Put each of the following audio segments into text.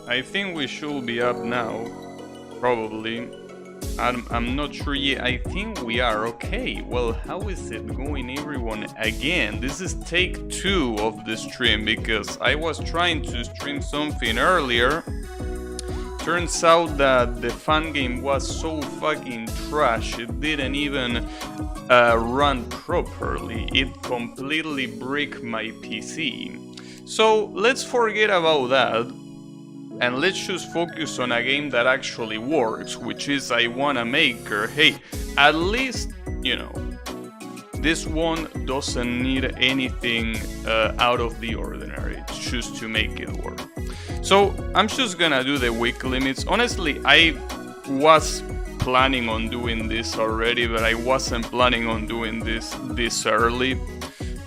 I think we should be up now. Probably. I'm not sure yet. I think we are. Okay, well, how is it going, everyone? Again, this is take 2 of the stream because I was trying to stream something earlier. Turns out that the fan game was so fucking trash, it didn't even run properly. It completely bricked my PC. So let's forget about that. And let's just focus on a game that actually works, which is I Wanna Maker. Hey, at least, you know, this one doesn't need anything out of the ordinary. It's just to make it work. So I'm just gonna do the week limits. Honestly, I was planning on doing this already, but I wasn't planning on doing this early.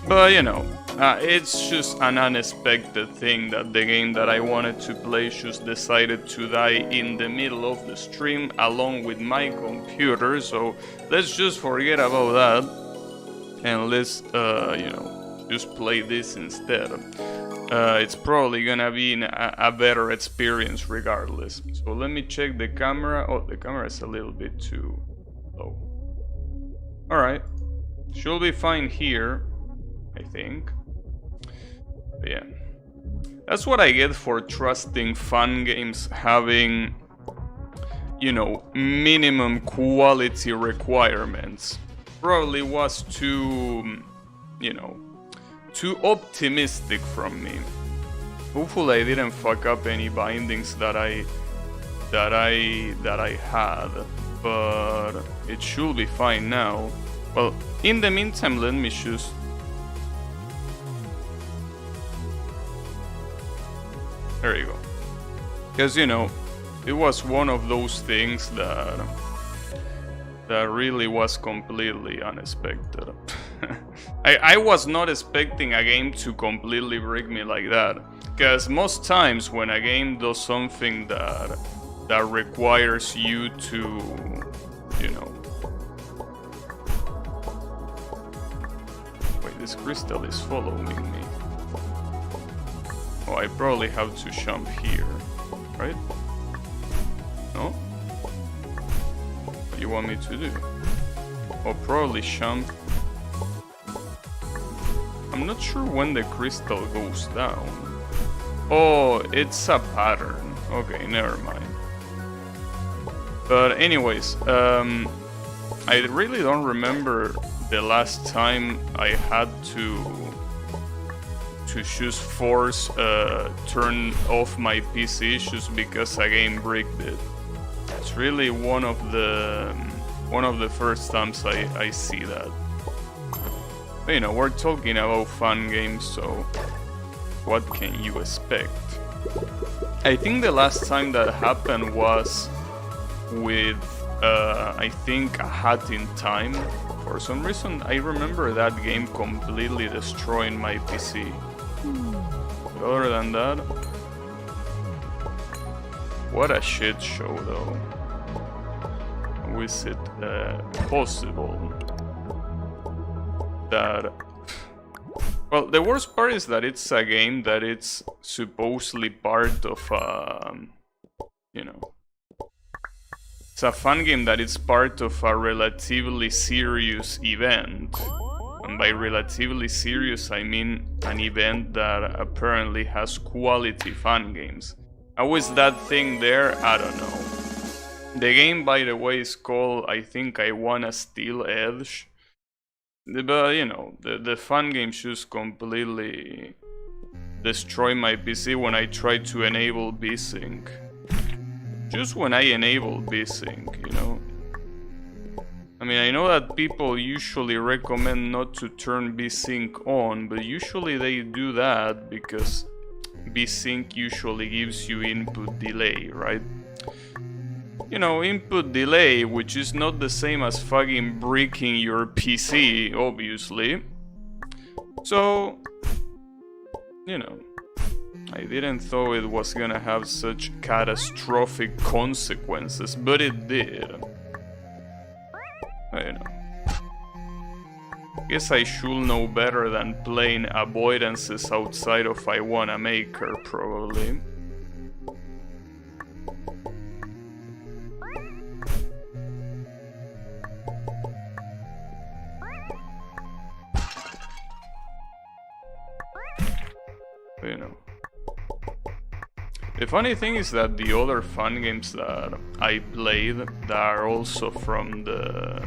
But you know, it's just an unexpected thing that the game that I wanted to play just decided to die in the middle of the stream along with my computer. So let's just forget about that and let's, you know, just play this instead. It's probably gonna be a better experience regardless. So let me check the camera. Oh, the camera is a little bit too low. Alright, should be fine here, I think. But yeah, that's what I get for trusting fun games having, you know, minimum quality requirements. Probably was too, you know, too optimistic from me. Hopefully I didn't fuck up any bindings that I had, but it should be fine now. Well, in the meantime, let me just there you go. Because, you know, it was one of those things that really was completely unexpected. I was not expecting a game to completely break me like that. Because most times when a game does something that requires you to, you know... Wait, this crystal is following me. Oh, I probably have to jump here, right? No? What do you want me to do? Or probably jump. I'm not sure when the crystal goes down. Oh, it's a pattern. Okay, never mind. But anyways, I really don't remember the last time I had to just force turn off my PC just because a game bricked it. It's really one of the first times I see that. But, you know, we're talking about fun games, so what can you expect? I think the last time that happened was with I think A Hat in Time. For some reason I remember that game completely destroying my PC. But other than that, what a shit show though. How is it possible that... Well, the worst part is that it's a game that it's supposedly part of you know, it's a fun game that it's part of a relatively serious event. And by relatively serious, I mean an event that apparently has quality fun games. How is that thing there? I don't know. The game, by the way, is called, I think, I Wanna Steal Edge. But, you know, the fun games just completely destroy my PC when I try to enable VSync. Just when I enable VSync, you know. I mean, I know that people usually recommend not to turn VSync on, but usually they do that because VSync usually gives you input delay, right? You know, input delay, which is not the same as fucking breaking your PC, obviously. So, you know, I didn't thought it was gonna have such catastrophic consequences, but it did. I know. Guess I should know better than playing avoidances outside of I Wanna Maker, probably. You know. The funny thing is that the other fun games that I played that are also from the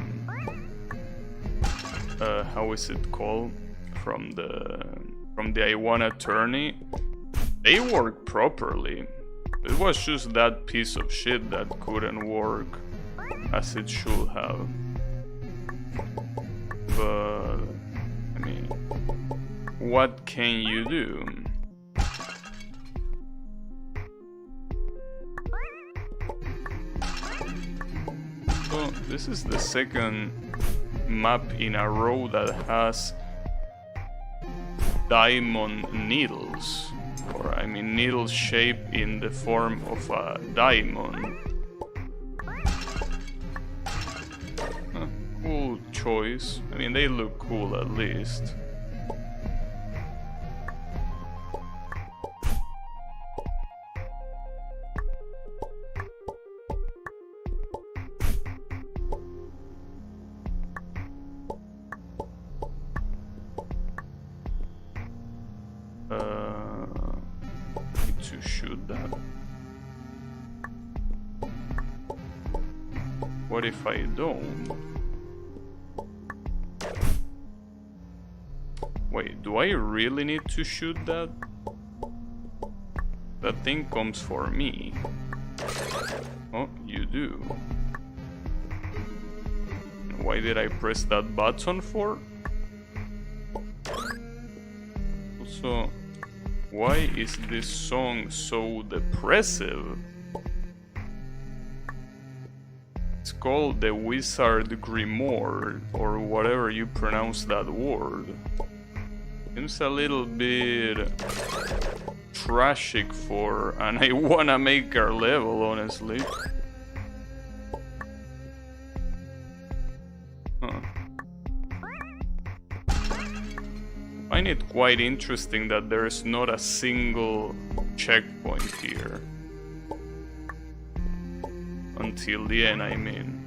how is it called? From the I Wanna Tourney, they work properly. It was just that piece of shit that couldn't work as it should have. But I mean, what can you do? So this is the second map in a row that has diamond needles, or I mean needles shaped in the form of a diamond. Cool choice. I mean, they look cool at least. Need to shoot that. What if I don't? Wait, do I really need to shoot that? That thing comes for me. Oh, you do. Why did I press that button for? Also, why is this song so depressive? It's called the Wizard Grimoire, or whatever you pronounce that word. Seems a little bit tragic for an I Wanna Maker level, honestly. Huh. I find it quite interesting that there is not a single checkpoint here. Until the end, I mean.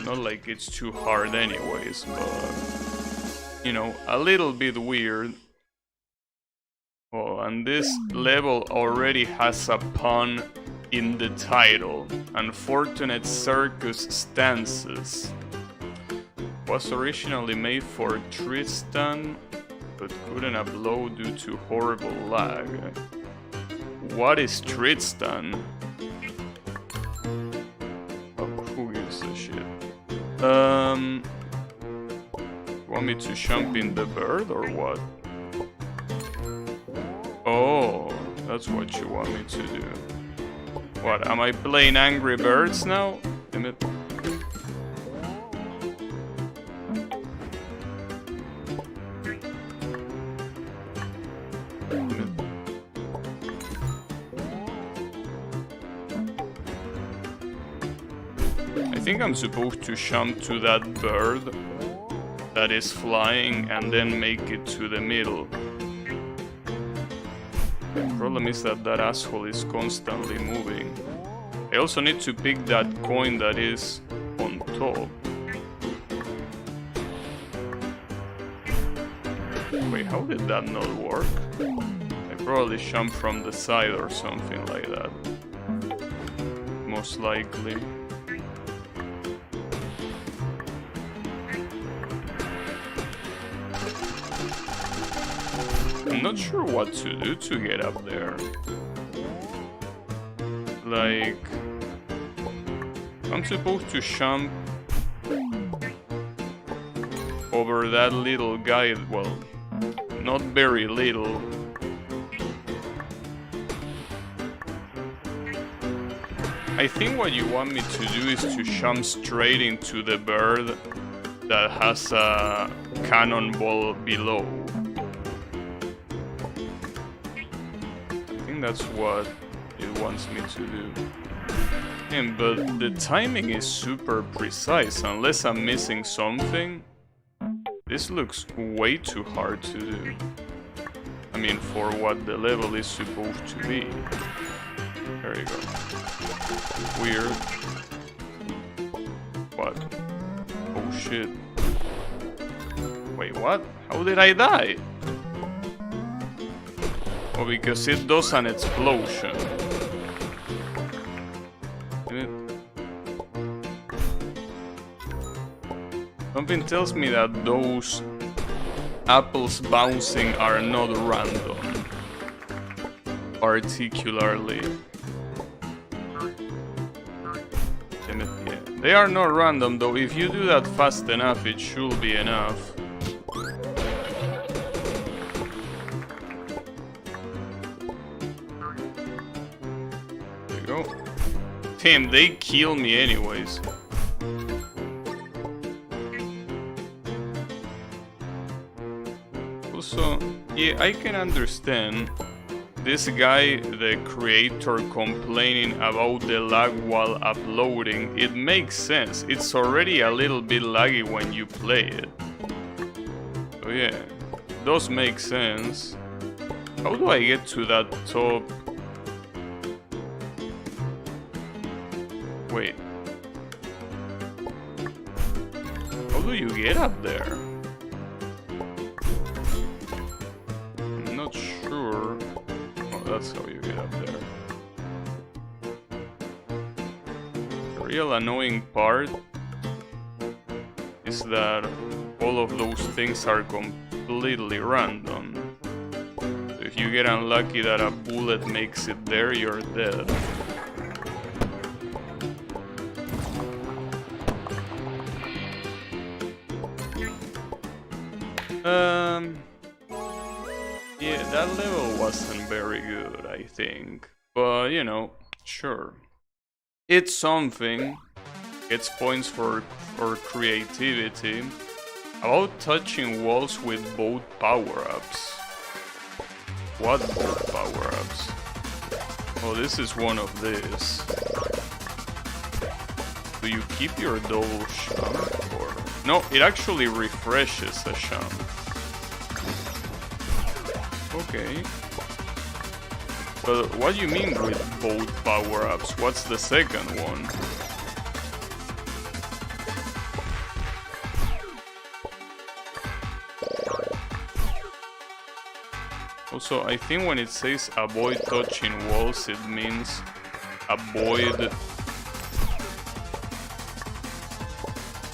Not like it's too hard anyways, but... you know, a little bit weird. Oh, and this level already has a pun in the title. Unfortunate Circus Stances. Was originally made for Tristan, but couldn't upload due to horrible lag. What is Tristan? Oh, who gives a shit? Want me to jump in the bird or what? Oh, that's what you want me to do. What, am I playing Angry Birds now? Damn it. I think I'm supposed to jump to that bird that is flying and then make it to the middle. The problem is that that asshole is constantly moving. I also need to pick that coin that is on top. Wait, how did that not work? I probably jumped from the side or something like that. Most likely. I'm not sure what to do to get up there. Like... I'm supposed to jump over that little guy, well, not very little. I think what you want me to do is to jump straight into the bird that has a cannonball below. That's what it wants me to do. But the timing is super precise. Unless I'm missing something, this looks way too hard to do. I mean, for what the level is supposed to be. There you go. Weird. What? Oh shit. Wait, what? How did I die? Oh, because it does an explosion. Something tells me that those apples bouncing are not random. Particularly. Yeah. They are not random though. If you do that fast enough, it should be enough. There you go. Damn, they kill me anyways. Also, yeah, I can understand this guy, the creator, complaining about the lag while uploading. It makes sense. It's already a little bit laggy when you play it. So yeah, it does make sense. How do I get to that top? Wait. How do you get up there? I'm not sure. Oh, that's how you get up there. The real annoying part is that all of those things are completely random. So if you get unlucky that a bullet makes it there, you're dead. Yeah, that level wasn't very good, I think. But, you know, sure. It's something. Gets points for creativity. About touching walls with both power-ups. What both power-ups? Oh, this is one of these. Do you keep your double jump or... No, it actually refreshes a jump. Okay. But what do you mean with both power-ups? What's the second one? Also, I think when it says avoid touching walls, it means avoid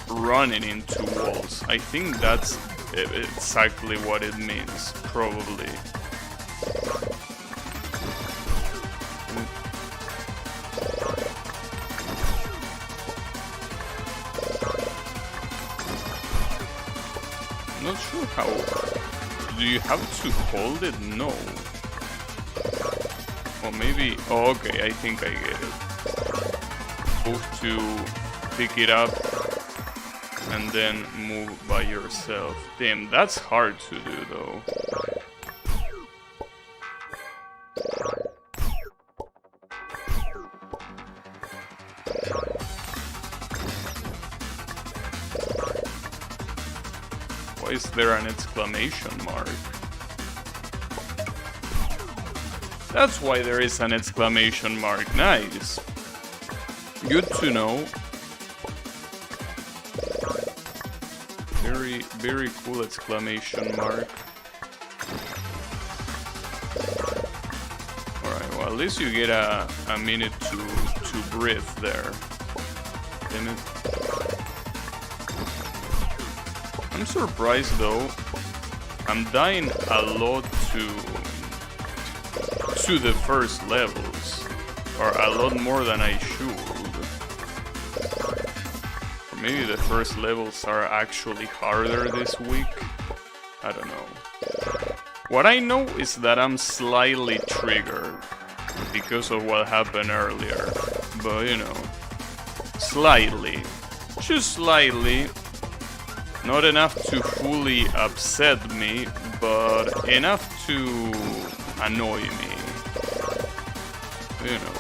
running into walls. I think that's exactly what it means, probably. I'm not sure how... Do you have to hold it? No. Or maybe... Oh, okay, I think I get it. Move to pick it up and then move by yourself. Damn, that's hard to do though. Why is there an exclamation mark? That's why there is an exclamation mark. Nice. Good to know. Very, very cool exclamation mark. Alright, well at least you get a minute to breathe there. Damn it. I'm surprised though. I'm dying a lot to the first levels. Or a lot more than I should. Or maybe the first levels are actually harder this week. I don't know. What I know is that I'm slightly triggered because of what happened earlier. But you know, slightly. Just slightly. Not enough to fully upset me, but enough to annoy me. You know.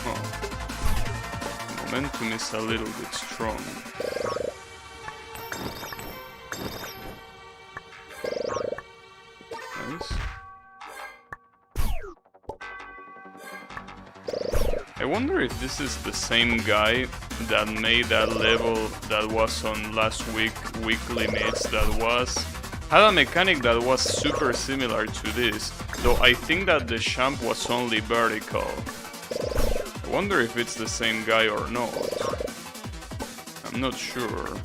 Oh. Momentum is a little bit strong. I wonder if this is the same guy that made that level that was on last week limits had a mechanic that was super similar to this, though I think that the champ was only vertical. I wonder if it's the same guy or not. I'm not sure.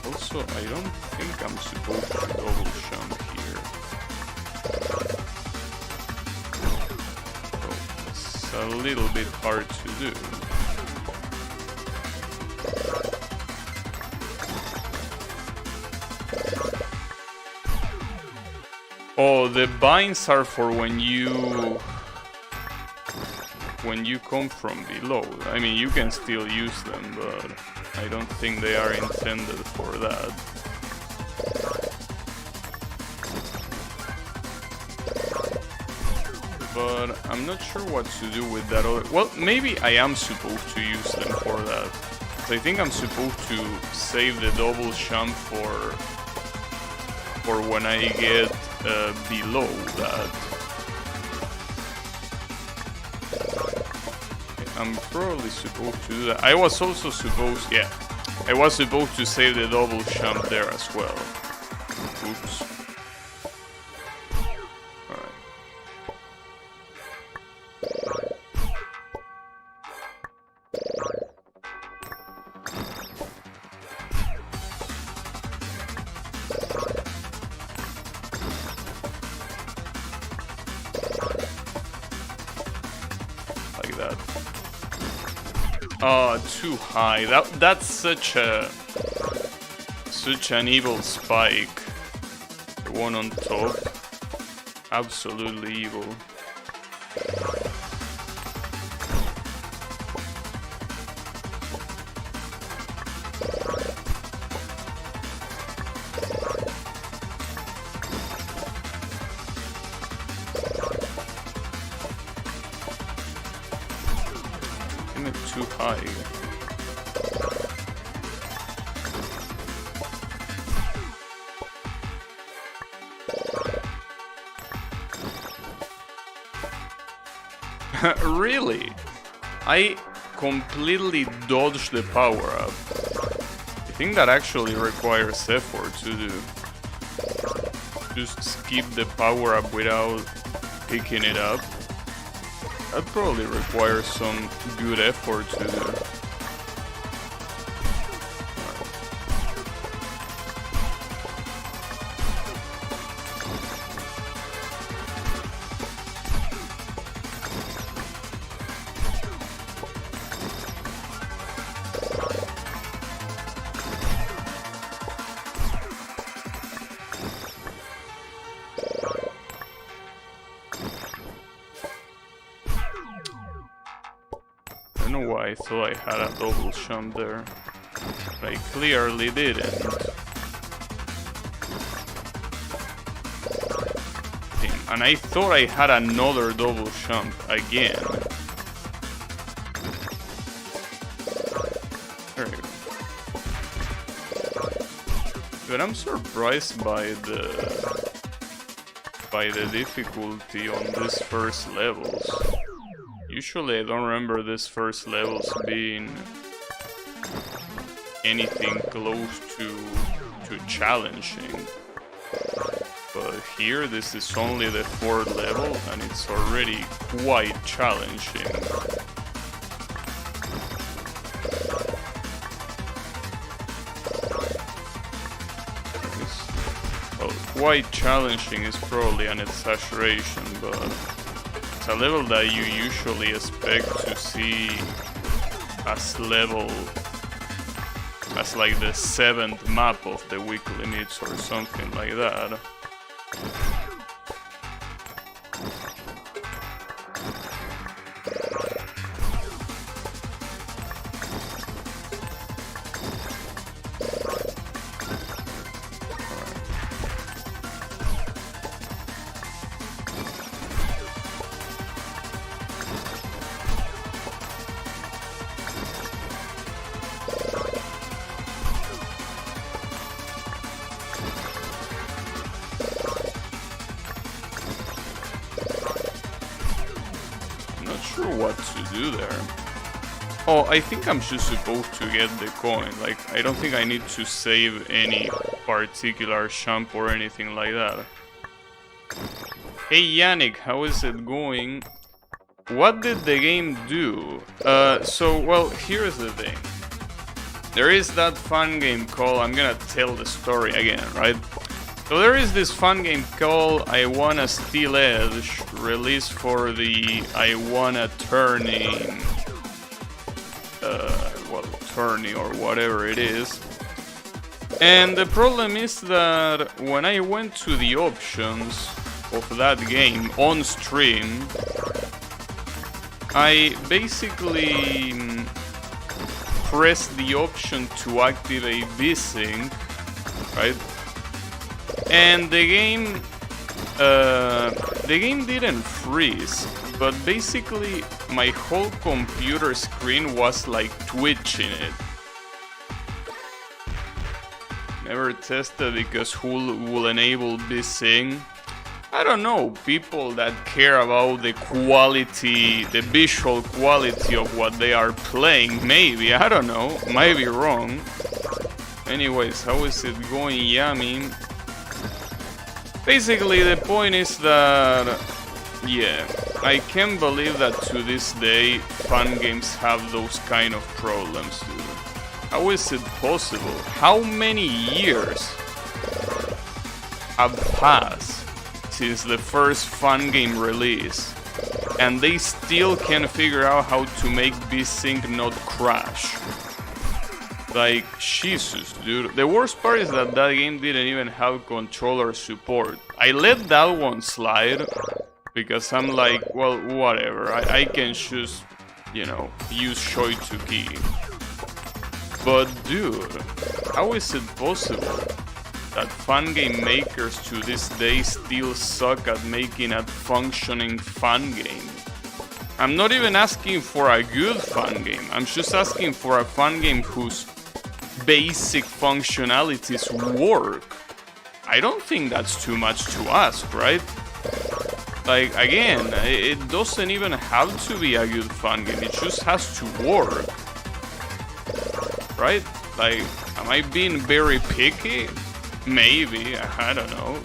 Also, I don't think I'm supposed to double jump here. So it's a little bit hard to do. Oh, the binds are for when you come from below. I mean, you can still use them, but I don't think they are intended for that. But I'm not sure what to do with that other... Well, maybe I am supposed to use them for that. So I think I'm supposed to save the double jump for when I get below that. I'm probably supposed to do that. I was also supposed... Yeah. I was supposed to save the double jump there as well. Oops. Alright. Like that. Too high. That's such an evil spike. The one on top. Absolutely evil. Too high. Really? I completely dodged the power-up. I think that actually requires effort to do. Just skip the power-up without picking it up. That probably requires some good effort to do. I don't know why I thought I had a double jump there, but I clearly didn't. And I thought I had another double jump again. There we go. But I'm surprised by the difficulty on these first levels. Usually I don't remember these first levels being anything close to challenging. But here this is only the 4th level and it's already quite challenging. Well, quite challenging is probably an exaggeration, but it's a level that you usually expect to see as like the 7th map of the week limits or something like that. Not sure what to do there. Oh, I think I'm just supposed to get the coin. Like, I don't think I need to save any particular champ or anything like that. Hey Yannick, how is it going? What did the game do? Well, here's the thing. There is that fun game called, I'm gonna tell the story again, right? So there is this fun game called I Wanna Steal Edge, released for the I Wanna Tourney, tourney or whatever it is. And the problem is that when I went to the options of that game on stream, I basically pressed the option to activate VSync, right? And the game didn't freeze, but basically my whole computer screen was like twitching it. Never tested because who will enable VSync? I don't know, people that care about the quality, the visual quality of what they are playing, maybe, I don't know, might be wrong. Anyways, how is it going, Yami? Basically, the point is that, yeah, I can't believe that to this day, fun games have those kind of problems, dude. How is it possible? How many years have passed since the first fun game release, and they still can't figure out how to make VSync not crash? Like, Jesus, dude. The worst part is that that game didn't even have controller support. I let that one slide because I'm like, well, whatever. I can just, you know, use Shoitsuki. But dude, how is it possible that fun game makers to this day still suck at making a functioning fun game? I'm not even asking for a good fun game, I'm just asking for a fun game whose basic functionalities work. I don't think that's too much to ask, right? Like, again, it doesn't even have to be a good fun game, it just has to work. Right? Like, am I being very picky? Maybe, I don't know.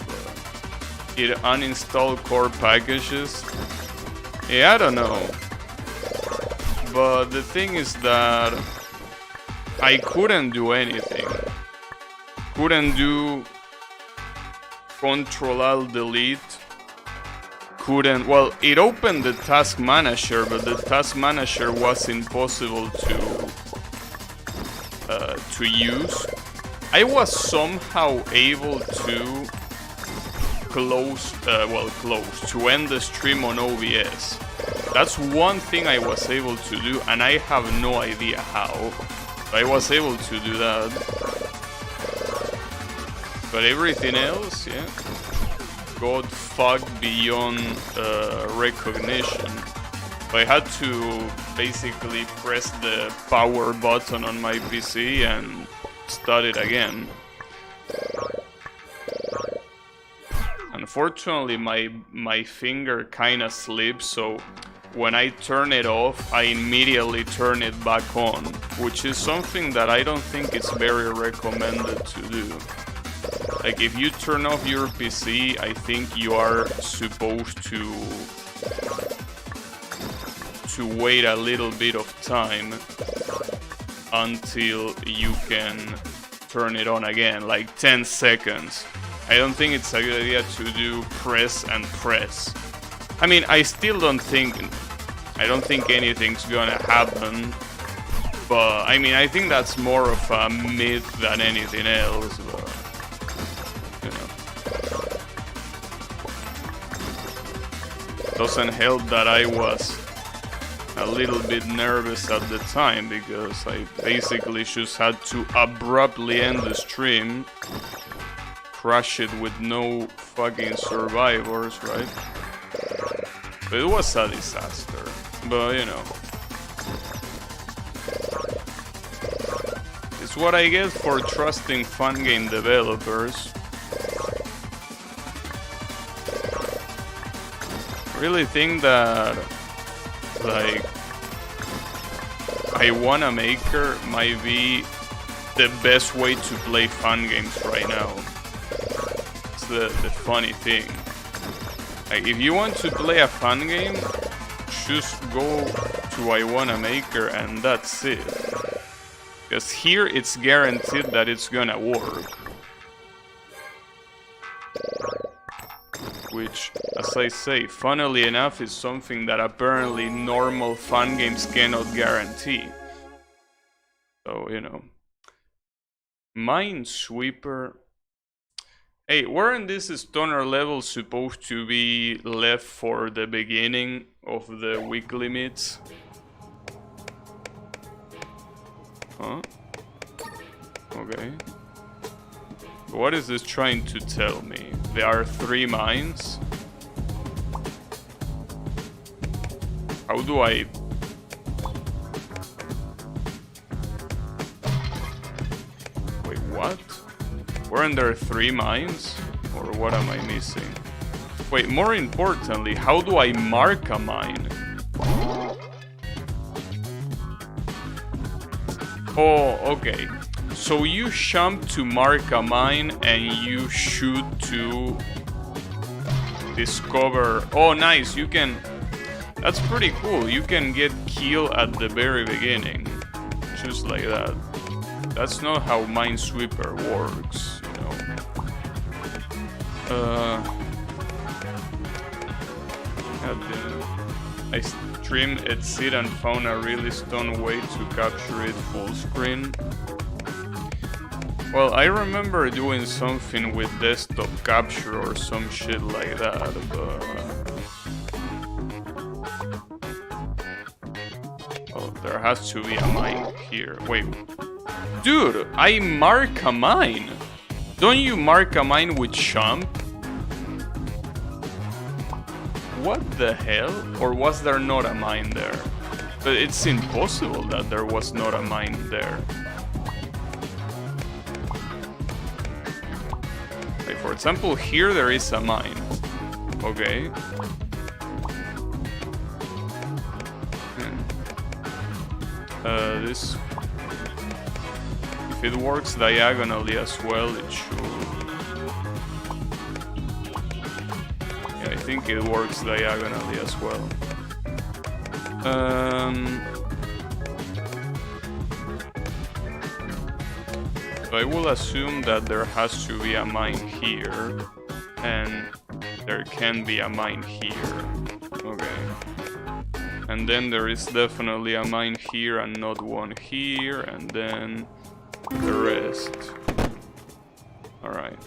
It uninstalled core packages? Yeah, I don't know. But the thing is that I couldn't do anything. Couldn't do Control-Alt-Delete. Couldn't, well, it opened the task manager, but the task manager was impossible to use. I was somehow able to to end the stream on OBS. That's one thing I was able to do, and I have no idea how. I was able to do that. But everything else, yeah, got fucked beyond recognition. I had to basically press the power button on my PC and start it again. Unfortunately, my finger kinda slipped, so when I turn it off, I immediately turn it back on, which is something that I don't think it's very recommended to do. Like, if you turn off your PC, I think you are supposed to wait a little bit of time until you can turn it on again, like 10 seconds. I don't think it's a good idea to do press and press. I mean, I don't think anything's gonna happen, but I mean, I think that's more of a myth than anything else, but, you know. Doesn't help that I was a little bit nervous at the time, because I basically just had to abruptly end the stream, crash it with no fucking survivors, right? But it was a disaster, but you know. It's what I get for trusting fun game developers. Really think that Like, Iwanamaker might be the best way to play fun games right now. It's the funny thing. Like, if you want to play a fun game, just go to Iwanamaker and that's it. Because here it's guaranteed that it's gonna work. Which, as I say, funnily enough, is something that apparently normal fun games cannot guarantee. So, you know. Minesweeper. Hey, weren't this stoner level supposed to be left for the beginning of the week limits? Huh? Okay. What is this trying to tell me? There are 3 mines? How do I... Wait, what? Weren't there 3 mines? Or what am I missing? Wait, more importantly, how do I mark a mine? Oh, okay. So you jump to mark a mine and you shoot to discover... Oh, nice, you can... That's pretty cool. You can get killed at the very beginning. Just like that. That's not how Minesweeper works, you know. I streamed Exit and found a really stun way to capture it full screen. Well, I remember doing something with desktop capture or some shit like that, but... Oh, there has to be a mine here. Wait. Dude, I mark a mine! Don't you mark a mine with jump? What the hell? Or was there not a mine there? But it's impossible that there was not a mine there. Like, for example, here there is a mine. Okay. This... If it works diagonally as well, it should... Yeah, I think it works diagonally as well. So I will assume that there has to be a mine here, and there can be a mine here. Okay. And then there is definitely a mine here and not one here, and then the rest. Alright.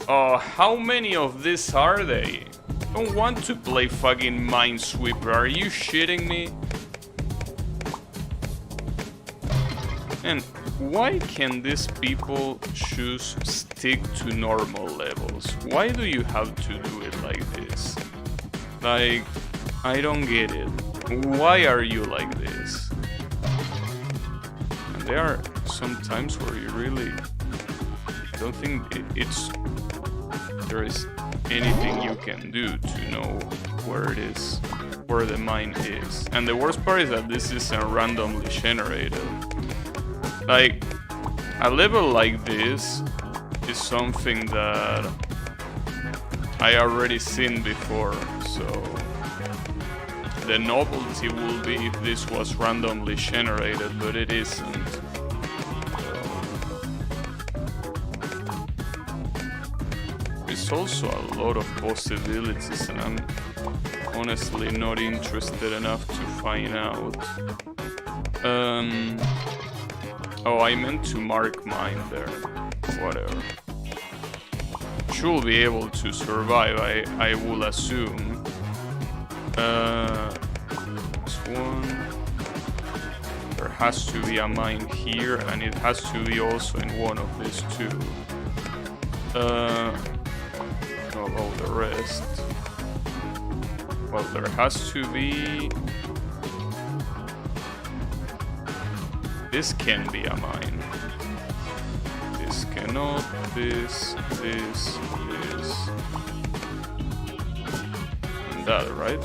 Oh, how many of these are they? I don't want to play fucking Minesweeper, are you shitting me? And why can these people choose stick to normal levels? Why do you have to do it like this? Like, I don't get it. Why are you like this? And there are some times where you really... I don't think there is anything you can do to know where it is, where the mine is. And the worst part is that this isn't randomly generated. Like, a level like this is something that I already seen before, so the novelty will be if this was randomly generated, but it isn't. There's also a lot of possibilities, and I'm honestly not interested enough to find out. Oh, I meant to mark mine there. Whatever. Should be able to survive, I will assume. This one. There has to be a mine here, and it has to be also in one of these two. How about the rest? Well, there has to be... This can be a mine. This cannot. This. And that, right?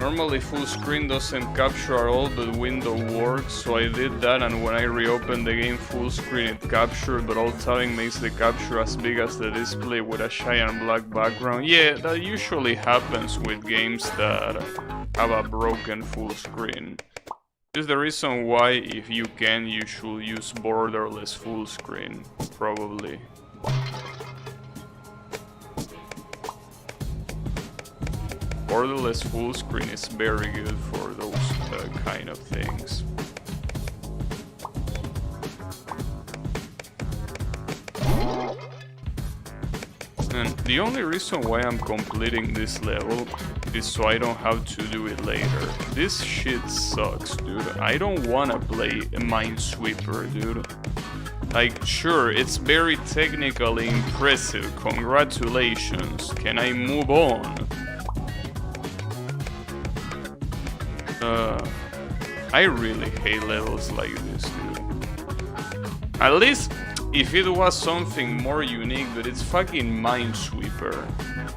Normally full screen doesn't capture at all, but window works, so I did that, and when I reopened the game full screen it captured, but alt tabbing makes the capture as big as the display with a giant black background. Yeah, that usually happens with games that have a broken full screen. This is the reason why, if you can, you should use borderless full screen, probably. Borderless full screen is very good for those kind of things. And the only reason why I'm completing this level is so I don't have to do it later. This shit sucks, dude. I don't wanna play a Minesweeper, dude. Like, sure, it's very technically impressive, congratulations. Can I move on? I really hate levels like this, dude. At least if it was something more unique, but it's fucking Minesweeper.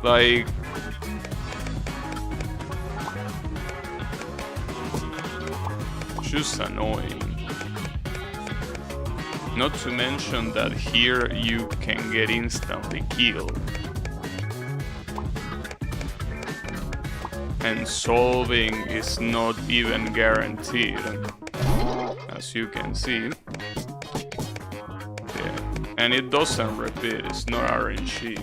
Like, just annoying. Not to mention that here you can get instantly killed. And solving is not even guaranteed, as you can see. Yeah. And it doesn't repeat, it's not RNG.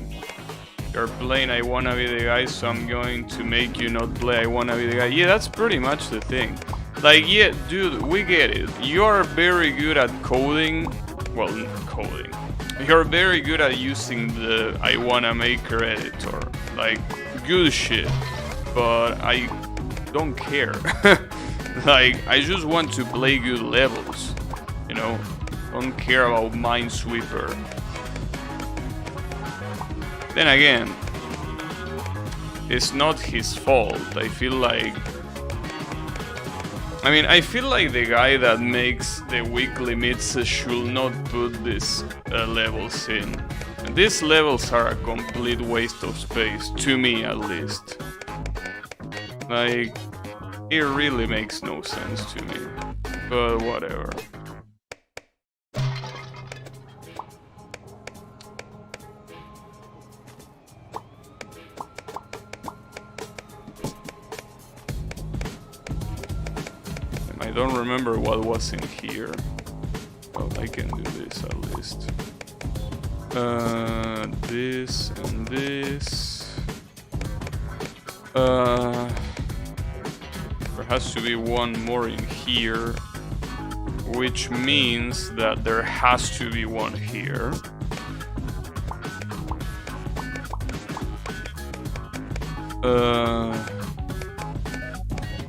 You're playing I Wanna Be The Guy, so I'm going to make you not play I Wanna Be The Guy. Yeah, that's pretty much the thing. Like, yeah, dude, we get it. You're very good at coding. Well, coding. You're very good at using the I Wanna Maker editor. Like, good shit. But I don't care. Like, I just want to play good levels, you know? Don't care about Minesweeper. Then again, it's not his fault. I feel like the guy that makes the weekly meets should not put these levels in. And these levels are a complete waste of space, to me at least. Like, it really makes no sense to me, but whatever. I don't remember what was in here. Well, I can do this at least. This and this. There has to be one more in here, which means that there has to be one here.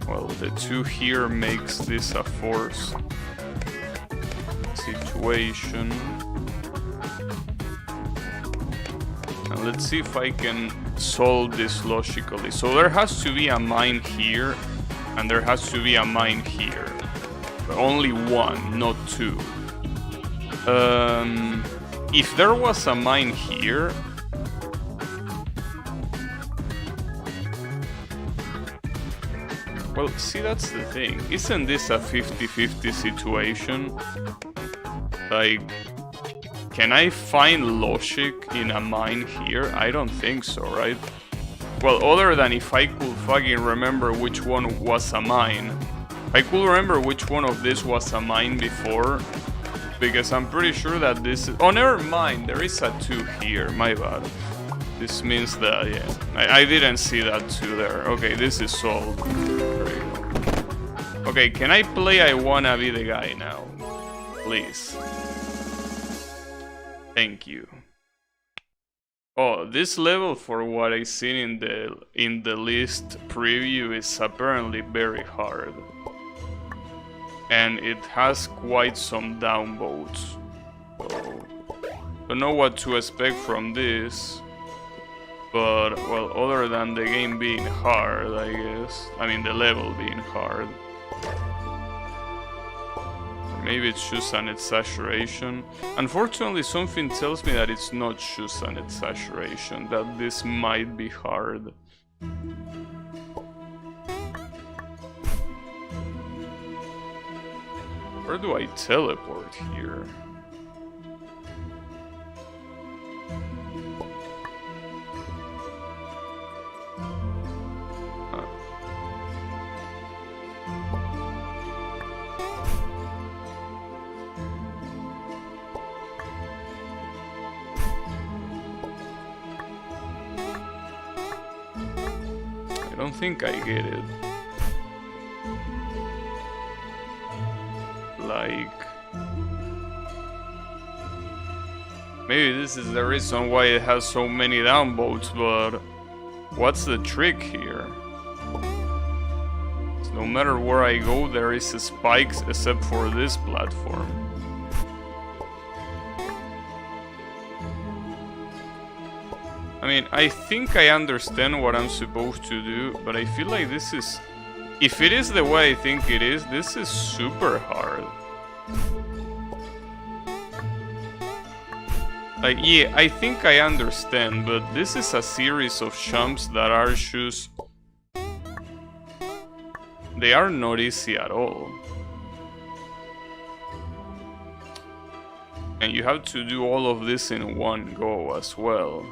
Well, the two here makes this a force situation. And let's see if I can solve this logically. So there has to be a mine here, and there has to be a mine here. But only one, not two. If there was a mine here, well, see, that's the thing. Isn't this a 50-50 situation? Like, can I find logic in a mine here? I don't think so, right? Well, other than if I could fucking remember which one was a mine. I could remember which one of this was a mine before, because I'm pretty sure that this is... Oh, never mind, there is a 2 here, my bad. This means that, yeah, I didn't see that 2 there. Okay, this is solved. There you go. Okay, can I play I Wanna Be The Guy now? Please. Thank you. Oh, this level, for what I seen in the list preview, is apparently very hard. And it has quite some downvotes. So, don't know what to expect from this. But, well, other than the game being hard, I guess. I mean, the level being hard. Maybe it's just an exaggeration. Unfortunately, something tells me that it's not just an exaggeration, that this might be hard. Where do I teleport here? I don't think I get it. Like, maybe this is the reason why it has so many downvotes, but what's the trick here? So no matter where I go, there is spikes except for this platform. I mean, I think I understand what I'm supposed to do, but I feel like this is... If it is the way I think it is, this is super hard. Like, yeah, I think I understand, but this is a series of jumps that are just... They are not easy at all. And you have to do all of this in one go as well.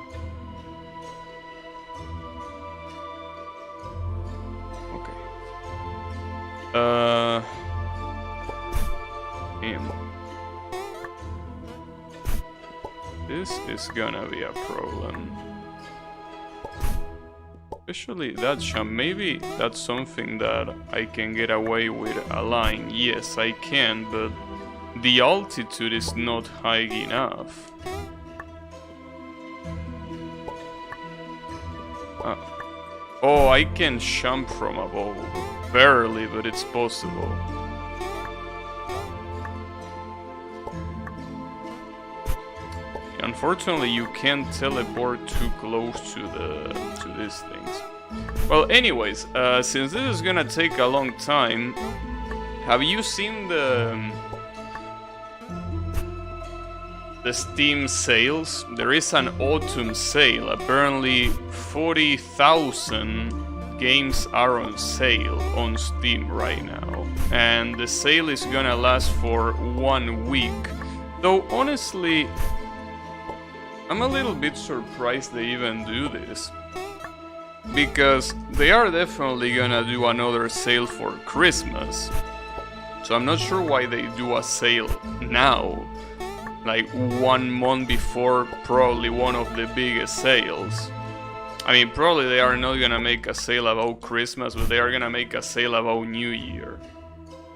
This is gonna be a problem. Especially that jump. Maybe that's something that I can get away with a line. Yes, I can, but the altitude is not high enough. Oh, I can jump from above. Barely, but it's possible. Unfortunately, you can't teleport too close to these things. Well, anyways, since this is gonna take a long time, have you seen the Steam sales? There is an autumn sale. Apparently, 40,000 games are on sale on Steam right now, and the sale is gonna last for 1 week. Though honestly, I'm a little bit surprised they even do this, because they are definitely gonna do another sale for Christmas. So I'm not sure why they do a sale now, like 1 month before probably one of the biggest sales. I mean, probably they are not gonna make a sale about Christmas, but they are gonna make a sale about New Year.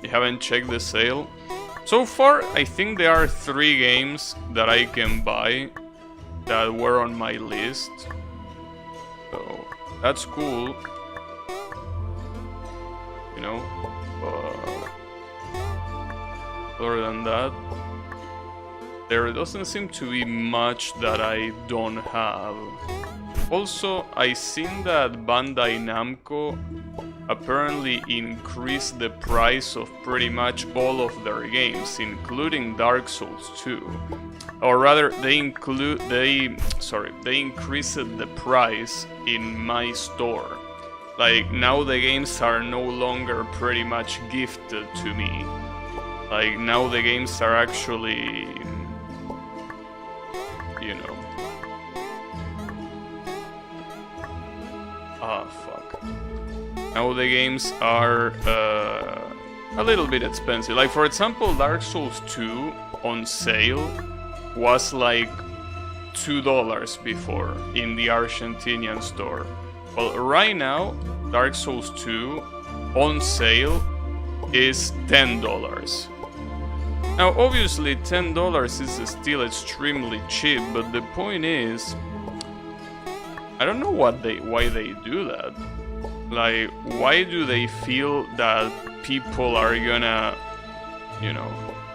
You haven't checked the sale? So far, I think there are 3 games that I can buy that were on my list. So, that's cool. You know? Other than that, there doesn't seem to be much that I don't have. Also, I seen that Bandai Namco apparently increased the price of pretty much all of their games, including Dark Souls 2. Or rather, they increased the price in my store. Like, now the games are no longer pretty much gifted to me. Like, now the games are actually, you know. Ah, fuck. Now the games are a little bit expensive. Like, for example, Dark Souls 2 on sale was like $2 before in the Argentinian store. Well, right now, Dark Souls 2 on sale is $10. Now, obviously, $10 is still extremely cheap, but the point is, I don't know why they do that. Like, why do they feel that people are gonna, you know,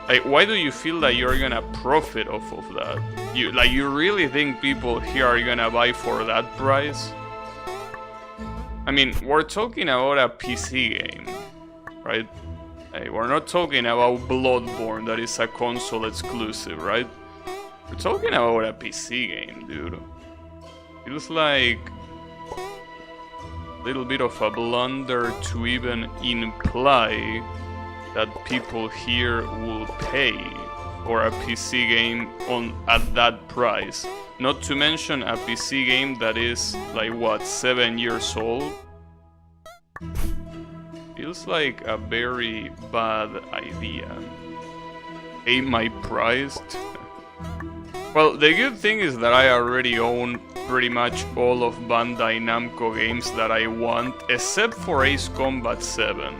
like, why do you feel that you're gonna profit off of that? You really think people here are gonna buy for that price? I mean, we're talking about a PC game, right? Hey, we're not talking about Bloodborne, that is a console exclusive, right? We're talking about a PC game, dude. Feels like a little bit of a blunder to even imply that people here will pay for a PC game at that price. Not to mention a PC game that is like what, 7 years old? Feels like a very bad idea. Am I priced? Well, the good thing is that I already own pretty much all of Bandai Namco games that I want, except for Ace Combat 7.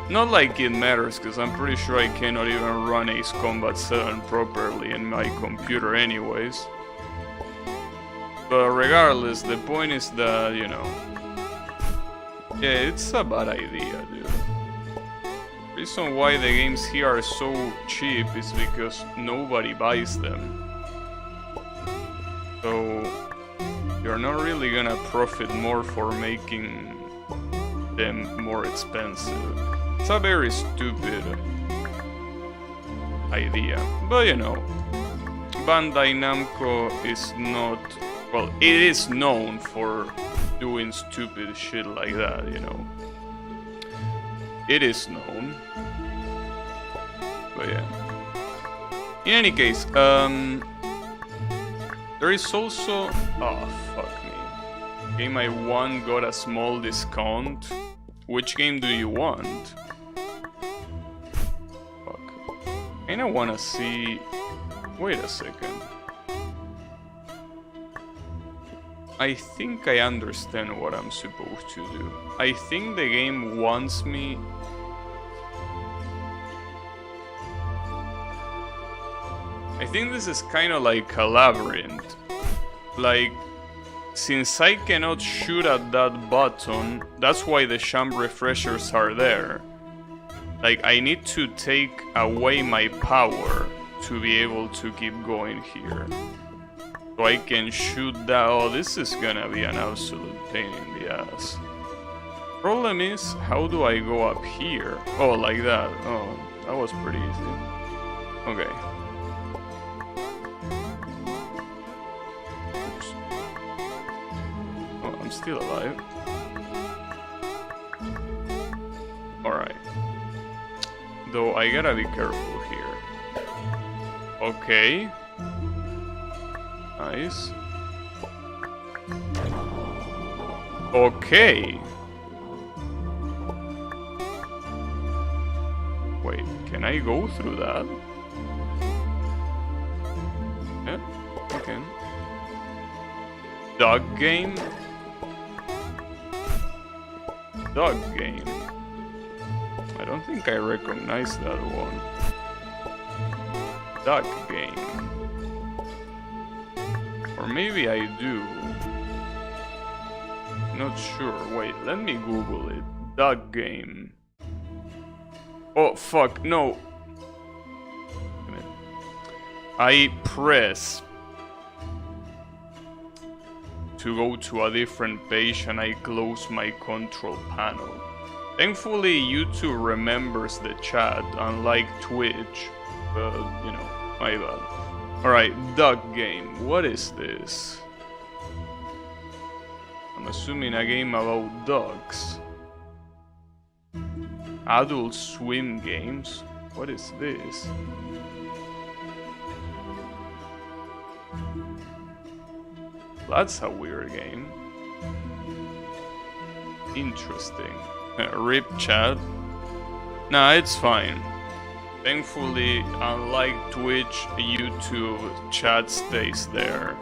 Not like it matters, because I'm pretty sure I cannot even run Ace Combat 7 properly in my computer anyways. But regardless, the point is that, you know... Yeah, it's a bad idea, dude. The reason why the games here are so cheap is because nobody buys them. So you're not really gonna profit more for making them more expensive. It's a very stupid idea. But you know, Bandai Namco is not... Well, it is known for doing stupid shit like that, you know. It is known. But yeah. In any case, there is also... Oh, fuck me. Game I want got a small discount. Which game do you want? Fuck. Kinda wanna see... Wait a second. I think I understand what I'm supposed to do. I think the game wants me... I think this is kind of like a labyrinth. Like, since I cannot shoot at that button, that's why the champ refreshers are there. Like, I need to take away my power to be able to keep going here. So I can shoot that. Oh, this is gonna be an absolute pain in the ass. Problem is, how do I go up here? Oh, like that. Oh, that was pretty easy. Okay. Still alive. Alright. Though I gotta be careful here. Okay. Nice. Okay. Wait, can I go through that? Yeah, I can. Dog game? Dog game. I don't think I recognize that one. Dog game. Or maybe I do. Not sure. Wait, let me Google it. Dog game. Oh, fuck, no. I press to go to a different page and I close my control panel. Thankfully YouTube remembers the chat, unlike Twitch, but you know, my bad. Alright, dog game, what is this? I'm assuming a game about dogs. Adult Swim games, what is this? That's a weird game. Interesting. Rip chat. Nah, it's fine. Thankfully, unlike Twitch, YouTube chat stays there.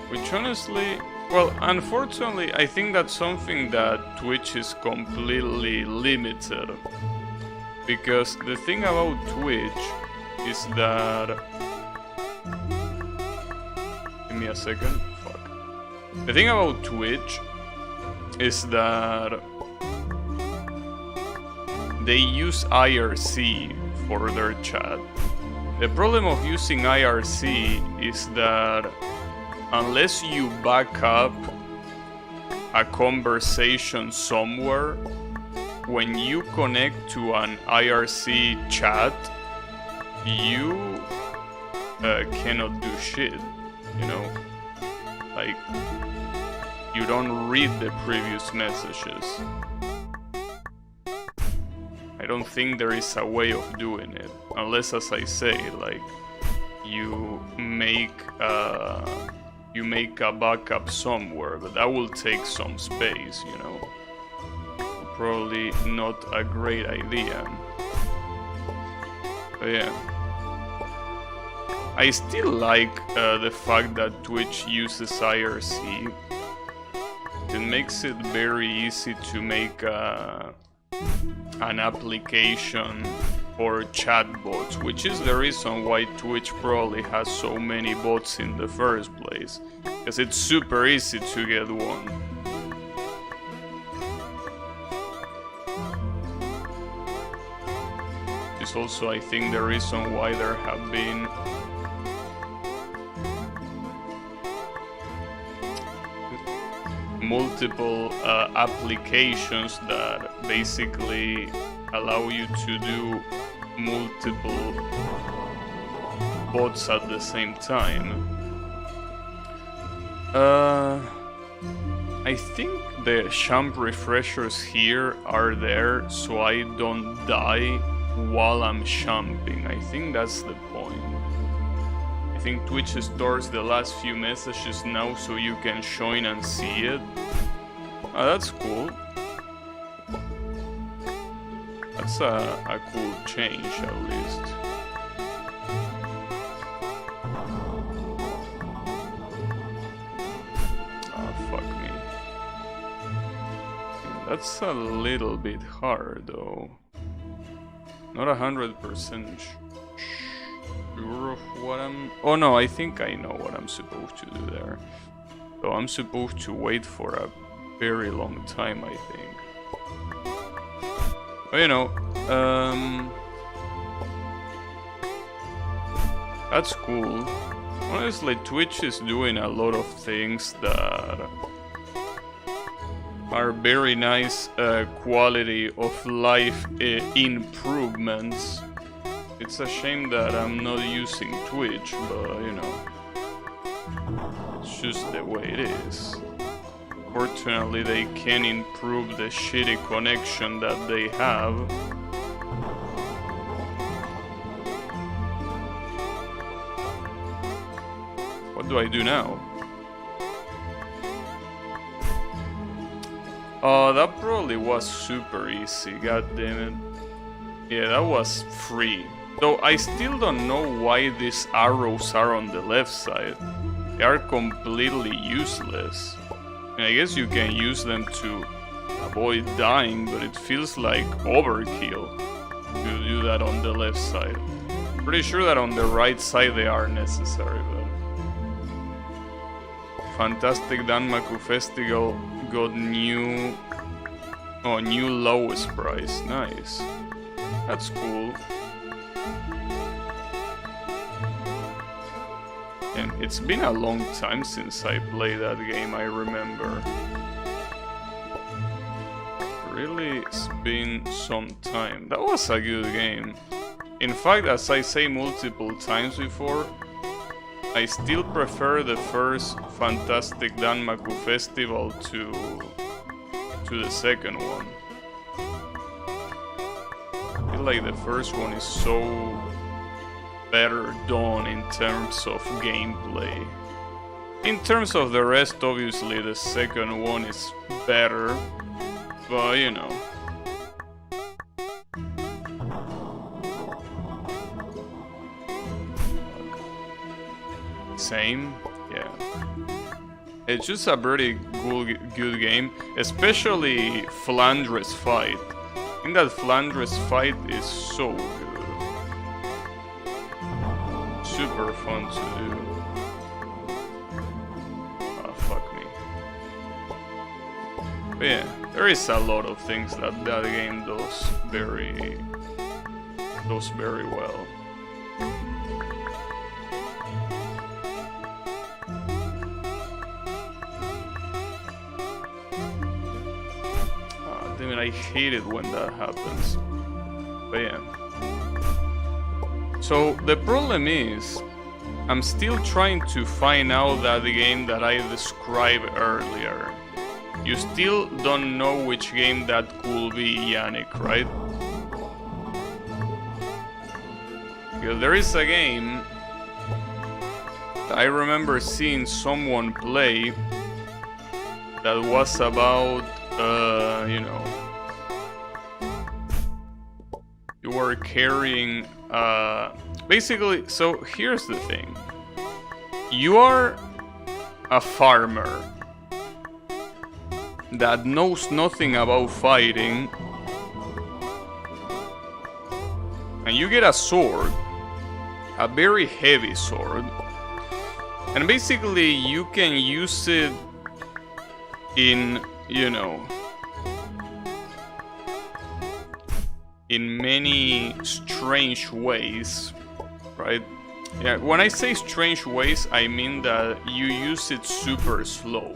Which honestly, well, unfortunately, I think that's something that Twitch is completely limited. Because the thing about Twitch is that... Give me a second. Fuck. The thing about Twitch is that they use IRC for their chat. The problem of using IRC is that unless you back up a conversation somewhere, when you connect to an IRC chat, you cannot do shit. You know, like, you don't read the previous messages. I don't think there is a way of doing it, unless, as I say, like you make a backup somewhere, but that will take some space, you know. Probably not a great idea. But yeah, I still like the fact that Twitch uses IRC. It makes it very easy to make an application for chatbots, which is the reason why Twitch probably has so many bots in the first place, because it's super easy to get one. It's also, I think, the reason why there have been multiple applications that basically allow you to do multiple bots at the same time. I think the champ refreshers here are there so I don't die while I'm champing. I think that's the point. I think Twitch stores the last few messages now so you can join and see it. Oh, that's cool. That's a cool change, at least. Oh, fuck me. That's a little bit hard, though. Not 100% sure of what I'm... Oh no, I think I know what I'm supposed to do there. So I'm supposed to wait for a very long time, I think. But you know, that's cool. Honestly, Twitch is doing a lot of things that are very nice quality of life improvements. It's a shame that I'm not using Twitch, but you know, it's just the way it is. Fortunately, they can improve the shitty connection that they have. What do I do now? Oh, that probably was super easy, god damn it. Yeah, that was free. Though I still don't know why these arrows are on the left side. They are completely useless. And I guess you can use them to avoid dying, but it feels like overkill to do that on the left side. Pretty sure that on the right side they are necessary, but... Fantastic Danmaku Festival got new lowest price. Nice. That's cool. And it's been a long time since I played that game, I remember. Really, it's been some time. That was a good game. In fact, as I say multiple times before, I still prefer the first Fantastic Danmaku Festival to the second one. I feel like the first one is so better done in terms of gameplay. In terms of the rest, obviously the second one is better, but you know. Same, yeah. It's just a very good game, especially Flandres fight. I think that Flandres fight is so good. Super fun to do. Ah, fuck me. But yeah, there is a lot of things that that game does very well. I hate it when that happens. But yeah. So the problem is, I'm still trying to find out that game that I described earlier. You still don't know which game that could be, Yannick, right? Because there is a game that I remember seeing someone play that was about, you know, you were carrying, basically, so here's the thing. You are a farmer that knows nothing about fighting, and you get a sword, a very heavy sword, and basically you can use it in, you know, in many strange ways, right? Yeah, when I say strange ways, I mean that you use it super slow.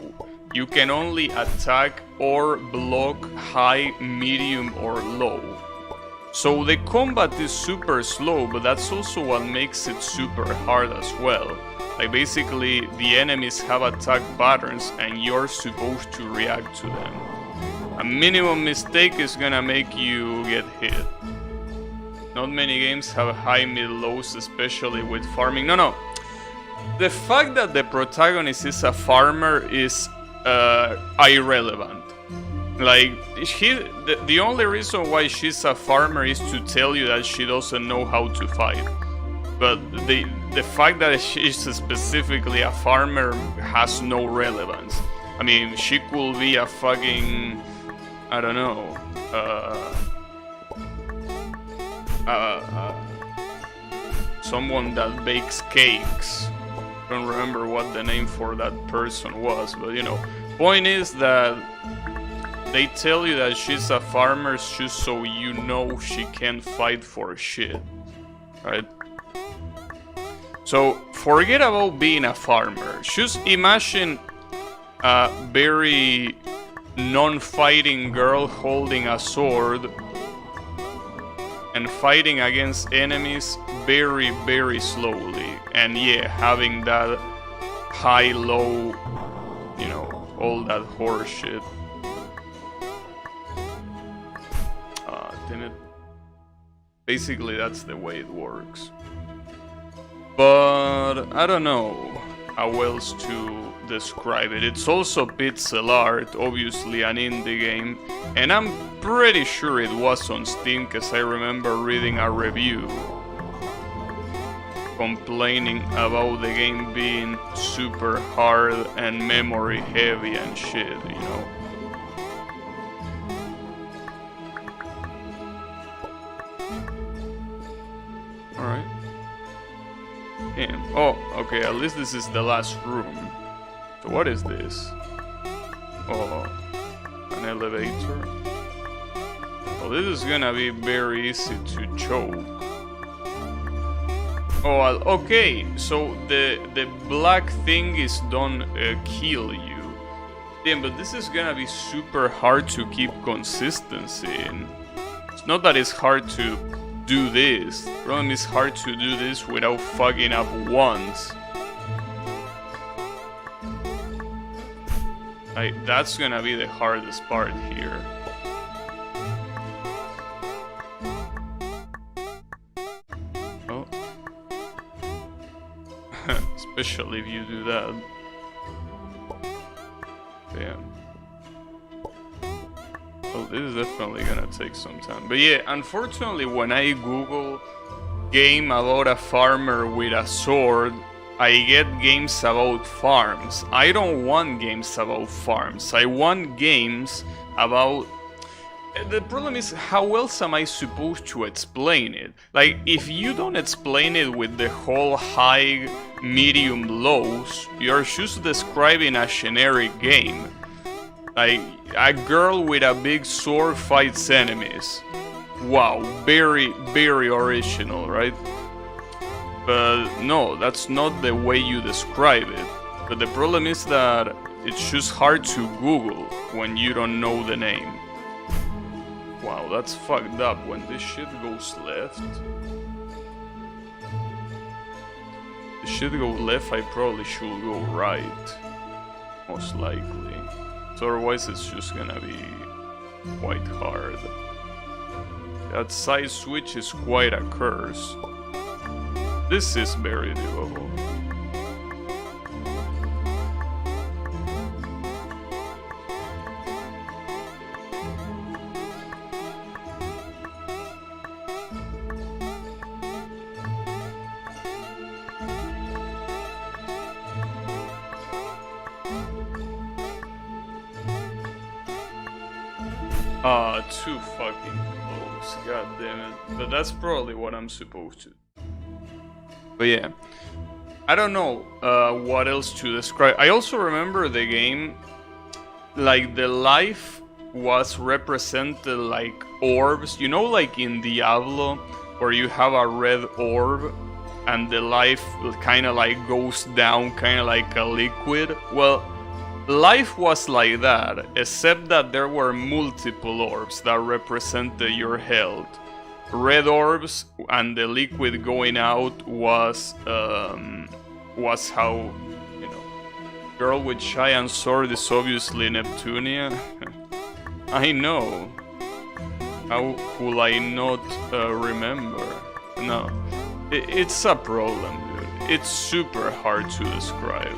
You can only attack or block high, medium, or low. So the combat is super slow, but that's also what makes it super hard as well. Like basically, the enemies have attack patterns and you're supposed to react to them. A minimum mistake is gonna make you get hit. Not many games have high, mid, lows, especially with farming. No. The fact that the protagonist is a farmer is irrelevant. Like, the only reason why she's a farmer is to tell you that she doesn't know how to fight. But the fact that she's specifically a farmer has no relevance. I mean, she could be a fucking, I don't know, someone that bakes cakes. I don't remember what the name for that person was, but you know, point is that they tell you that she's a farmer just so you know she can fight for shit, right? So forget about being a farmer. Just imagine a very non-fighting girl holding a sword and fighting against enemies very, very slowly. And yeah, having that high-low, you know, all that horse shit. Damn it. Basically, that's the way it works. But I don't know how else to describe it. It's also pixel art, obviously an indie game, and I'm pretty sure it was on Steam because I remember reading a review complaining about the game being super hard and memory heavy and shit, you know. Alright. Damn. Oh, okay, at least this is the last room. So what is this? Oh, an elevator. Well, this is gonna be very easy to choke. Oh, okay, so the black thing is don't kill you. Damn, but this is gonna be super hard to keep consistency in. It's not that it's hard to do this. The problem is hard to do this without fucking up once. Like, that's gonna be the hardest part here. Oh. Especially if you do that. Damn. Well, this is definitely gonna take some time. But yeah, unfortunately, when I Google game about a farmer with a sword, I get games about farms. I don't want games about farms. I want games about... The problem is, how else am I supposed to explain it? Like, if you don't explain it with the whole high, medium, lows, you're just describing a generic game. Like, a girl with a big sword fights enemies. Wow, very, very original, right? But no, that's not the way you describe it. But the problem is that it's just hard to Google when you don't know the name. Wow, that's fucked up. When this shit goes left... If shit go left, I probably should go right. Most likely. So otherwise it's just gonna be quite hard. That side switch is quite a curse. This is very doable. Too fucking close, god damn it. But that's probably what I'm supposed to. But yeah, I don't know what else to describe. I also remember the game, like the life was represented like orbs. You know, like in Diablo, where you have a red orb and the life kind of like goes down, kind of like a liquid. Well, life was like that, except that there were multiple orbs that represented your health. Red orbs and the liquid going out was how, you know, girl with giant sword is obviously Neptunia. I know. How could I not remember? No, it's a problem, dude. It's super hard to describe.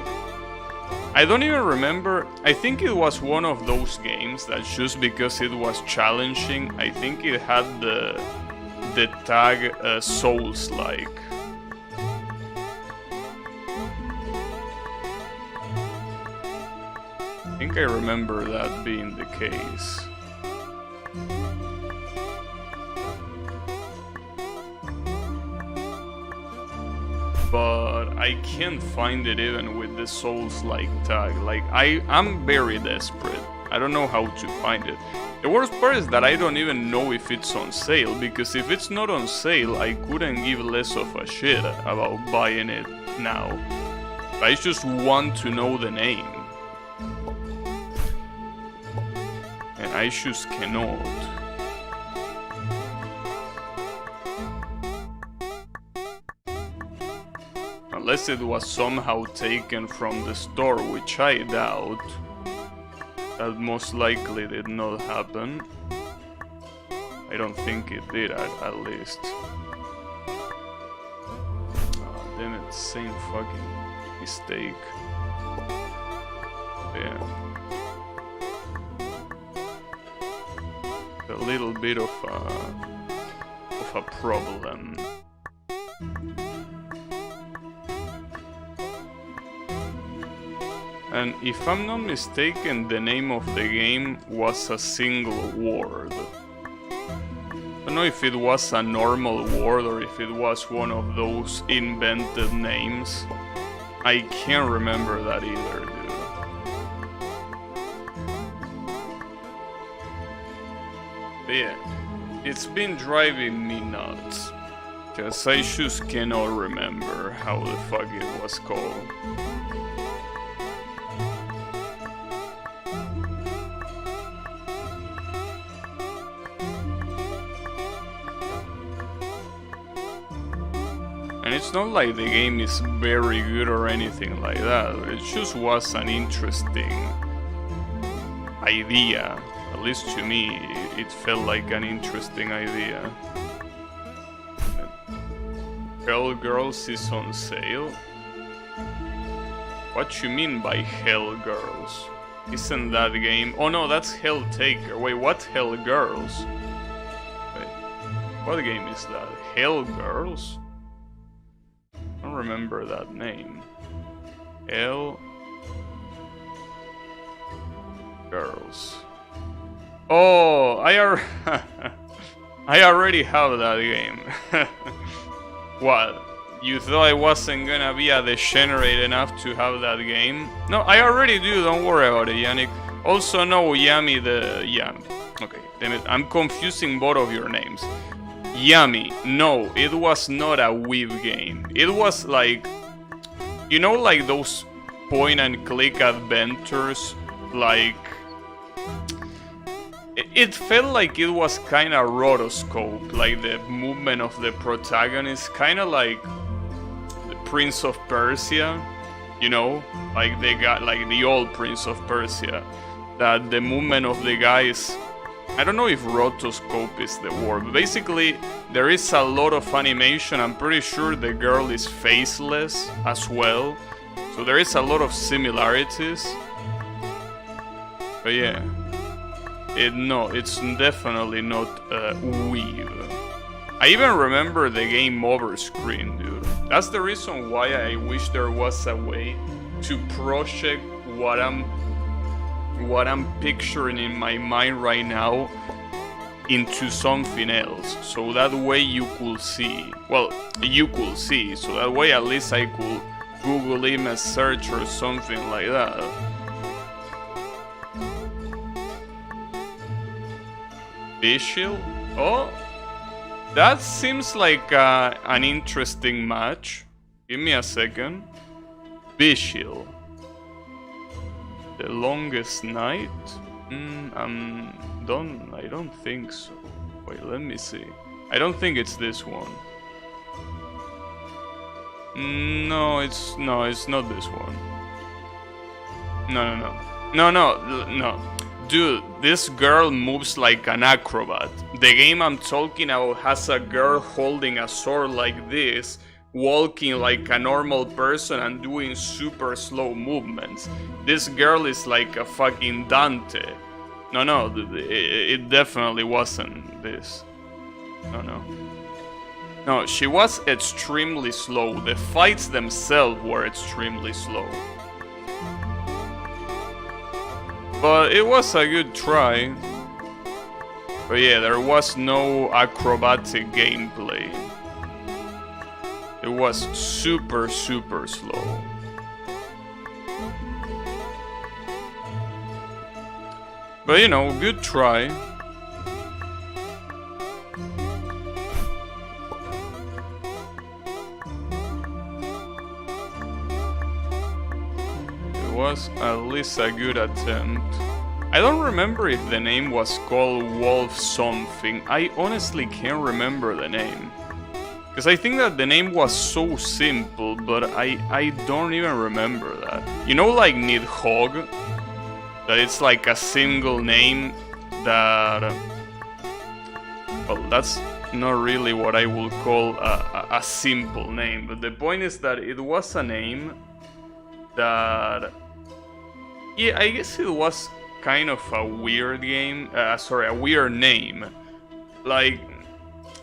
I don't even remember. I think it was one of those games that just because it was challenging, I think it had the tag Souls-like. I think I remember that being the case. But I can't find it even with the Souls-like tag. Like, I'm very desperate. I don't know how to find it. The worst part is that I don't even know if it's on sale, because if it's not on sale, I couldn't give less of a shit about buying it now. I just want to know the name. And I just cannot. Unless it was somehow taken from the store, which I doubt. That most likely did not happen. I don't think it did, at least. Oh, damn it, same fucking mistake. Yeah. A little bit of a problem. And if I'm not mistaken, the name of the game was a single word. I don't know if it was a normal word or if it was one of those invented names. I can't remember that either, dude. But yeah, it's been driving me nuts. Cause I just cannot remember how the fuck it was called. And it's not like the game is very good or anything like that, it just was an interesting idea. At least to me, it felt like an interesting idea. Hell Girls is on sale? What you mean by Hell Girls? Isn't that game? Oh no, that's Hell Taker. Wait, what Hell Girls? Wait, what game is that? Hell Girls? I don't remember that name. Hell Girls. Oh, I already have that game. What? You thought I wasn't gonna be a degenerate enough to have that game? No, I already do, don't worry about it, Yannick. Also, no, Yami the... Yeah, okay, damn it, I'm confusing both of your names. Yami, no, it was not a Wii game. It was like... You know, like those point-and-click adventures? Like... It felt like it was kind of rotoscope, like the movement of the protagonist, kind of like the Prince of Persia, you know, like they got like the old Prince of Persia, that the movement of the guys I don't know if rotoscope is the word, but basically there is a lot of animation. I'm pretty sure the girl is faceless as well, so there is a lot of similarities. But yeah, it's definitely not weave. I even remember the game over screen, dude. That's the reason why I wish there was a way to project what I'm picturing in my mind right now into something else, so that way you could see. Well, you could see, so that way at least I could Google image search or something like that. Visual? Oh, that seems like an interesting match. Give me a second. Visual. The Longest Night? I don't think so. Wait, let me see. I don't think it's this one. No, it's not this one. No. Dude, this girl moves like an acrobat. The game I'm talking about has a girl holding a sword like this, walking like a normal person and doing super slow movements. This girl is like a fucking Dante. No, it definitely wasn't this. No, she was extremely slow. The fights themselves were extremely slow. But it was a good try. But yeah, there was no acrobatic gameplay. It was super slow. But you know, good try. It was at least a good attempt. I don't remember if the name was called Wolf something. I honestly can't remember the name. Because I think that the name was so simple, but I don't even remember that. You know, like Nidhogg? That it's like a single name that... Well, that's not really what I would call a simple name. But the point is that it was a name that... Yeah, I guess it was kind of a weird game. A weird name. Like...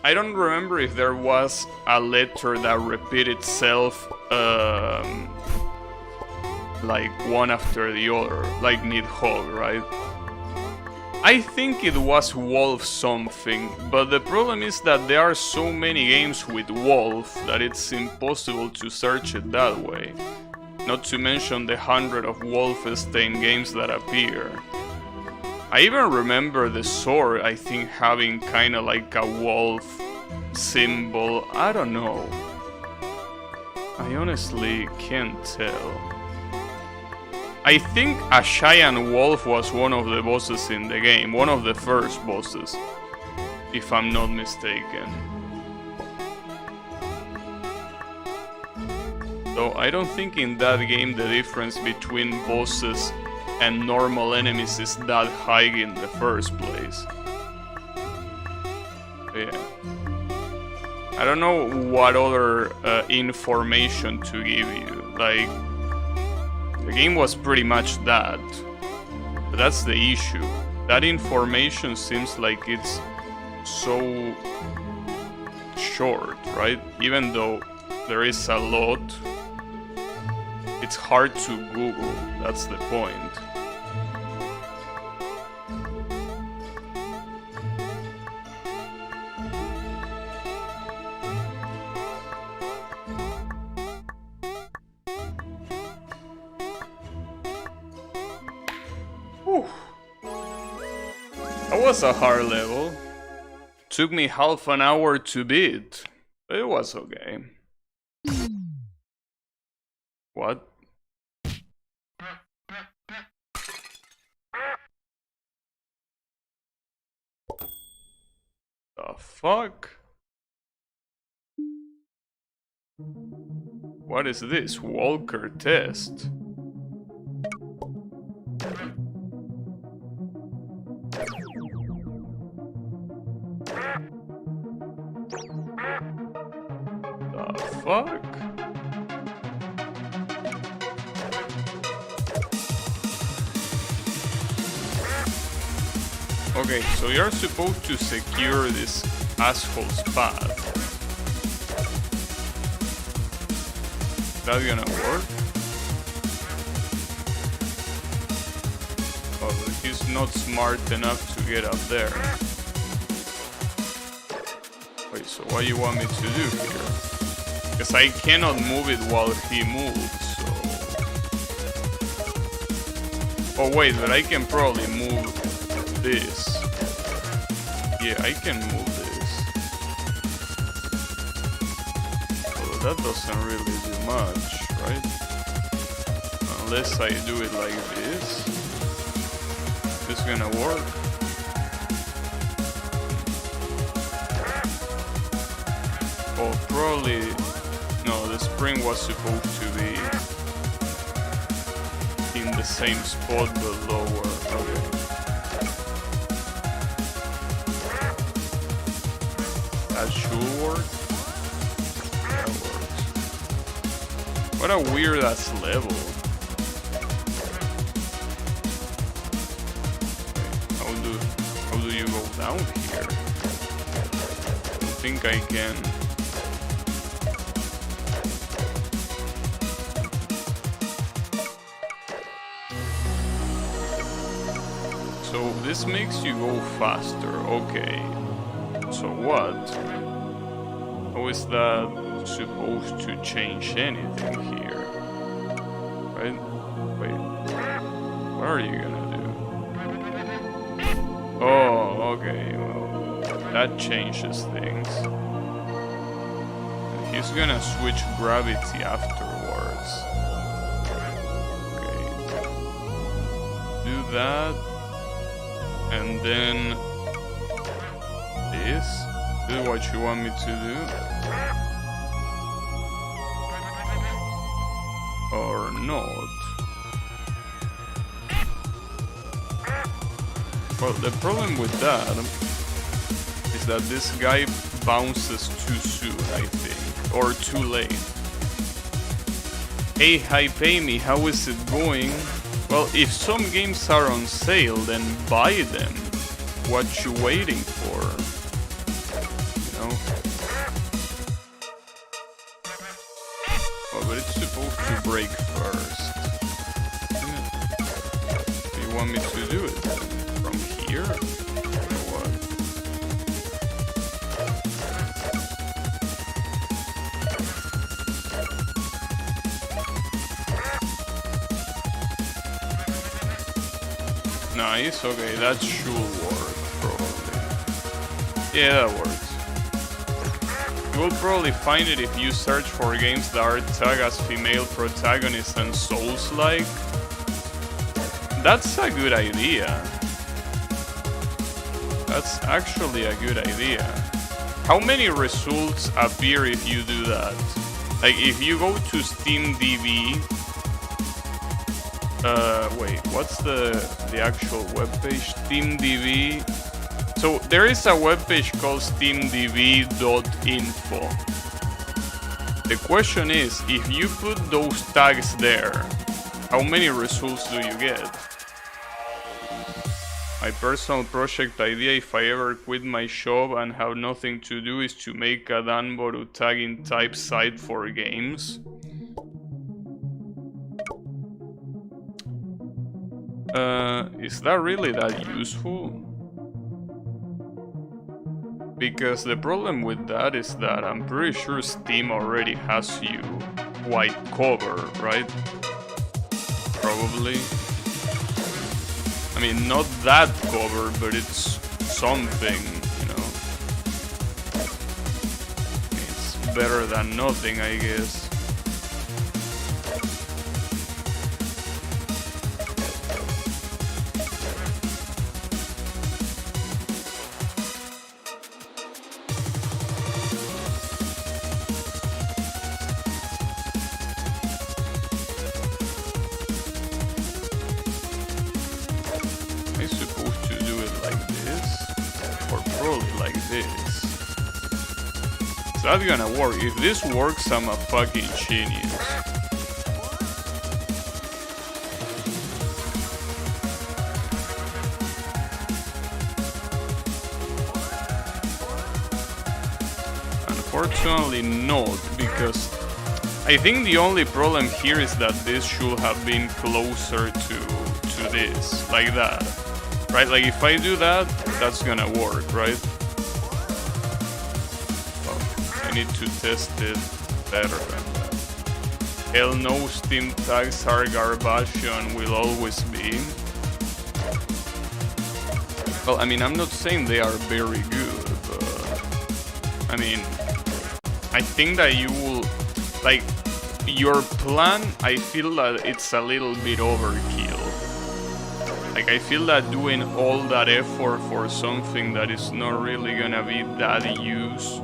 I don't remember if there was a letter that repeated itself like one after the other, like Nidhogg, right? I think it was Wolf something, but the problem is that there are so many games with Wolf that it's impossible to search it that way. Not to mention the 100 of Wolfenstein games that appear. I even remember the sword, I think, having kinda like a wolf symbol. I don't know. I honestly can't tell. I think a giant wolf was one of the bosses in the game, one of the first bosses, if I'm not mistaken. So I don't think in that game the difference between bosses and normal enemies is that high in the first place. Yeah. I don't know what other information to give you. Like, the game was pretty much that. But that's the issue. That information seems like it's so short, right? Even though there is a lot, it's hard to Google. That's the point. That was a hard level. Took me half an hour to beat, but it was okay. What? The fuck? What is this? Walker test? fuck? Okay, so you're supposed to secure this asshole's path. Is that gonna work? Oh, he's not smart enough to get up there. Wait, so what do you want me to do here? Because I cannot move it while he moves, so... Oh wait, but I can probably move this. Yeah, I can move this. Oh, that doesn't really do much, right? Unless I do it like this. It's gonna work. Oh, probably... No, the spring was supposed to be in the same spot but lower. Okay. That should work. That works. What a weird ass level. Okay, how do you go down here? I think I can. So this makes you go faster. Okay. So what? How is that supposed to change anything here? Right? Wait. What are you gonna do? Oh, okay. Well, that changes things. And he's gonna switch gravity afterwards. Okay. Do that. And then... This is what you want me to do? Or not? Well, the problem with that is that this guy bounces too soon, I think. Or too late. Hey, hi, pay me, how is it going? Well, if some games are on sale, then buy them. What you waiting for? But it's supposed to break first. Do you want me to do it then? From here? Or what? Nice, okay, that should work, probably. Yeah, that works. You will probably find it if you search for games that are tagged as female protagonists and Souls-like. That's a good idea. That's actually a good idea. How many results appear if you do that? Like, if you go to SteamDB... wait, what's the actual webpage? SteamDB... So there is a webpage called steamdb.info. The question is, if you put those tags there, how many results do you get? My personal project idea, if I ever quit my job and have nothing to do, is to make a Danboru tagging type site for games. Is that really that useful? Because the problem with that is that I'm pretty sure Steam already has you white cover, right? Probably. I mean, not that cover, but it's something, you know. It's better than nothing, I guess. that gonna work? If this works, I'm a fucking genius. Unfortunately not, because I think the only problem here is that this should have been closer to this, like that. Right? Like if I do that, that's gonna work, right? I need to test it better than that. Hell no, Steam tags are garbage and will always be. Well, I mean, I'm not saying they are very good, but I mean, I think that you will, like, your plan, I feel that it's a little bit overkill. Like, I feel that doing all that effort for something that is not really gonna be that use,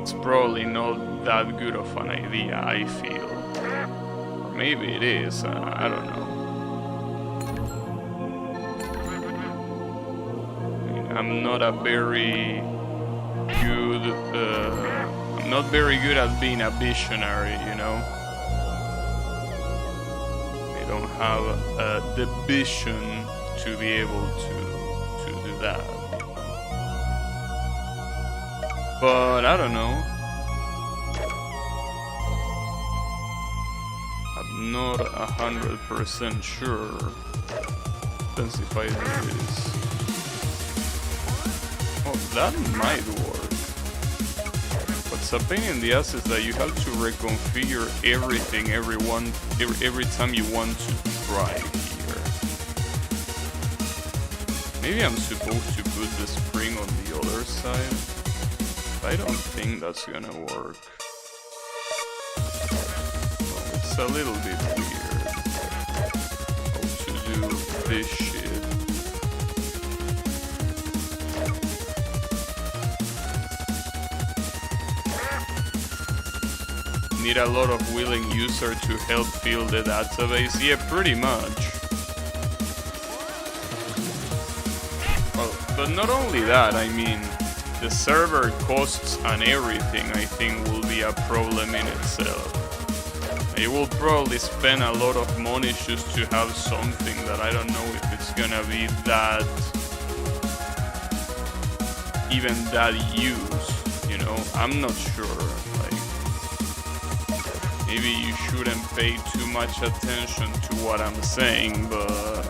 it's probably not that good of an idea, I feel. Or maybe it is, I don't know. I mean, I'm not a very good, I'm not very good at being a visionary, you know? I don't have the vision to be able to do that. But I don't know. I'm not 100% sure. Depends if I do this. Oh, that might work. What's a pain in the ass is that you have to reconfigure everything every time you want to try here. Maybe I'm supposed to put the spring on the other side. I don't think that's gonna work. Oh, it's a little bit weird how to do this shit. Need a lot of willing user to help fill the database? Yeah, pretty much. Well, but not only that, I mean, the server costs and everything, I think, will be a problem in itself. You will probably spend a lot of money just to have something that I don't know if it's gonna be that, even that use, you know? I'm not sure, like, maybe you shouldn't pay too much attention to what I'm saying, but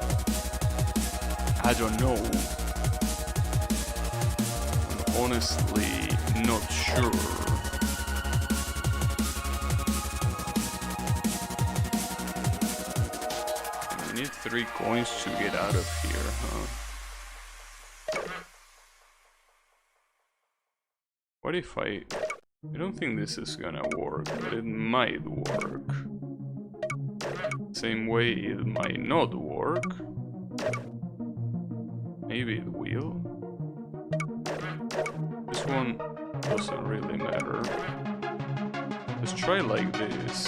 I don't know. Honestly, not sure. I need 3 coins to get out of here, huh? What if I don't think this is gonna work, but it might work. Same way it might not work. Maybe it will. This one doesn't really matter. Let's try like this.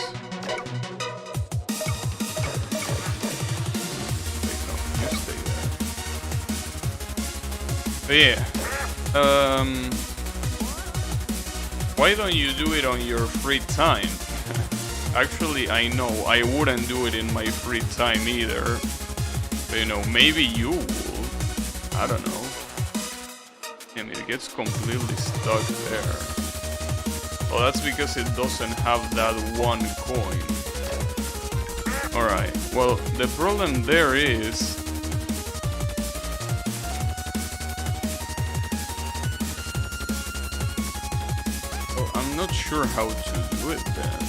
Wait, no, you stay there. But yeah, why don't you do it on your free time? Actually, I know I wouldn't do it in my free time either. But, you know, maybe you will. I don't know. And it gets completely stuck there. Well, that's because it doesn't have that 1 coin. Alright, well, the problem there is... well, I'm not sure how to do it then.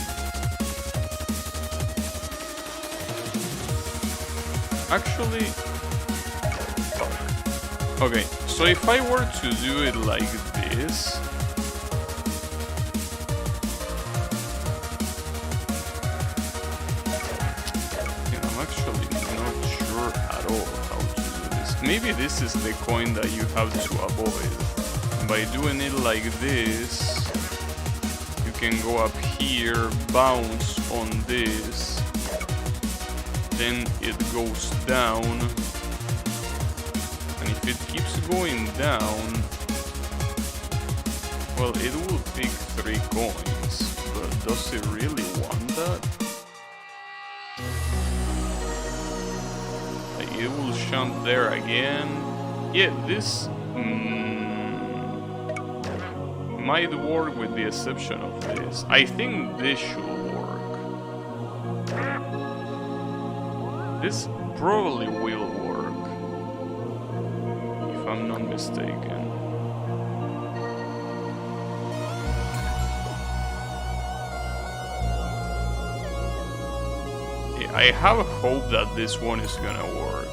Actually... fuck. Okay. So if I were to do it like this, I'm actually not sure at all how to do this. Maybe this is the coin that you have to avoid. And by doing it like this, you can go up here, bounce on this, then it goes down. If it keeps going down, well, it will pick 3 coins, but does it really want that? It will jump there again. Yeah, this might work with the exception of this. I think this should work. This probably will work, if I'm not mistaken. Yeah, I have hope that this one is gonna work.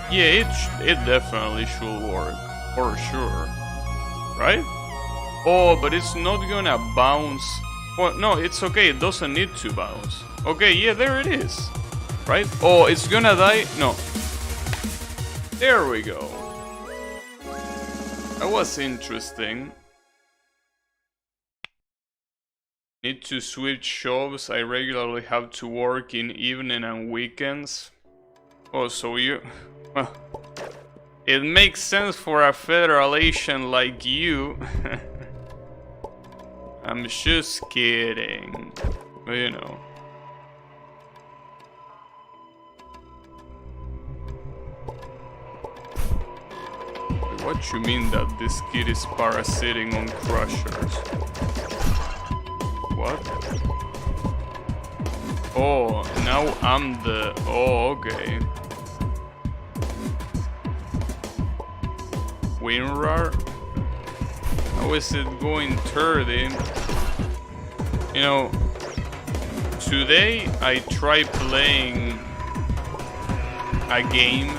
Yeah, it definitely should work, for sure. Right? Oh, but it's not gonna bounce. Well, no, it's okay, it doesn't need to bounce. Okay, yeah, there it is. Right? Oh, it's gonna die? No. There we go. That was interesting. Need to switch jobs. I regularly have to work in evening and weekends. Oh, so you... Well, it makes sense for a federal agent like you. I'm just kidding. But you know. What you mean that this kid is parasiting on crushers? What? Oh, now I'm the... Oh, okay. WinRAR? How is it going 30? You know, today I tried playing a game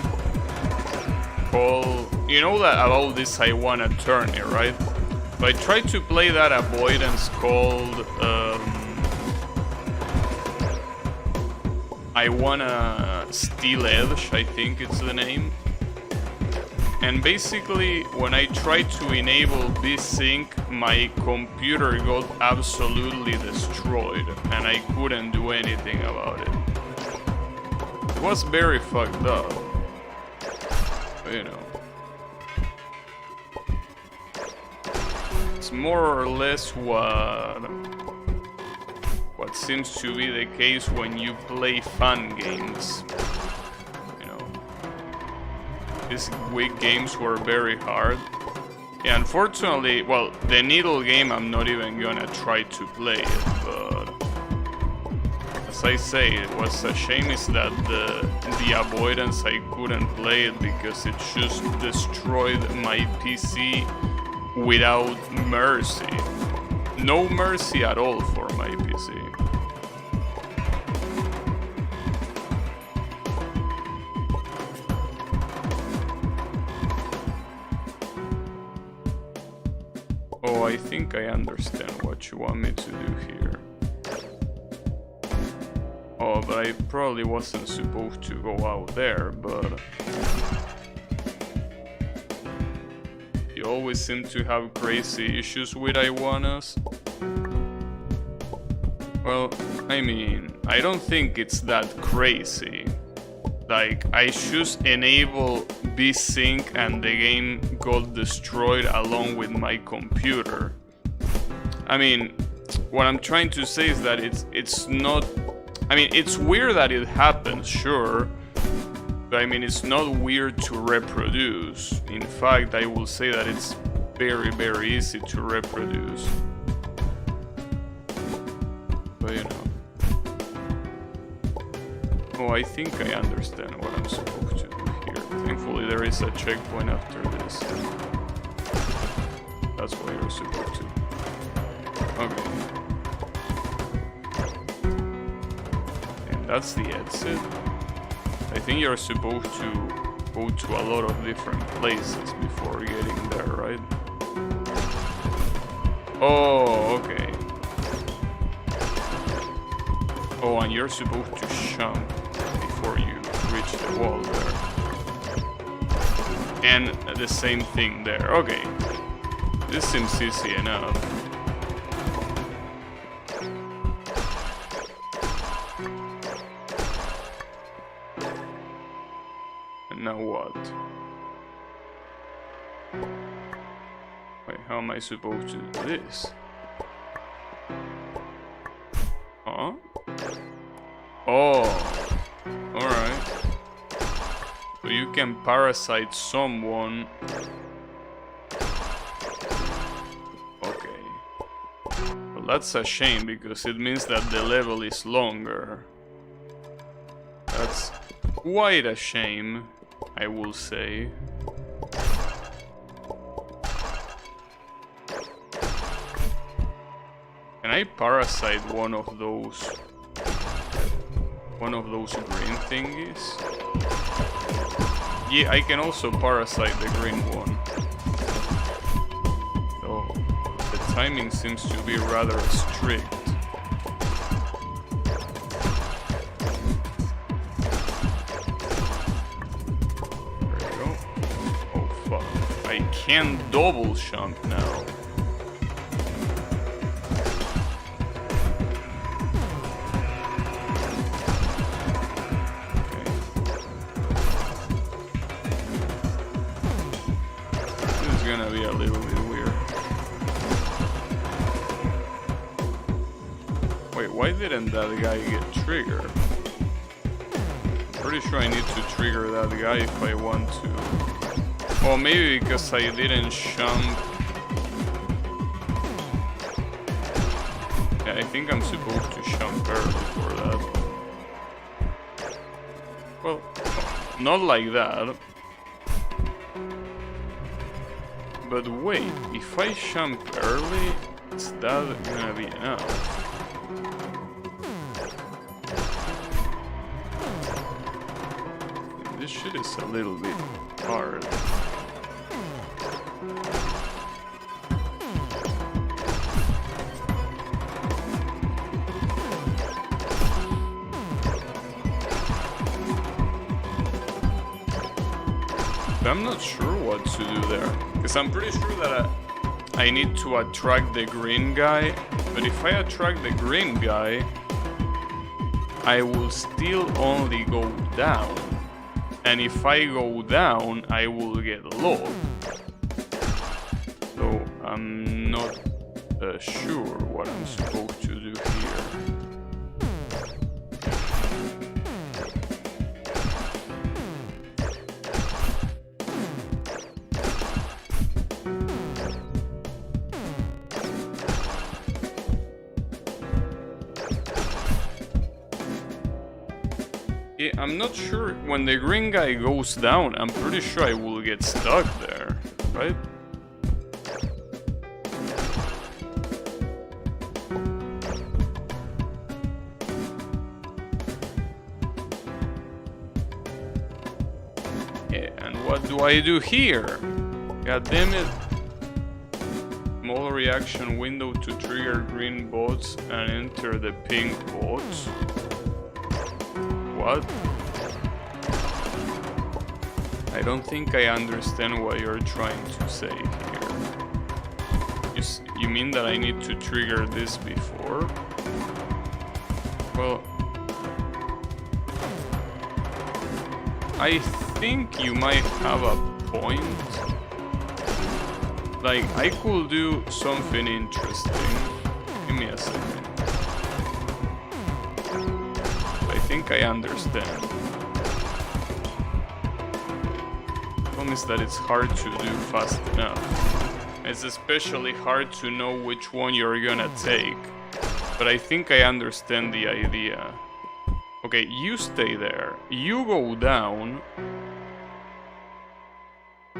called... You know that about this I Won Attorney, right? But I tried to play that avoidance called I Wanna Steal Edge, I think it's the name. And basically, when I tried to enable VSync, my computer got absolutely destroyed, and I couldn't do anything about it. It was very fucked up. But, you know. It's more or less what seems to be the case when you play fun games. You know, these weak games were very hard. Yeah, unfortunately, well, the Needle game I'm not even gonna try to play it, but as I say, it was a shame is that the avoidance I couldn't play it because it just destroyed my PC without mercy. No mercy at all for my PC. Oh, I think I understand what you want me to do here. Oh, but I probably wasn't supposed to go out there, but... You always seem to have crazy issues with Iwanas. Well, I mean, I don't think it's that crazy. Like, I just enable VSync and the game got destroyed along with my computer. I mean, what I'm trying to say is that it's not... I mean, it's weird that it happens, sure. But I mean, it's not weird to reproduce. In fact, I will say that it's very, very easy to reproduce. But you know. Oh, I think I understand what I'm supposed to do here. Thankfully, there is a checkpoint after this. That's what you're supposed to. Okay. And that's the exit. I think you're supposed to go to a lot of different places before getting there, right? Oh, okay. Oh, and you're supposed to jump before you reach the wall there. And the same thing there. Okay. This seems easy enough. Now what? Wait, how am I supposed to do this? Huh? Oh, alright. So you can parasite someone. Okay. Well, that's a shame because it means that the level is longer. That's quite a shame, I will say. Can I parasite one of those green thingies? Yeah, I can also parasite the green one. So the timing seems to be rather strict. There we go. Oh fuck. I can double jump now. Gonna be a little bit weird. Wait, why didn't that guy get triggered? I'm pretty sure I need to trigger that guy if I want to. Or maybe because I didn't jump. Yeah, I think I'm supposed to jump early for that. Well, not like that. But wait, if I jump early, is that gonna be enough? This shit is a little bit hard. I'm not sure what to do there. Because I'm pretty sure that I need to attract the green guy. But if I attract the green guy, I will still only go down. And if I go down, I will get low. So I'm not sure what I'm supposed to do here. Yeah, I'm not sure. When the green guy goes down, I'm pretty sure I will get stuck there, right? Yeah, and what do I do here? God damn it. Small reaction window to trigger green bots and enter the pink bots. What? I don't think I understand what you're trying to say here. You mean that I need to trigger this before? Well, I think you might have a point. Like, I could do something interesting. Give me a second. I think I understand. The problem is that it's hard to do fast enough. It's especially hard to know which one you're gonna take. But I think I understand the idea. Okay, you stay there. You go down.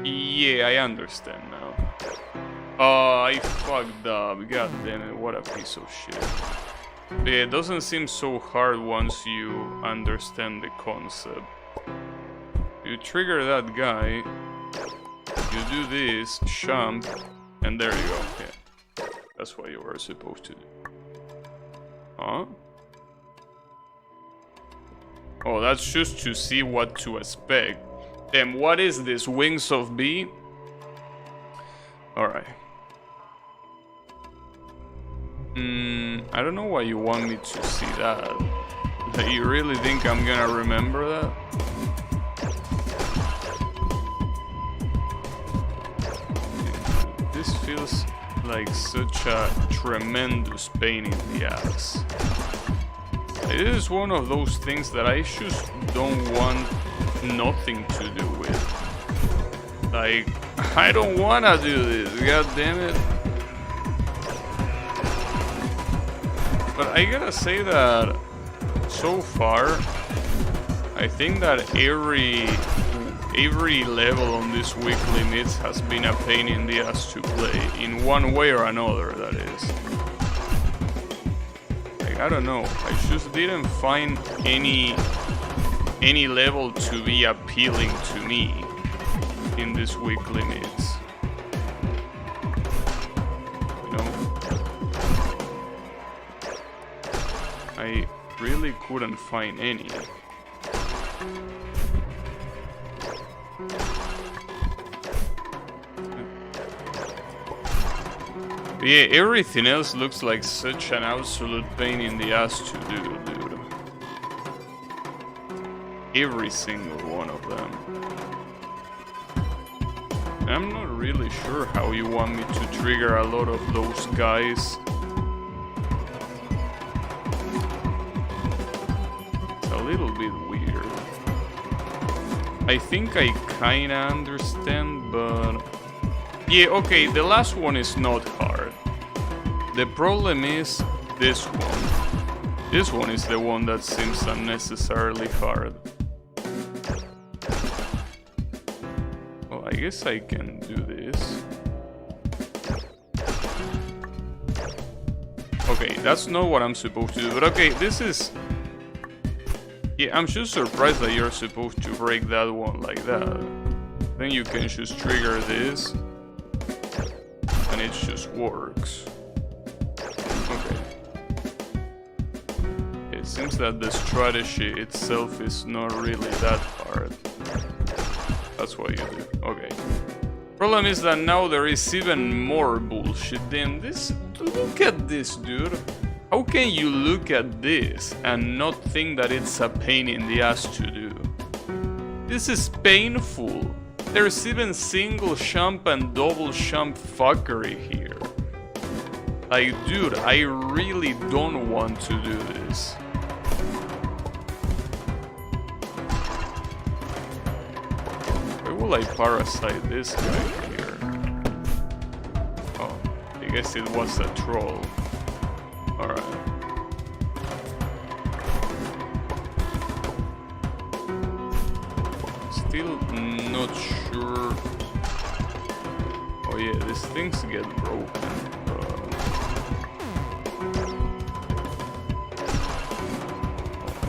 Yeah, I understand now. Oh, I fucked up. God damn it, what a piece of shit. Yeah, it doesn't seem so hard once you understand the concept. You trigger that guy, you do this, jump, and there you go. Yeah, that's what you were supposed to do. Huh? Oh, that's just to see what to expect. Damn, what is this? Wings of B? Alright. I don't know why you want me to see that. Like, you really think I'm gonna remember that? This feels like such a tremendous pain in the ass. It is one of those things that I just don't want nothing to do with. Like, I don't wanna do this, god damn it. But I gotta say that so far, I think that every level on this week limits has been a pain in the ass to play, in one way or another, that is. Like, I don't know, I just didn't find any level to be appealing to me in this week limits. You know? I really couldn't find any. But yeah, everything else looks like such an absolute pain in the ass to do, dude. Every single one of them. And I'm not really sure how you want me to trigger a lot of those guys. It's a little bit weird. I think I kinda understand, but... yeah, okay, the last one is not hard. The problem is this one. This one is the one that seems unnecessarily hard. Well, I guess I can do this. Okay, that's not what I'm supposed to do, but okay, this is... yeah, I'm just surprised that you're supposed to break that one like that. Then you can just trigger this. And it just works. Okay. It seems that the strategy itself is not really that hard. That's what you do. Okay. Problem is that now there is even more bullshit than this. Look at this, dude. How can you look at this and not think that it's a pain in the ass to do? This is painful. There's even single jump and double jump fuckery here. Like, dude, I really don't want to do this. Where will I parasite this guy here? Oh, I guess it was a troll. Alright. Still not sure. Oh yeah, these things get broken.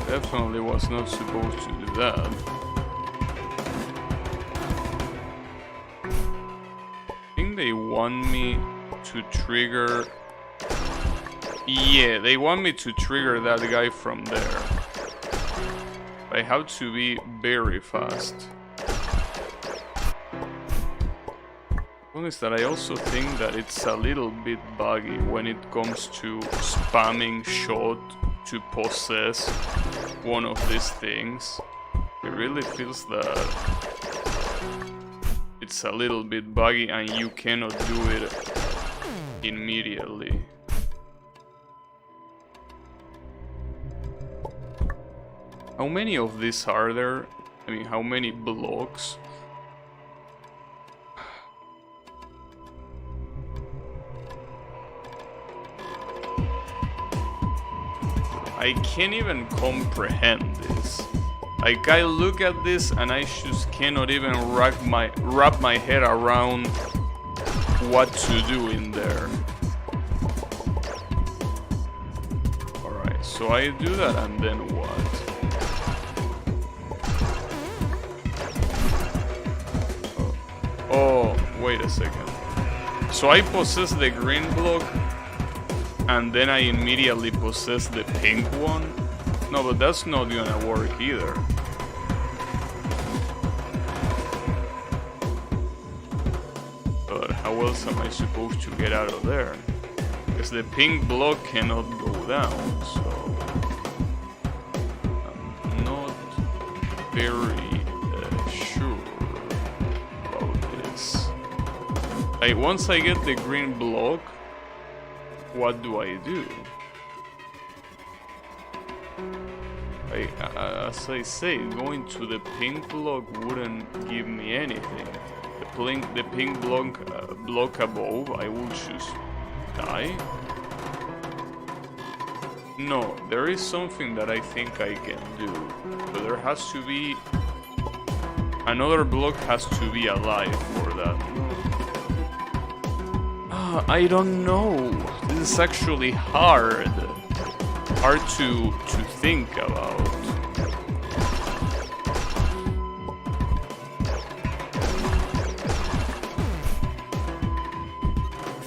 Definitely was not supposed to do that. I think they want me to trigger... yeah, they want me to trigger that guy from there. I have to be very fast. The is that I also think that it's a little bit buggy when it comes to spamming shot to possess one of these things. It really feels that it's a little bit buggy and you cannot do it immediately. How many of these are there? I mean, how many blocks? I can't even comprehend this. Like, I look at this and I just cannot even wrap my head around what to do in there. Alright, so I do that and then what? Oh, wait a second. So I possess the green block and then I immediately possess the pink one? No, but that's not gonna work either. But how else am I supposed to get out of there? Because the pink block cannot go down, so... I'm not very sure about this. Like, once I get the green block, what do I do? Like, as I say, going to the pink block wouldn't give me anything. The pink block above, I will just die. No, there is something that I think I can do, but there has to be another block has to be alive for that. I don't know. This is actually hard to think about.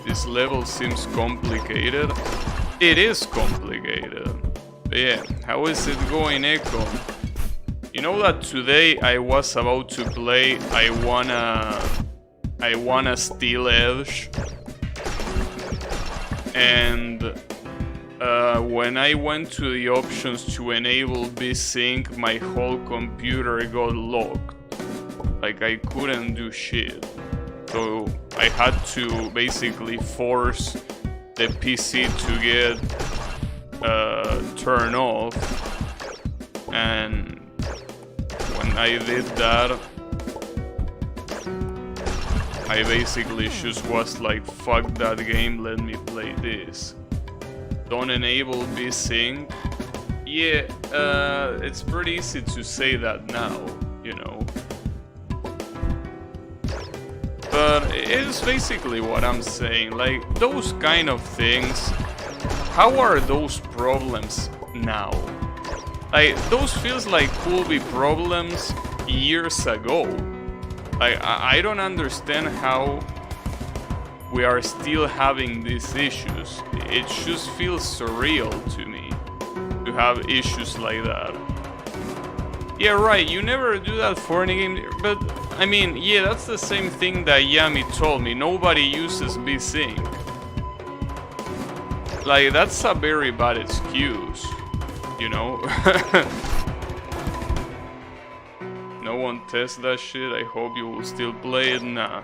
This level seems complicated. It is complicated. But yeah, how is it going, Echo? You know that today I was about to play I wanna Steel Edge, and when I went to the options to enable VSync, my whole computer got locked. Like, I couldn't do shit. So I had to basically force the PC to get turned off, and when I did that, I basically just was like, fuck that game, let me play this. Don't enable VSync. Yeah, it's pretty easy to say that now, you know. But it's basically what I'm saying, like, those kind of things, how are those problems now? Like, those feels like could be problems years ago. Like, I don't understand how we are still having these issues. It just feels surreal to me to have issues like that. Yeah, right, you never do that for any game, but I mean, yeah, that's the same thing that Yami told me. Nobody uses VSync. Like, that's a very bad excuse, you know? No one tests that shit. I hope you will still play it. Nah,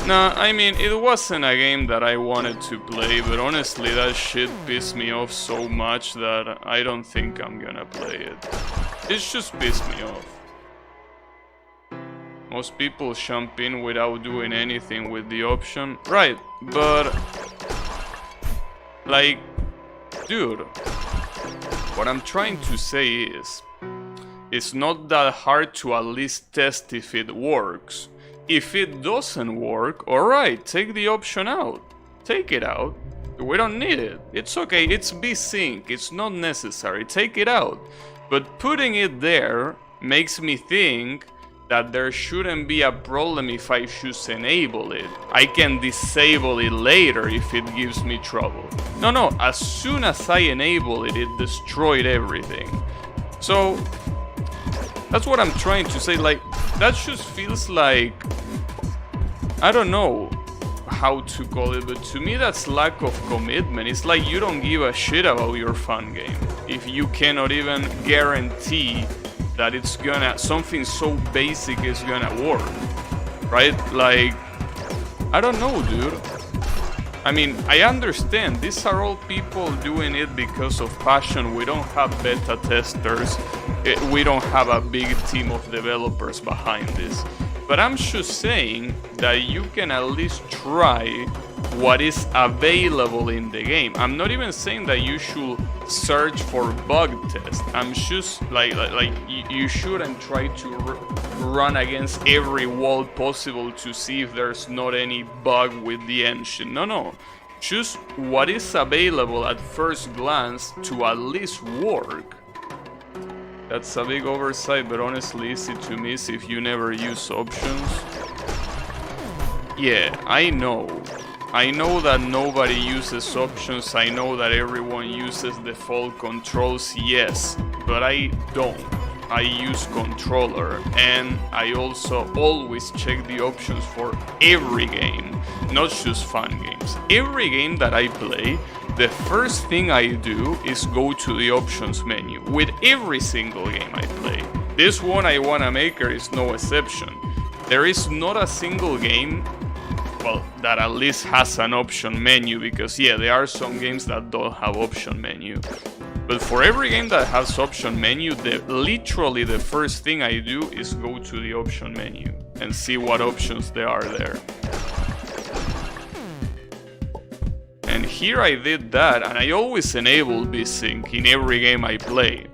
I mean, it wasn't a game that I wanted to play, but honestly, that shit pissed me off so much that I don't think I'm gonna play it. It's just pissed me off. Most people jump in without doing anything with the option. Right, but... like... dude... what I'm trying to say is... it's not that hard to at least test if it works. If it doesn't work, alright, take the option out. Take it out. We don't need it. It's okay, it's VSync, it's not necessary. Take it out. But putting it there makes me think that there shouldn't be a problem if I choose enable it. I can disable it later if it gives me trouble. No, as soon as I enable it, it destroyed everything. So, that's what I'm trying to say, like, that just feels like, I don't know how to call it, but to me that's lack of commitment. It's like you don't give a shit about your fun game if you cannot even guarantee that it's gonna, something so basic is gonna work, right? Like, I don't know, dude. I mean, I understand, these are all people doing it because of passion. We don't have beta testers, we don't have a big team of developers behind this. But I'm just saying that you can at least try what is available in the game. I'm not even saying that you should search for bug tests. I'm just like you shouldn't try to run against every wall possible to see if there's not any bug with the engine. No. Just what is available at first glance to at least work. That's a big oversight, but honestly easy to miss if you never use options. Yeah, I know that nobody uses options, I know that everyone uses default controls, yes, but I don't. I use controller, and I also always check the options for every game, not just fun games. Every game that I play, the first thing I do is go to the options menu, with every single game I play. This one, I Wanna Maker, is no exception. There is not a single game well, that at least has an option menu, because yeah, there are some games that don't have option menu. But for every game that has option menu, literally the first thing I do is go to the option menu and see what options there are there. And here I did that, and I always enable VSync in every game I play.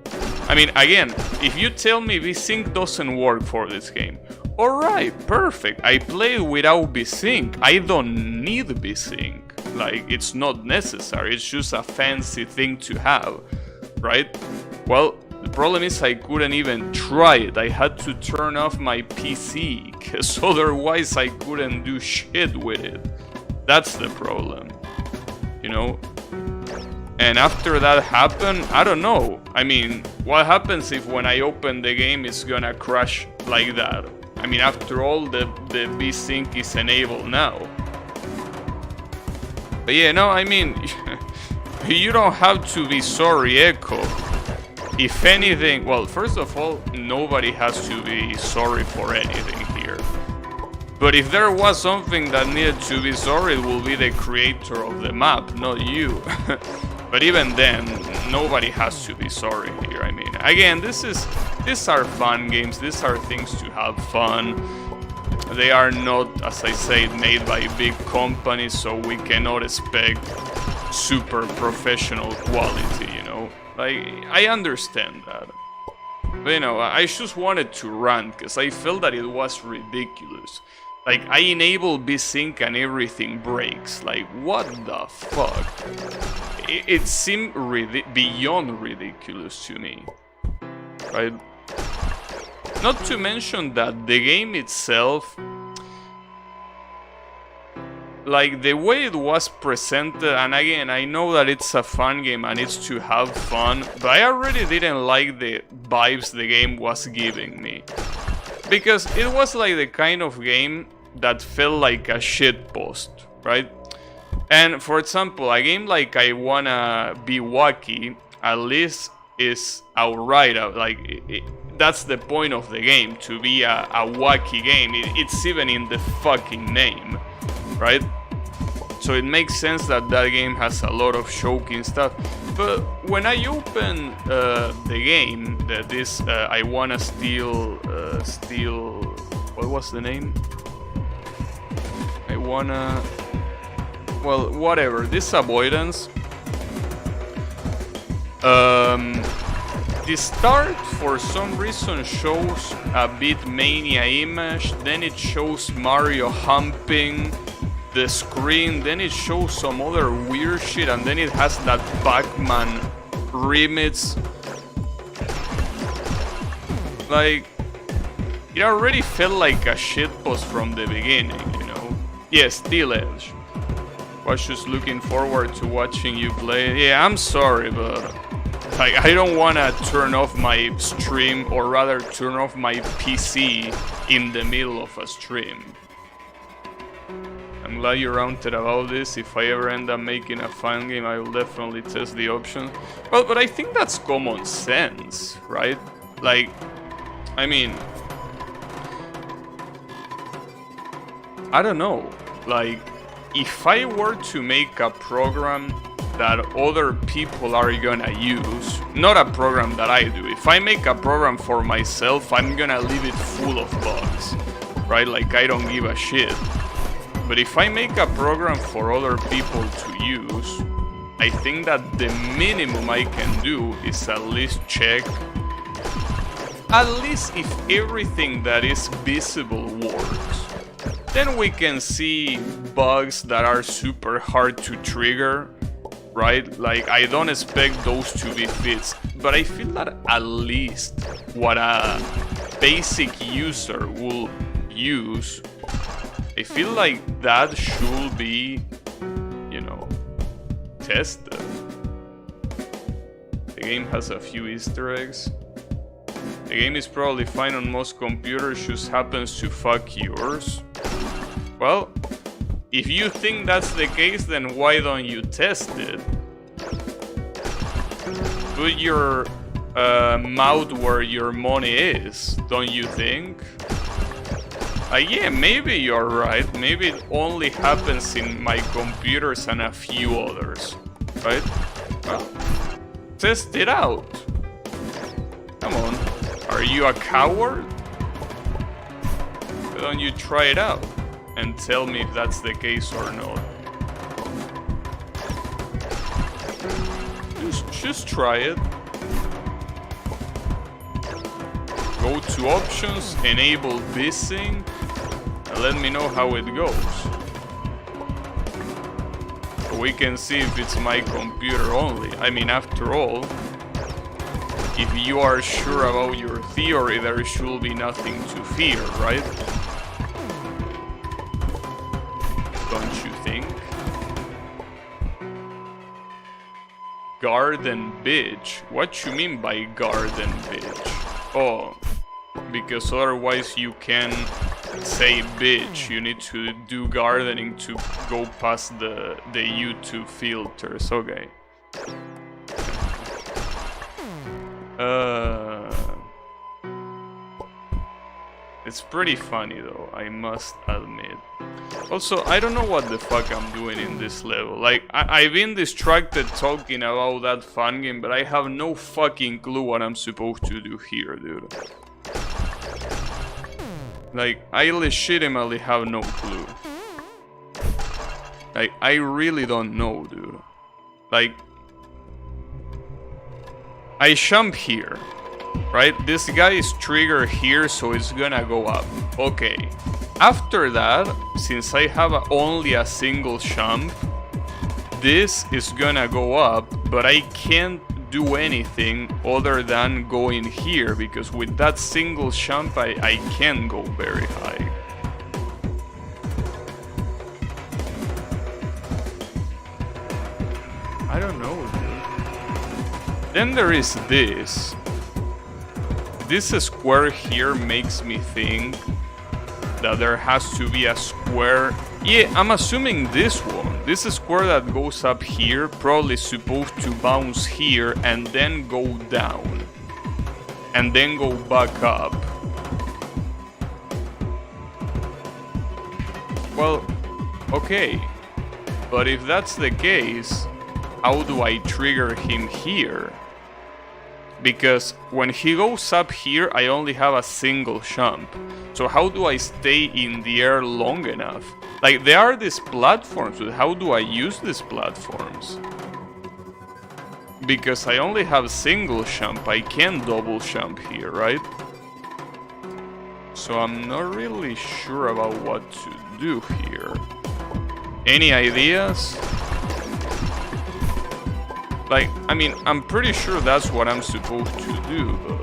I mean, again, if you tell me VSync doesn't work for this game, alright, perfect, I play without VSync, I don't need VSync. Like, it's not necessary, it's just a fancy thing to have, right? Well, the problem is I couldn't even try it. I had to turn off my PC, because otherwise I couldn't do shit with it. That's the problem, you know? And after that happened, I don't know. I mean, what happens if when I open the game it's gonna crash like that? I mean, after all, the VSync is enabled now. But yeah, no, I mean, you don't have to be sorry, Echo. If anything, well, first of all, nobody has to be sorry for anything here. But if there was something that needed to be sorry, it will be the creator of the map, not you. But even then, nobody has to be sorry here. I mean, again, these are fun games, these are things to have fun. They are not, as I said, made by big companies, so we cannot expect super professional quality, you know? Like, I understand that. But, you know, I just wanted to rant, because I felt that it was ridiculous. Like, I enable VSync and everything breaks. Like, what the fuck? It seemed beyond ridiculous to me. Right? Not to mention that the game itself, like the way it was presented, and again, I know that it's a fun game and it's to have fun, but I already didn't like the vibes the game was giving me. Because it was like the kind of game that felt like a shitpost, right? And for example, a game like I Wanna Be Wacky, at least is outright, like, that's the point of the game, to be a wacky game. It's even in the fucking name, right? So it makes sense that that game has a lot of choking stuff. But when I open the game, I Wanna Steal, what was the name? I Wanna, well, whatever, this Avoidance, the start for some reason shows a Beatmania image, then it shows Mario humping the screen, then it shows some other weird shit, and then it has that Pac-Man remix. Like, it already felt like a shitpost from the beginning, you know? Yeah, Steel Edge. Was just looking forward to watching you play. Yeah, I'm sorry, but like, I don't wanna turn off my stream, or rather turn off my PC in the middle of a stream. I'm glad you ranted about this. If I ever end up making a fun game, I will definitely test the options. Well, but I think that's common sense, right? Like, I mean, I don't know. Like, if I were to make a program that other people are gonna use, not a program that I do. If I make a program for myself, I'm gonna leave it full of bugs, right? Like, I don't give a shit. But if I make a program for other people to use, I think that the minimum I can do is at least check, at least if everything that is visible works. Then we can see bugs that are super hard to trigger, right? Like, I don't expect those to be fixed, but I feel that at least what a basic user will use, I feel like that should be, you know, tested. The game has a few Easter eggs. The game is probably fine on most computers, just happens to fuck yours. Well, if you think that's the case, then why don't you test it? Put your mouth where your money is, don't you think? Yeah, maybe you're right. Maybe it only happens in my computers and a few others, right? Well, test it out. Come on. Are you a coward? Why don't you try it out and tell me if that's the case or not? Just try it. Go to options, enable VSync, and let me know how it goes. So we can see if it's my computer only. I mean, after all, if you are sure about your theory, there should be nothing to fear, right? Don't you think? Garden bitch. What you mean by garden bitch? Oh, because otherwise you can say bitch. You need to do gardening to go past the YouTube filters. Okay. It's pretty funny though, I must admit. Also, I don't know what the fuck I'm doing in this level. Like, I've been distracted talking about that fun game, but I have no fucking clue what I'm supposed to do here, dude. Like, I legitimately have no clue. Like, I really don't know, dude. Like, I jump here, right? This guy is triggered here, so it's gonna go up. Okay. After that, since I have only a single jump, this is gonna go up, but I can't do anything other than going here, because with that single jump, I can go very high. I don't know, dude. Then there is this. This square here makes me think that there has to be a square. Yeah, I'm assuming this one. This square that goes up here probably supposed to bounce here and then go down. And then go back up. Well, okay. But if that's the case, how do I trigger him here? Because when he goes up here, I only have a single jump. So how do I stay in the air long enough? Like, there are these platforms, but how do I use these platforms? Because I only have single jump, I can't double jump here, right? So I'm not really sure about what to do here. Any ideas? Like, I mean, I'm pretty sure that's what I'm supposed to do, but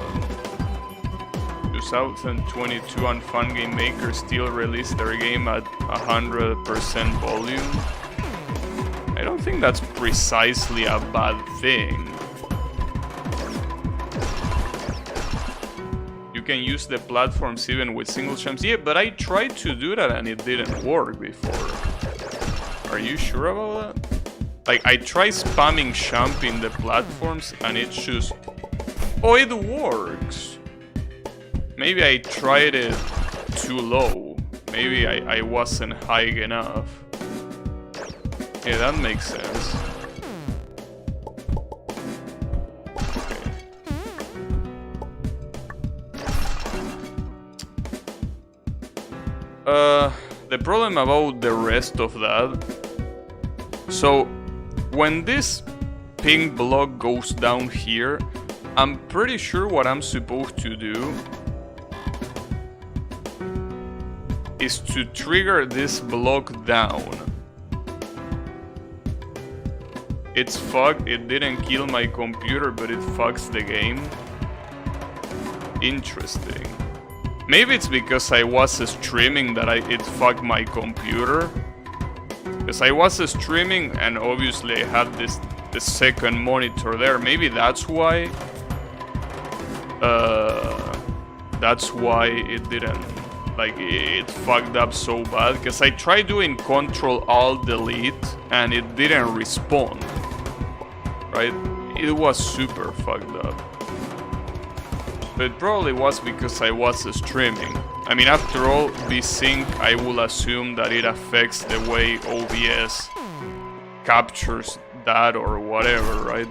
2022 and Fun Game Maker still released their game at 100% volume. I don't think that's precisely a bad thing. You can use the platforms even with single jumps. Yeah, but I tried to do that and it didn't work before. Are you sure about that? Like, I tried spamming jump in the platforms and it just... Oh, it works! Maybe I tried it too low. Maybe I wasn't high enough. Yeah, that makes sense. Okay. The problem about the rest of that... So... When this pink block goes down here, I'm pretty sure what I'm supposed to do is to trigger this block down. It's fucked, it didn't kill my computer, but it fucks the game. Interesting. Maybe it's because I was streaming that it fucked my computer. Because I was streaming and obviously I had the second monitor there. Maybe that's why. That's why it didn't, like, it fucked up so bad. Because I tried doing Ctrl-Alt-Delete and it didn't respond. Right? It was super fucked up. But it probably was because I was streaming. I mean, after all, VSync, I will assume that it affects the way OBS captures that or whatever, right?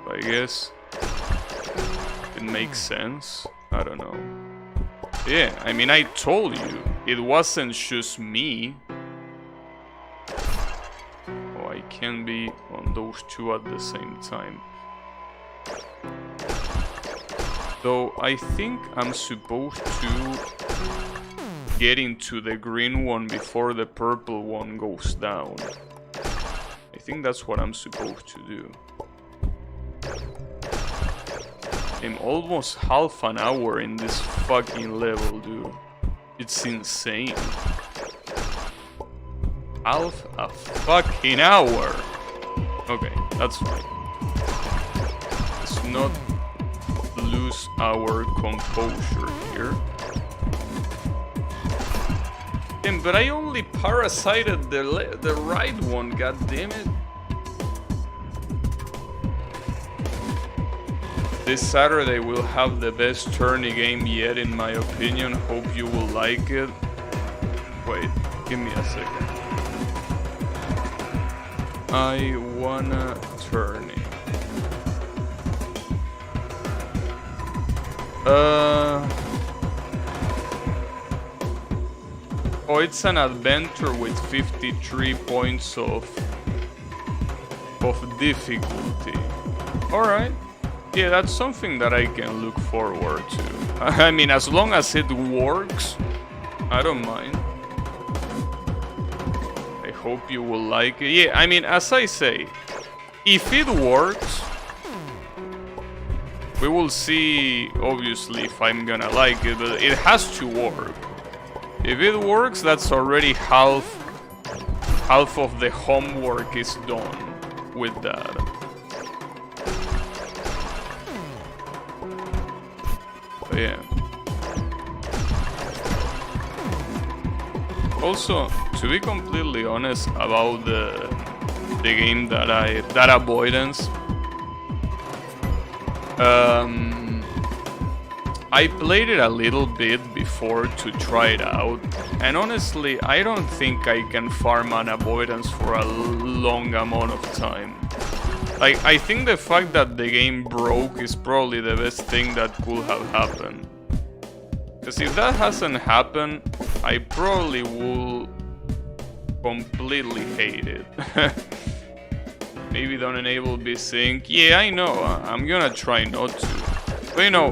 I guess it makes sense. I don't know. Yeah, I mean, I told you, it wasn't just me. Oh, I can be on those two at the same time. Though I think I'm supposed to get into the green one before the purple one goes down. I think that's what I'm supposed to do. I'm almost half an hour in this fucking level, dude. It's insane. Half a fucking hour! Okay, that's fine. Let's not lose our composure here. Damn, but I only parasited the right one, god damn it. This Saturday we'll have the best tourney game yet, in my opinion. Hope you will like it. Wait, give me a second. I wanna tourney. Oh, it's an adventure with 53 points of difficulty. Alright. Yeah, that's something that I can look forward to. I mean, as long as it works, I don't mind. I hope you will like it. Yeah, I mean, as I say, if it works, we will see, obviously, if I'm gonna like it, but it has to work. If it works, that's already half of the homework is done with that. But yeah. Also, to be completely honest about the game that avoidance, I played it a little bit before to try it out, and honestly, I don't think I can farm an avoidance for a long amount of time. Like, I think the fact that the game broke is probably the best thing that could have happened. Because if that hasn't happened, I probably will completely hate it. Maybe don't enable VSync. Yeah, I know, I'm gonna try not to. But you know,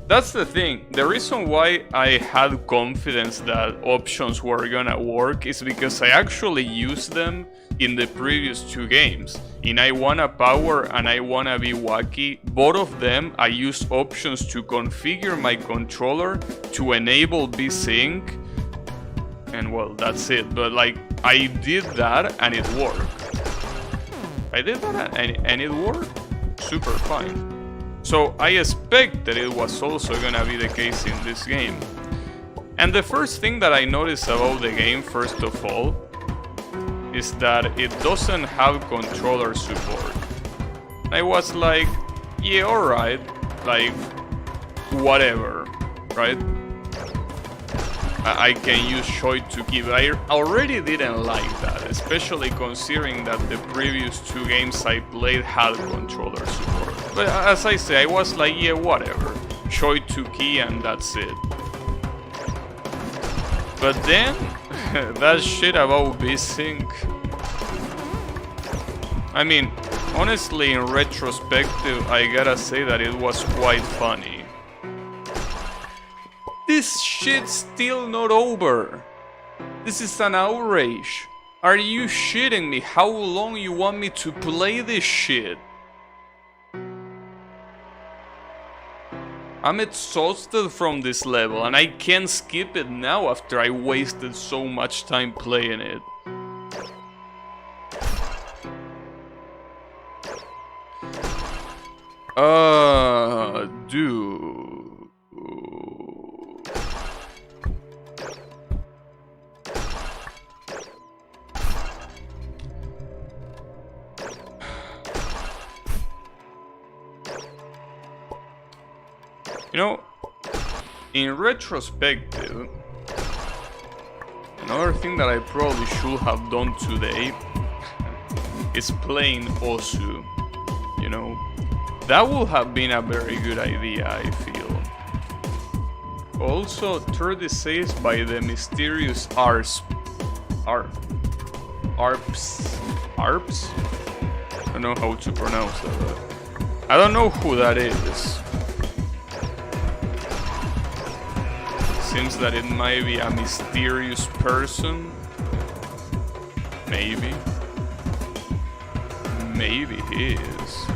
that's the thing. The reason why I had confidence that options were gonna work is because I actually used them in the previous two games. In I Wanna Power and I Wanna Be Wacky, both of them I used options to configure my controller to enable VSync. And well, that's it. But like, I did that and it worked. I did that and it worked super fine. So I expect that it was also gonna be the case in this game. And the first thing that I noticed about the game, first of all, is that it doesn't have controller support. I was like, yeah, alright, like, whatever, right? I can use Shoy to keep. I already didn't like that, especially considering that the previous two games I played had controller support. But as I say, I was like, yeah, whatever. Shoy to key and that's it. But then, that shit about VSync. I mean, honestly, in retrospective, I gotta say that it was quite funny. This shit's still not over. This is an outrage. Are you shitting me? How long you want me to play this shit? I'm exhausted from this level and I can't skip it now after I wasted so much time playing it. Dude. You know, In retrospective, another thing that I probably should have done today is playing Osu, you know. That would have been a very good idea, I feel. Also, 36 by the mysterious Arps? I don't know how to pronounce that. I don't know who that is. Seems that it might be a mysterious person. Maybe. Maybe he is.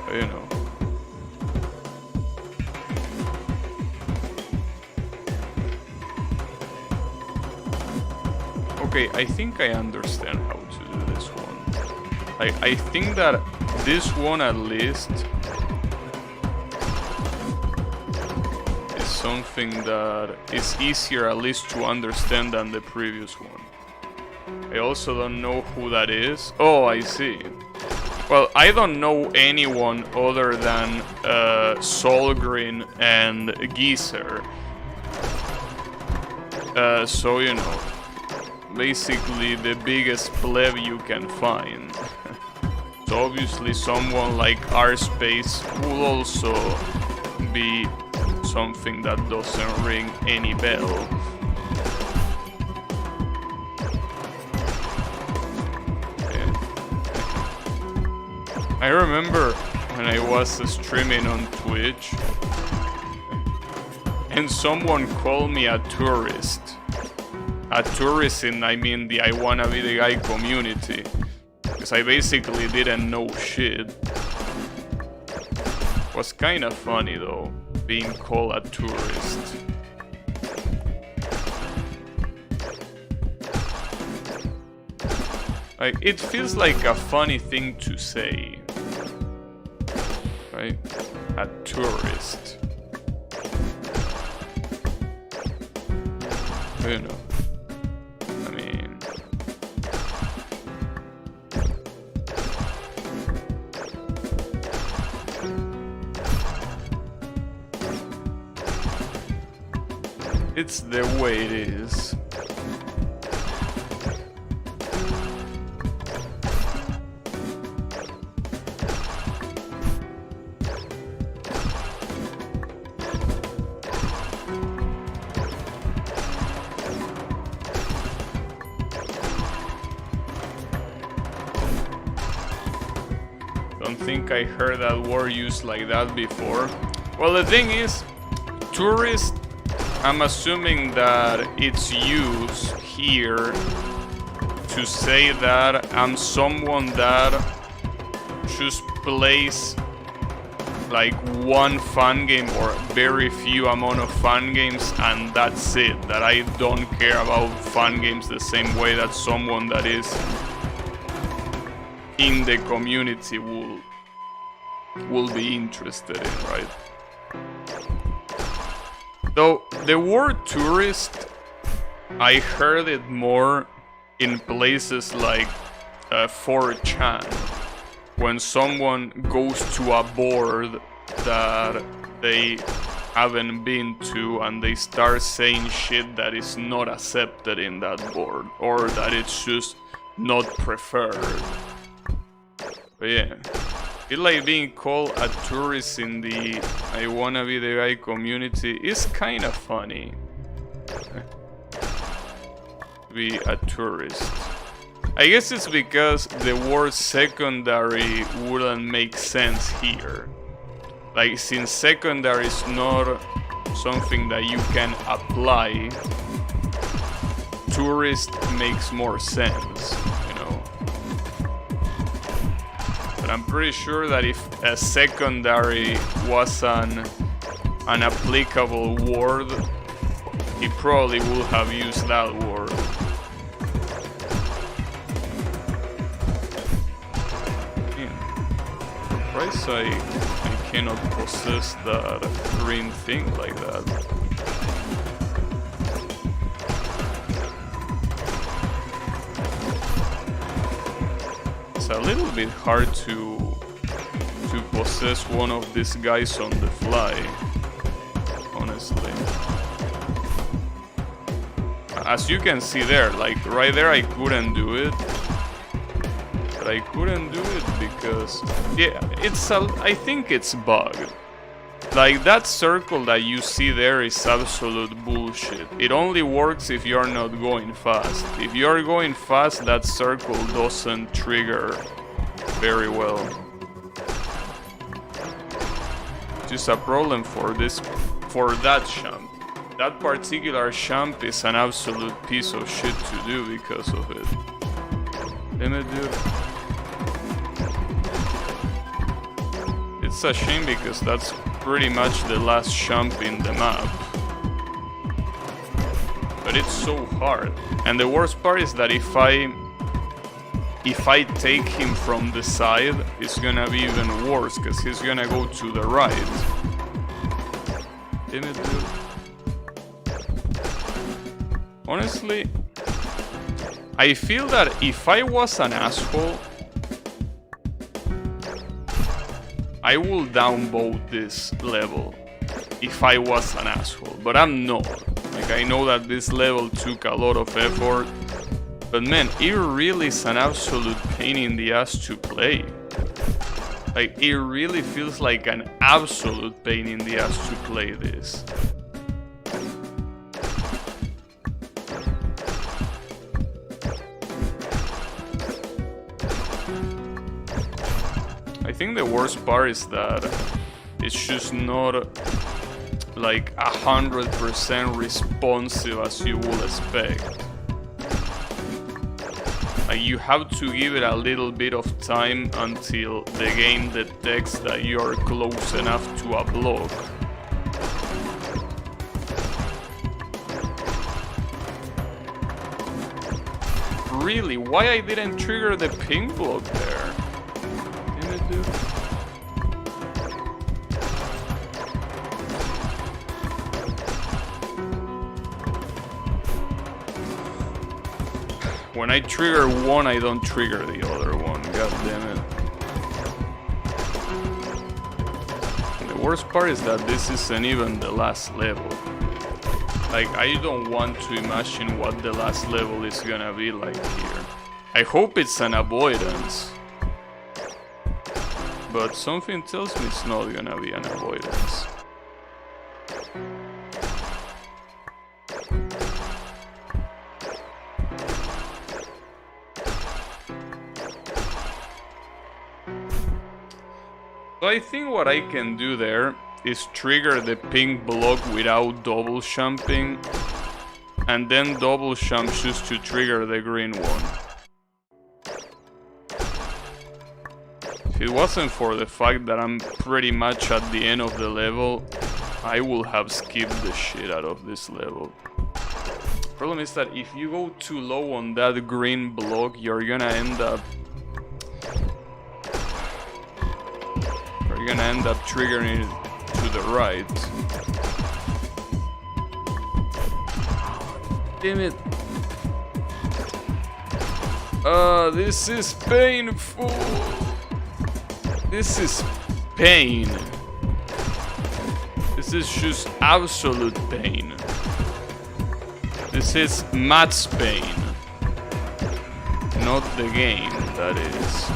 But, you know. Okay, I think I understand how to do this one. I think that this one at least is something that is easier at least to understand than the previous one. I also don't know who that is. Oh, I see. Well, I don't know anyone other than Solgrin and Geezer. So, you know, basically the biggest pleb you can find. So obviously someone like R-Space will also be something that doesn't ring any bell. Yeah. I remember when I was streaming on Twitch and someone called me a tourist. A tourist in, I mean, the I Wanna Be The Guy community. Because I basically didn't know shit. It was kinda funny though, being called a tourist. Like, it feels like a funny thing to say. Right? A tourist. You know. It's the way it is. Don't think I heard that word used like that before. Well, the thing is, tourist, I'm assuming that it's used here to say that I'm someone that just plays like one fun game or very few amount of fun games and that's it. That I don't care about fun games the same way that someone that is in the community will be interested in, right? Though the word tourist, I heard it more in places like 4chan, when someone goes to a board that they haven't been to and they start saying shit that is not accepted in that board, or that it's just not preferred. But yeah. It like being called a tourist in the I Wanna Be The Guy community is kind of funny. Be a tourist. I guess it's because the word secondary wouldn't make sense here. Like, since secondary is not something that you can apply, tourist makes more sense. I'm pretty sure that if a secondary was an applicable word, he probably would have used that word. Surprised I cannot possess that green thing like that. A little bit hard to possess one of these guys on the fly. as you can see there, like right there, I couldn't do it. But I couldn't do it because, yeah, I think it's bugged. Like, that circle that you see there is absolute bullshit. It only works if you're not going fast. If you're going fast, that circle doesn't trigger very well. Which is a problem for that champ. That particular champ is an absolute piece of shit to do because of it. Damn it, dude. It's a shame because that's pretty much the last champ in the map. But it's so hard. And the worst part is that if I take him from the side, it's gonna be even worse because he's gonna go to the right. Damn it, dude. Honestly, I feel that if I was an asshole, I will downvote this level if I was an asshole, but I'm not. Like, I know that this level took a lot of effort, but man, it really is an absolute pain in the ass to play. Like, it really feels like an absolute pain in the ass to play this. I think the worst part is that it's just not like 100% responsive as you would expect. Like, you have to give it a little bit of time until the game detects that you are close enough to a block. Really? Why I didn't trigger the ping block there? Damn it, dude. When I trigger one, I don't trigger the other one. God damn it. And the worst part is that this isn't even the last level. Like, I don't want to imagine what the last level is gonna be like here. I hope it's an avoidance. But something tells me it's not gonna be an avoidance. So I think what I can do there is trigger the pink block without double jumping, and then double jump just to trigger the green one. If it wasn't for the fact that I'm pretty much at the end of the level, I would have skipped the shit out of this level. Problem is that if you go too low on that green block, you're gonna end up triggering it to the right. Damn it. This is painful. This is pain. This is just absolute pain. This is Matt's pain. Not the game, that is.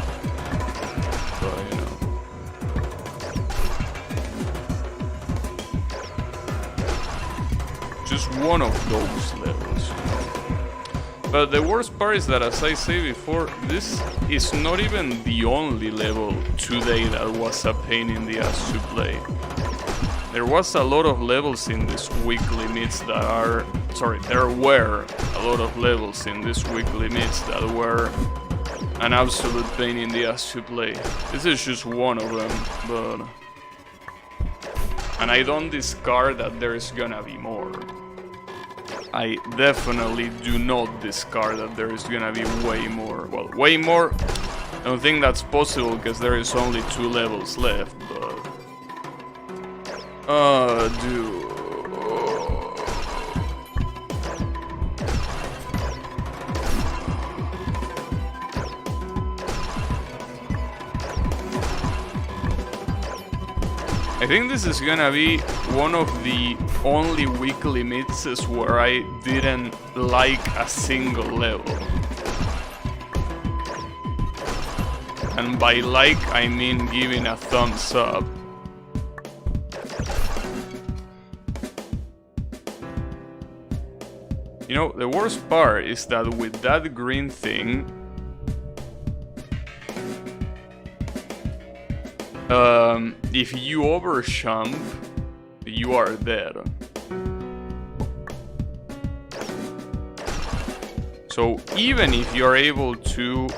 But, you know. Just one of those levels. But the worst part is that, as I say before, this is not even the only level today that was a pain in the ass to play. There was a lot of levels in this weekly meets that are... Sorry, there were a lot of levels in this weekly meets that were an absolute pain in the ass to play. This is just one of them, but... And I don't discard that there's gonna be more. I definitely do not discard that there is gonna be way more. Well, way more. I don't think that's possible because there is only 2 levels left, but... dude. I think this is gonna be one of the only weekly mixes where I didn't like a single level. And by like, I mean giving a thumbs up. You know, the worst part is that with that green thing, if you overjump, you are dead. So even if you're able to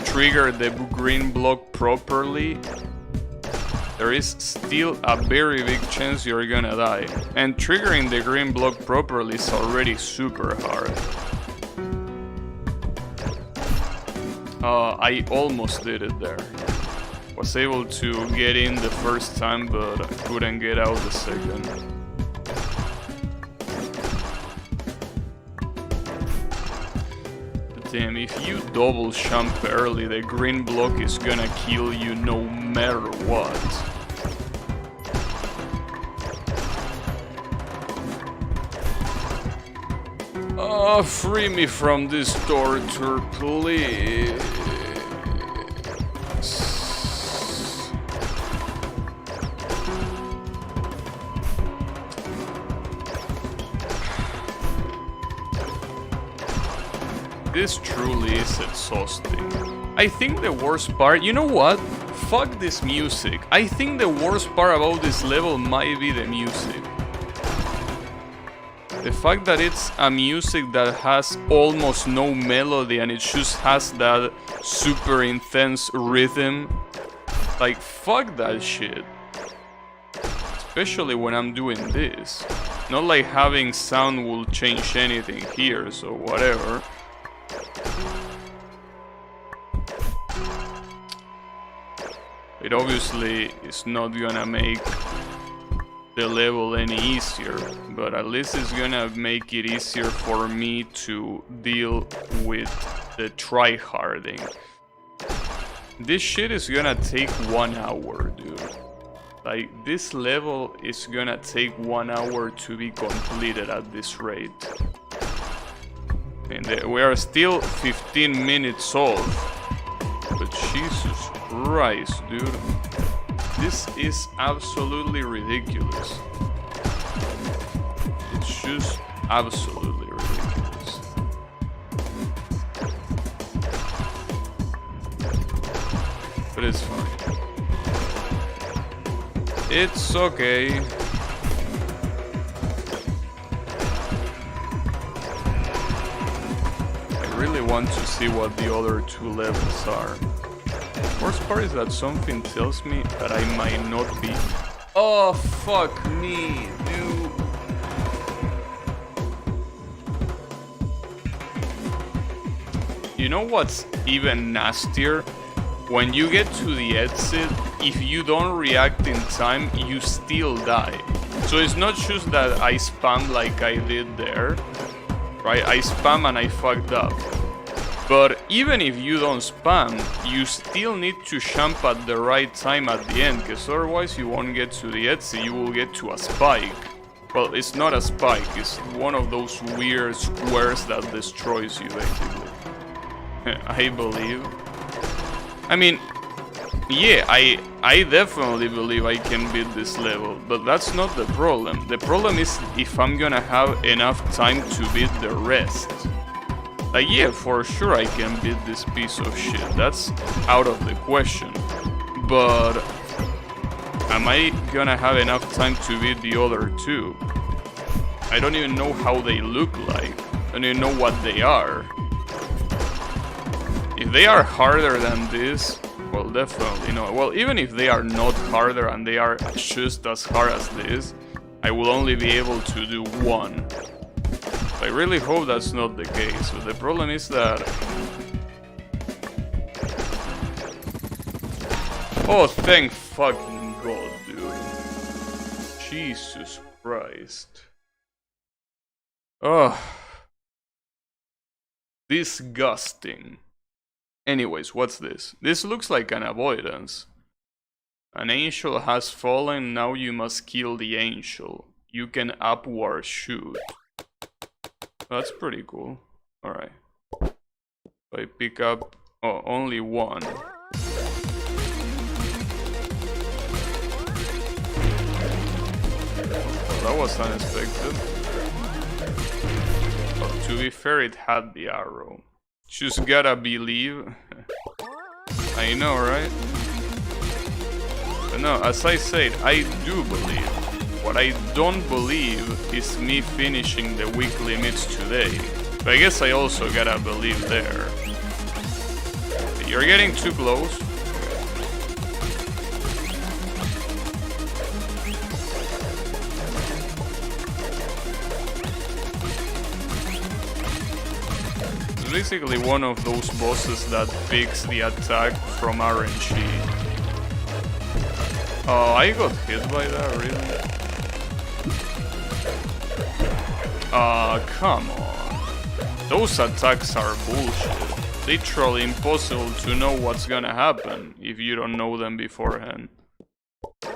trigger the green block properly, there is still a very big chance you're gonna die. And triggering the green block properly is already super hard. I almost did it there. Was able to get in the first time, but couldn't get out the second. But damn, if you double jump early, the green block is gonna kill you no matter what. Oh, free me from this torture, please. This truly is exhausting. I think the worst part, you know what? Fuck this music. I think the worst part about this level might be the music. The fact that it's a music that has almost no melody and it just has that super intense rhythm. Like, fuck that shit. Especially when I'm doing this. Not like having sound will change anything here, so whatever. It obviously is not gonna make the level any easier, but at least it's gonna make it easier for me to deal with the tryharding. This shit is gonna take 1 hour, dude. Like, this level is gonna take 1 hour to be completed at this rate. And we are still 15 minutes off. But Jesus Christ, dude. This is absolutely ridiculous. It's just absolutely ridiculous. But it's fine. It's okay. I really want to see what the other 2 levels are. Worst part is that something tells me that I might not be. Oh, fuck me, dude. You know what's even nastier? When you get to the exit, if you don't react in time, you still die. So it's not just that I spam like I did there, right? I spam and I fucked up. But even if you don't spam, you still need to jump at the right time at the end, because otherwise you won't get to the exit, you will get to a spike. Well, it's not a spike, it's one of those weird squares that destroys you, basically. I believe. I mean, yeah, I definitely believe I can beat this level, but that's not the problem. The problem is if I'm gonna have enough time to beat the rest. Like, yeah, for sure I can beat this piece of shit, that's out of the question. But am I gonna have enough time to beat the other 2? I don't even know how they look like. I don't even know what they are. If they are harder than this, well, definitely no. Well, even if they are not harder and they are just as hard as this, I will only be able to do 1. I really hope that's not the case, but the problem is that... Oh, thank fucking God, dude. Jesus Christ. Oh. Disgusting. Anyways, what's this? This looks like an avoidance. An angel has fallen, now you must kill the angel. you can upward shoot. That's pretty cool. Alright. I pick up only one. That was unexpected. But to be fair, it had the arrow. Just gotta believe. I know, right? But no, as I said, I do believe. What I don't believe is me finishing the week limits today. But I guess I also gotta believe there. You're getting too close. It's basically one of those bosses that picks the attack from RNG. Oh, I got hit by that, really? Come on. Those attacks are bullshit. Literally impossible to know what's gonna happen if you don't know them beforehand. A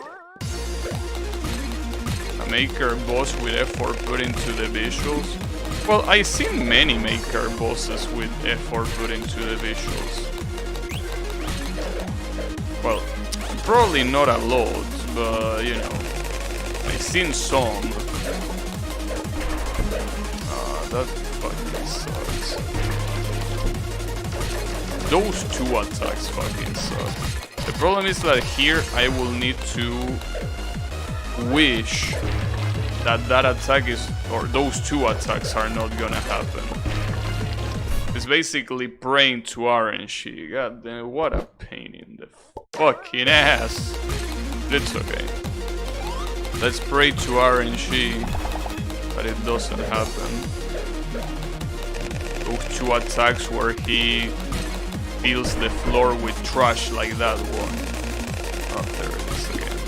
maker boss with effort put into the visuals? Well, I've seen many maker bosses with effort put into the visuals. Well, probably not a lot, but you know, I've seen some. That fucking sucks. Those two attacks fucking suck. The problem is that here I will need to wish that that attack is, or those two attacks are not gonna happen. It's basically praying to RNG. God damn, what a pain in the fucking ass. It's okay. Let's pray to RNG that it doesn't happen. Those two attacks where he fills the floor with trash like that one. Oh, there it is again.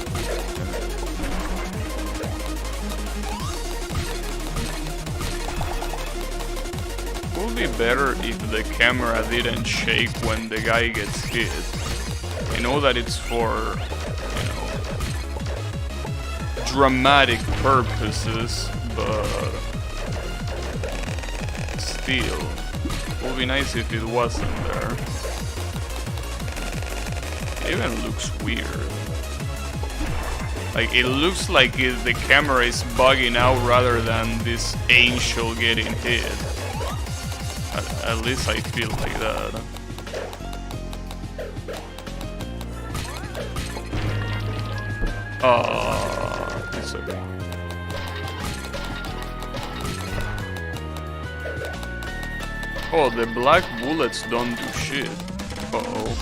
Would be better if the camera didn't shake when the guy gets hit. I know that it's for, you know, dramatic purposes, but still, it would be nice if it wasn't there. It even looks weird. Like, it looks like the camera is bugging out rather than this angel getting hit. At least I feel like that. It's okay. Oh, the black bullets don't do shit. Uh-oh.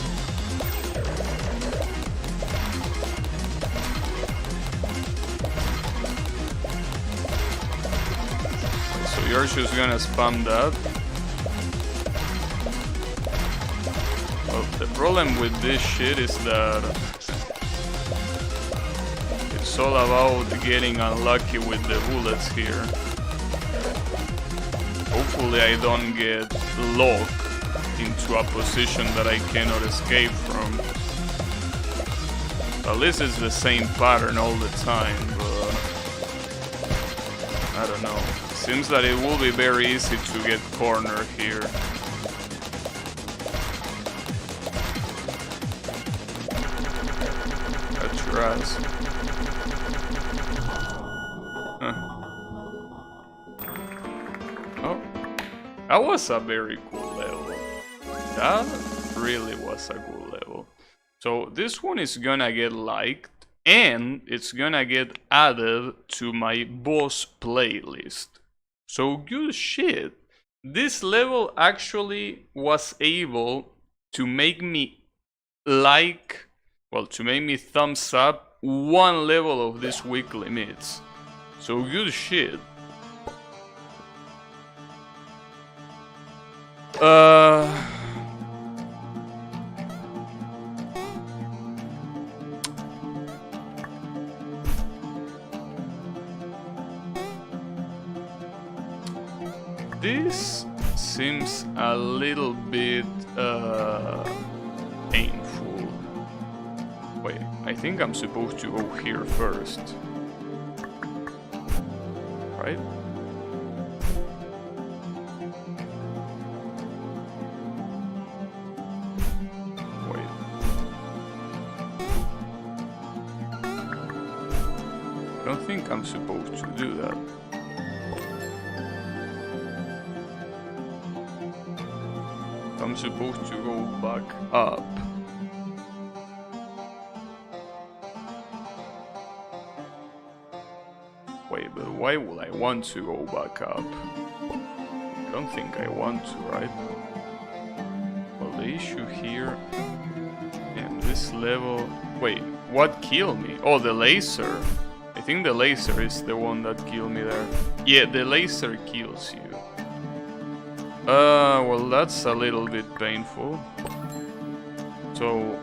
So you're just gonna spam that? Well, the problem with this shit is that it's all about getting unlucky with the bullets here. Hopefully I don't get locked into a position that I cannot escape from. At least it's the same pattern all the time, but I don't know. Seems that it will be very easy to get cornered here. That's your ass. That was a very cool level. That really was a cool level. So this one is gonna get liked and it's gonna get added to my boss playlist. So good shit. This level actually was able to make me like, well, to make me thumbs up one level of this week limits. So good shit. This seems a little bit painful. Wait, I think I'm supposed to go here first. right? Wait. I don't think I'm supposed to do that. I'm supposed to go back up. Wait, but why would I want to go back up? I don't think I want to, right? Well, the issue here in this level... Wait, what killed me? Oh, the laser. I think the laser is the one that killed me there. Yeah, the laser kills you. Well, that's a little bit painful. So,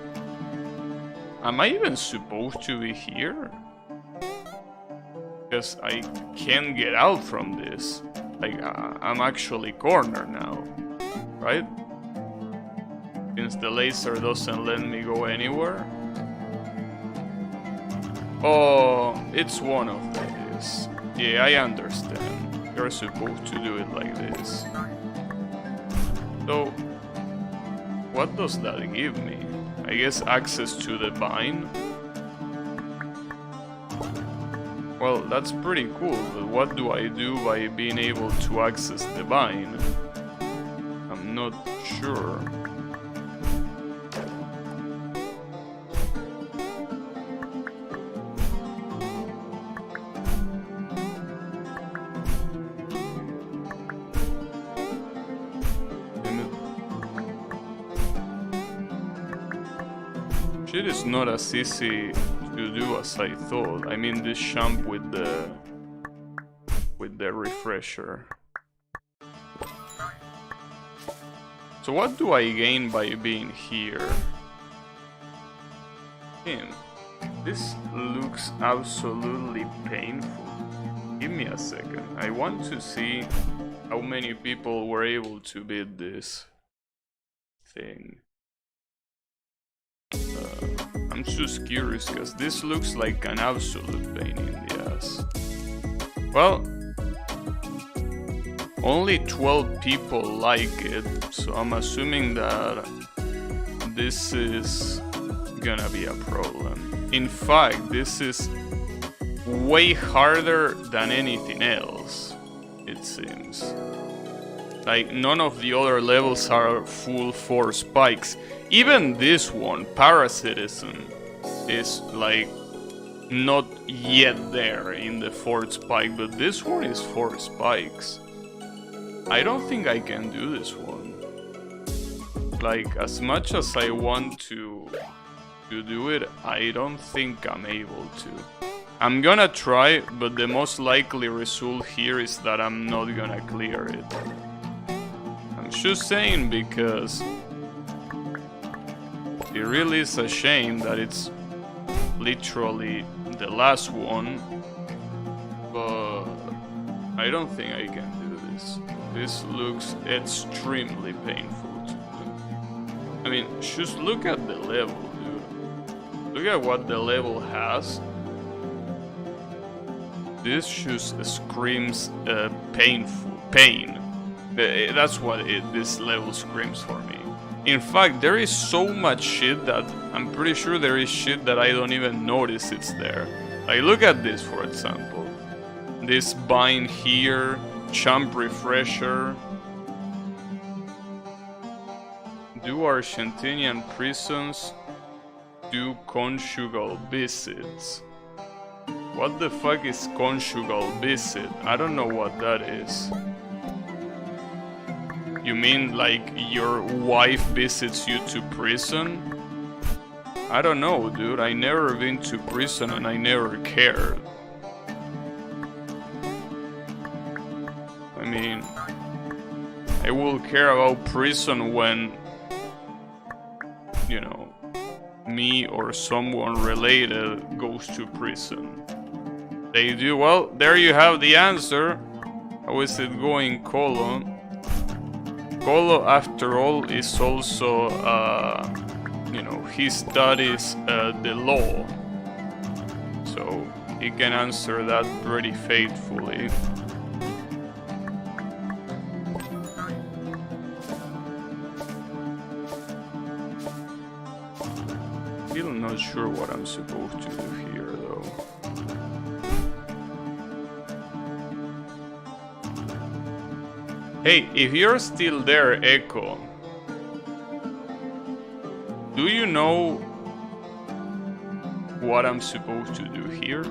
am I even supposed to be here? Because I can't get out from this. Like, I'm actually cornered now, right? Since the laser doesn't let me go anywhere. Oh, it's one of these. Yeah, I understand. You're supposed to do it like this. So, what does that give me? I guess access to the vine? Well, that's pretty cool, but what do I do by being able to access the vine? I'm not sure. Shit is not as easy to do as I thought. I mean, this jump with the refresher. So what do I gain by being here? This looks absolutely painful. Give me a second. I want to see how many people were able to beat this thing. I'm just curious because this looks like an absolute pain in the ass. Well, only 12 people like it, so I'm assuming that this is gonna be a problem. In fact, this is way harder than anything else, it seems. Like, none of the other levels are full 4 spikes. Even this one, Parasitism, is like not yet there in the 4th spike, but this one is 4 spikes. I don't think I can do this one. Like, as much as I want to do it, I don't think I'm able to. I'm gonna try, but the most likely result here is that I'm not gonna clear it. I'm just saying because it really is a shame that it's literally the last one, but I don't think I can do this. This looks extremely painful to do. I mean, just look at the level, dude. Look at what the level has. This just screams pain. That's what this level screams for me. In fact, there is so much shit that I'm pretty sure there is shit that I don't even notice it's there. Like, look at this, for example. This vine here, jump refresher. Do Argentinian prisons do conjugal visits? What the fuck is conjugal visit? I don't know what that is. You mean like your wife visits you to prison? I don't know, dude. I never been to prison and I never cared. I mean, I will care about prison when, you know, me or someone related goes to prison. They do. Well, there you have the answer. How is it going, Colo? Colo, after all, is also, you know, he studies the law. So he can answer that pretty faithfully. still not sure what I'm supposed to do here, though. Hey, if you're still there, Echo, do you know what I'm supposed to do here?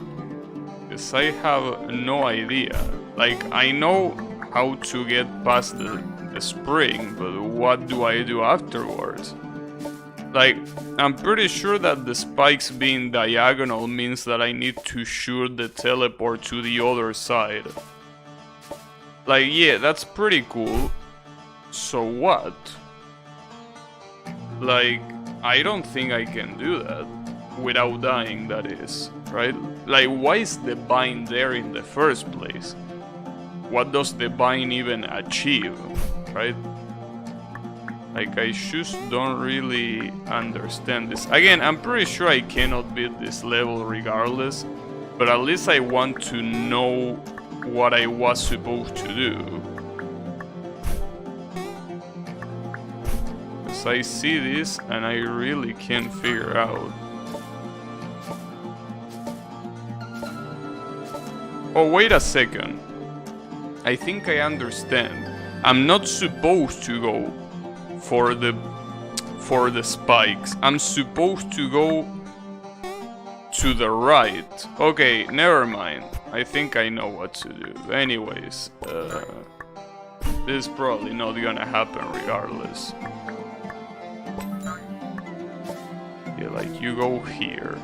Because I have no idea. Like, I know how to get past the spring, but what do I do afterwards? Like, I'm pretty sure that the spikes being diagonal means that I need to shoot the teleport to the other side. Like, yeah, that's pretty cool. So what? Like, I don't think I can do that without dying, that is, right? Like, why is the bind there in the first place? What does the bind even achieve, right? Like, I just don't really understand this. Again, I'm pretty sure I cannot beat this level regardless, but at least I want to know what I was supposed to do. Because I see this and I really can't figure out. Oh, wait a second. I think I understand. I'm not supposed to go for the spikes. I'm supposed to go to the right. Okay, never mind. I think I know what to do. Anyways, this is probably not gonna happen regardless. Yeah, like you go here.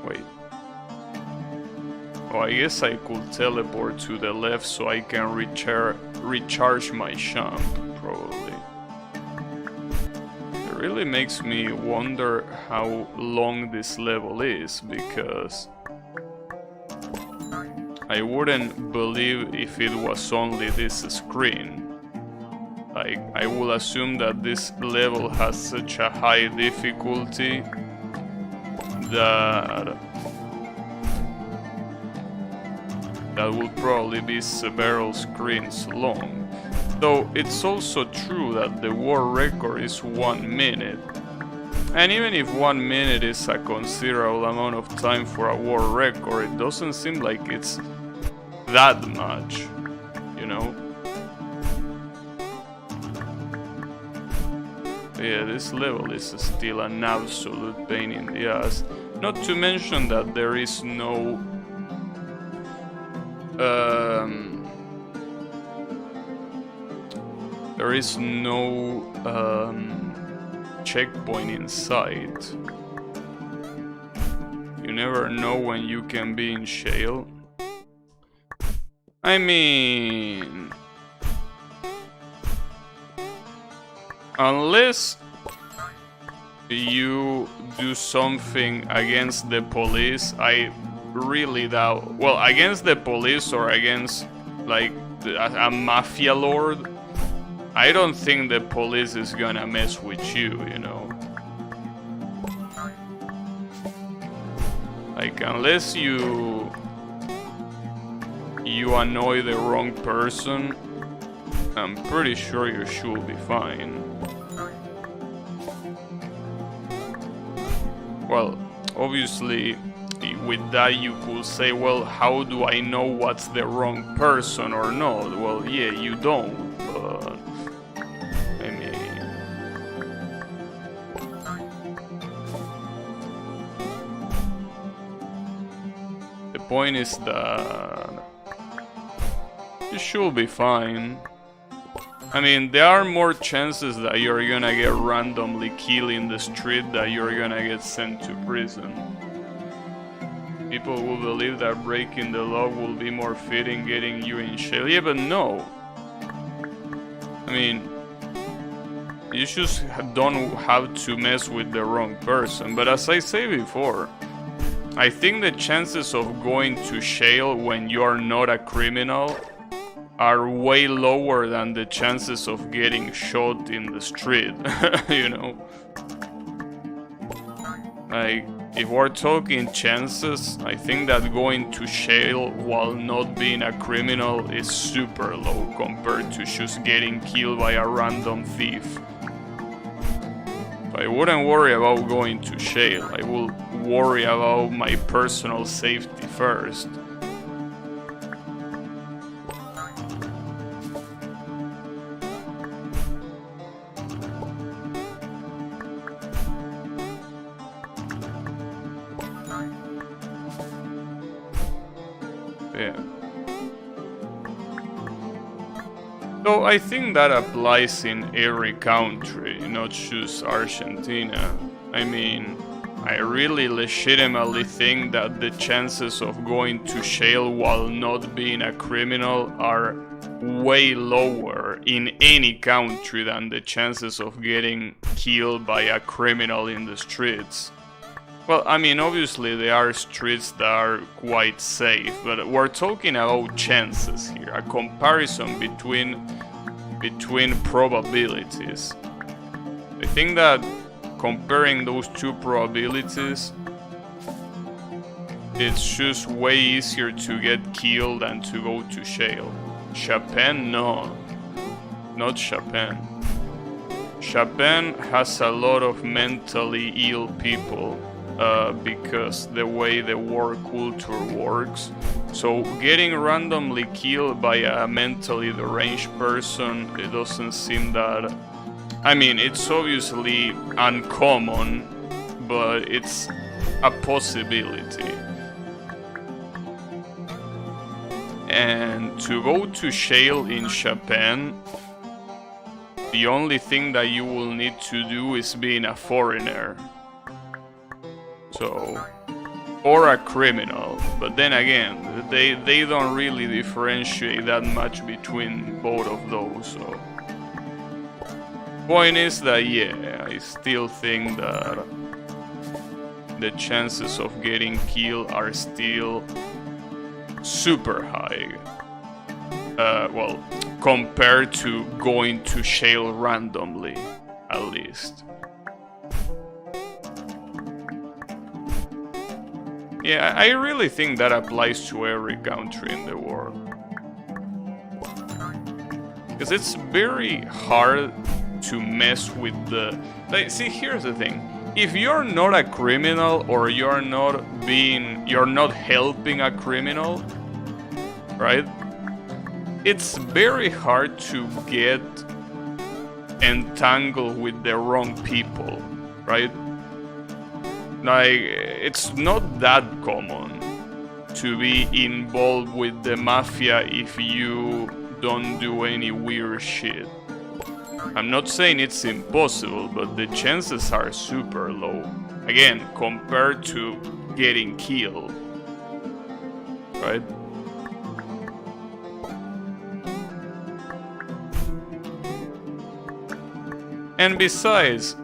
Wait. Oh, I guess I could teleport to the left so I can recharge my champ, probably. It really makes me wonder how long this level is, because I wouldn't believe if it was only this screen. Like, I will assume that this level has such a high difficulty that will probably be several screens long. Though it's also true that the world record is 1 minute. And even if 1 minute is a considerable amount of time for a world record, it doesn't seem like it's that much, you know? Yeah, this level is still an absolute pain in the ass. Not to mention that there is no checkpoint in sight. You never know when you can be in shale. I mean, unless you do something against the police, I really doubt. Well, against the police or against like a mafia lord, I don't think the police is gonna mess with you, you know. Like, unless you annoy the wrong person, I'm pretty sure you should be fine. Well, obviously, with that you could say, well, how do I know what's the wrong person or not? Well, yeah, you don't, but I mean, the point is that you should be fine. I mean, there are more chances that you're gonna get randomly killed in the street than you're gonna get sent to prison. People will believe that breaking the law will be more fitting getting you in jail. Yeah, but no. I mean, you just don't have to mess with the wrong person. But as I say before, I think the chances of going to jail when you are not a criminal are way lower than the chances of getting shot in the street, you know? Like, if we're talking chances, I think that going to jail while not being a criminal is super low compared to just getting killed by a random thief. I wouldn't worry about going to jail. I will worry about my personal safety first. Yeah. So I think that applies in every country, not just Argentina. I mean, I really legitimately think that the chances of going to jail while not being a criminal are way lower in any country than the chances of getting killed by a criminal in the streets. Well, I mean, obviously there are streets that are quite safe, but we're talking about chances here, a comparison between probabilities. I think that comparing those two probabilities, it's just way easier to get killed than to go to jail. Chapin, no, not Chapin. Chapin has a lot of mentally ill people. Because the way the war culture works. So getting randomly killed by a mentally deranged person, it doesn't seem that... I mean, it's obviously uncommon, but it's a possibility. And to go to jail in Japan, the only thing that you will need to do is being a foreigner. So, or a criminal, but then again, they don't really differentiate that much between both of those, so... Point is that, yeah, I still think that the chances of getting killed are still super high. Well, compared to going to jail randomly, at least. Yeah, I really think that applies to every country in the world. Because it's very hard to mess with the... Like, see, here's the thing. If you're not a criminal or you're not helping a criminal, right? It's very hard to get entangled with the wrong people, right? Like, it's not that common to be involved with the mafia if you don't do any weird shit. I'm not saying it's impossible, but the chances are super low. Again, compared to getting killed, right? And besides,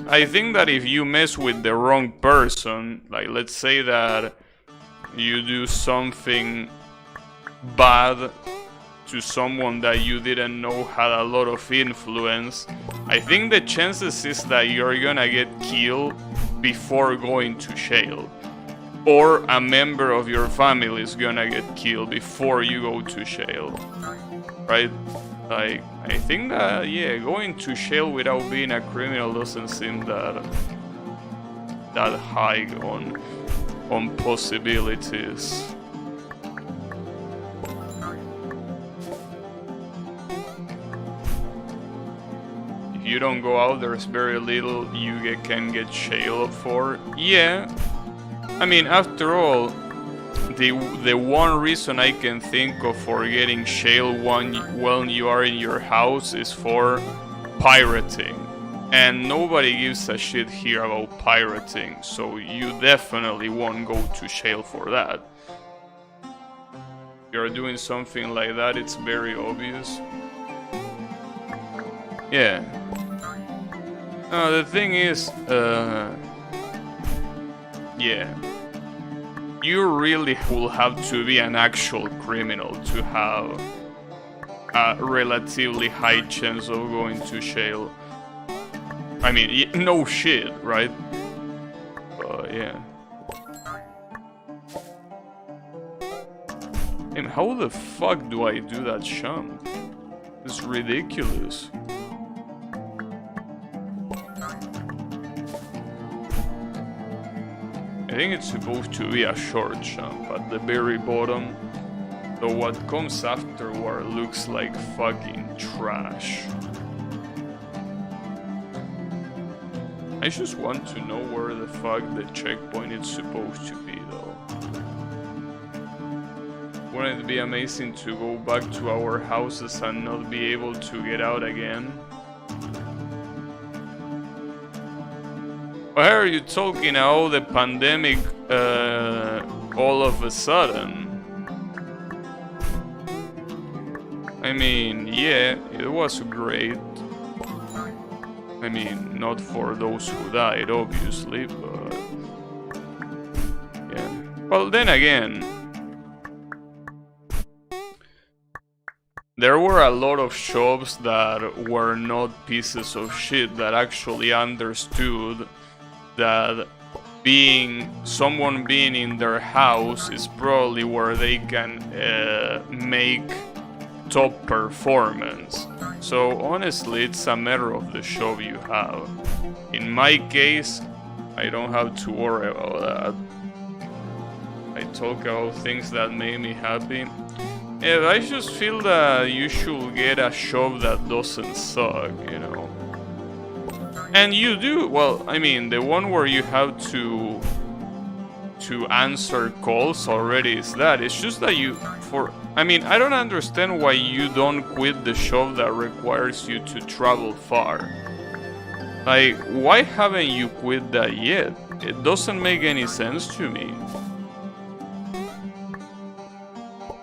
I think that if you mess with the wrong person, like let's say that you do something bad to someone that you didn't know had a lot of influence, I think the chances is that you're gonna get killed before going to jail. Or a member of your family is gonna get killed before you go to jail, right? Like, I think that, yeah, going to jail without being a criminal doesn't seem that high on possibilities. If you don't go out, there's very little you can get jailed for. Yeah, I mean, after all, the one reason I can think of for getting jailed when you are in your house is for pirating. And nobody gives a shit here about pirating, so you definitely won't go to jail for that. If you're doing something like that, it's very obvious. Yeah. The thing is, yeah. You really will have to be an actual criminal to have a relatively high chance of going to jail. I mean, no shit, right? But yeah. And how the fuck do I do that jump? It's ridiculous. think it's supposed to be a short jump at the very bottom. So what comes afterward looks like fucking trash. I just want to know where the fuck the checkpoint is supposed to be though. Wouldn't it be amazing to go back to our houses and not be able to get out again? Why are you talking about the pandemic all of a sudden? I mean, yeah, it was great. I mean, not for those who died, obviously, but... yeah. Well, then again... there were a lot of shops that were not pieces of shit that actually understood that someone being in their house is probably where they can make top performance. So honestly, it's a matter of the shop you have. In my case, I don't have to worry about that. I talk about things that make me happy. Yeah, I just feel that you should get a shop that doesn't suck, you know. And you do, well, I mean, the one where you have to answer calls already is that. It's just that I mean, I don't understand why you don't quit the shop that requires you to travel far. Like, why haven't you quit that yet? It doesn't make any sense to me.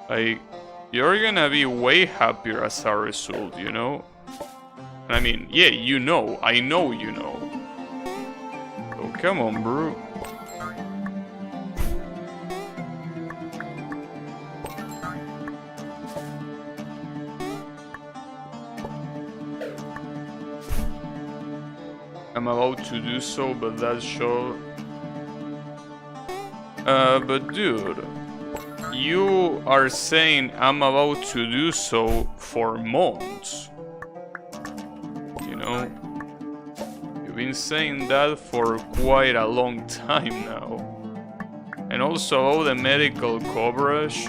Like, you're gonna be way happier as a result, you know? I mean, yeah, you know. I know you know. So come on, bro. I'm about to do so, but that's sure. But dude, you are saying I'm about to do so for months. You know, you've been saying that for quite a long time now. And also all the medical coverage.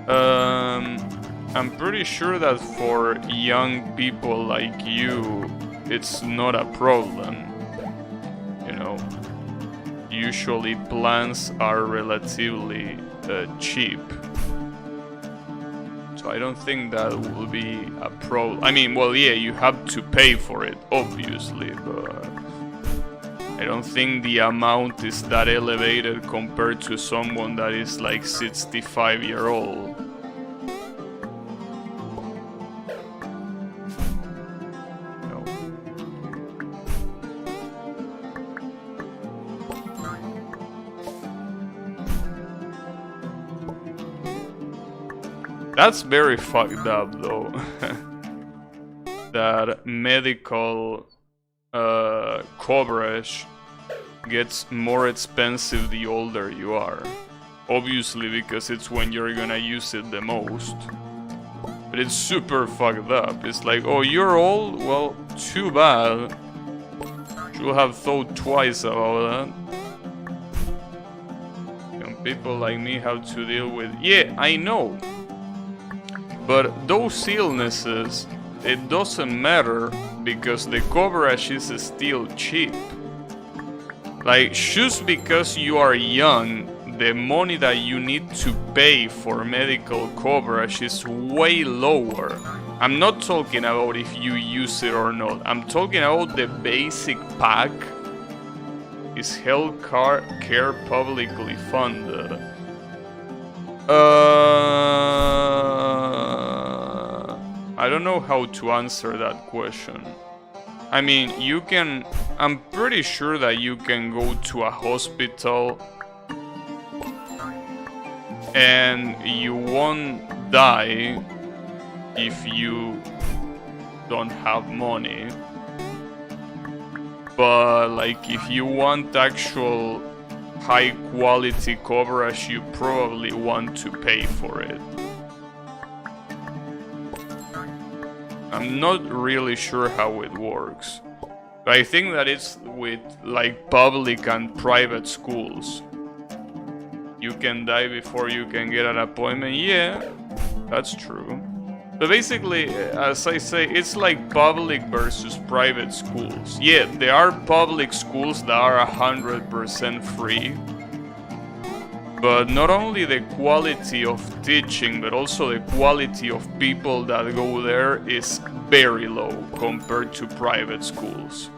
I'm pretty sure that for young people like you, it's not a problem. You know, usually plans are relatively cheap. So I don't think that will be a problem. I mean, well, yeah, you have to pay for it, obviously, but I don't think the amount is that elevated compared to someone that is like 65-year-old. That's very fucked up though. That medical coverage gets more expensive the older you are. Obviously because it's when you're gonna use it the most. But it's super fucked up. It's like, oh, you're old? Well, too bad. Should have thought twice about that. And people like me have to deal with... yeah, I know. But those illnesses, it doesn't matter because the coverage is still cheap. Like, just because you are young, the money that you need to pay for medical coverage is way lower. I'm not talking about if you use it or not. I'm talking about the basic pack is health care publicly funded. I don't know how to answer that question. I mean, I'm pretty sure that you can go to a hospital and you won't die if you don't have money. But like, if you want actual high quality coverage, you probably want to pay for it. I'm not really sure how it works, But I think that it's with like public and private schools. You can die before you can get an appointment. Yeah, that's true. But basically, as I say, it's like public versus private schools. Yeah, there are public schools that are 100% free. But not only the quality of teaching, but also the quality of people that go there is very low compared to private schools.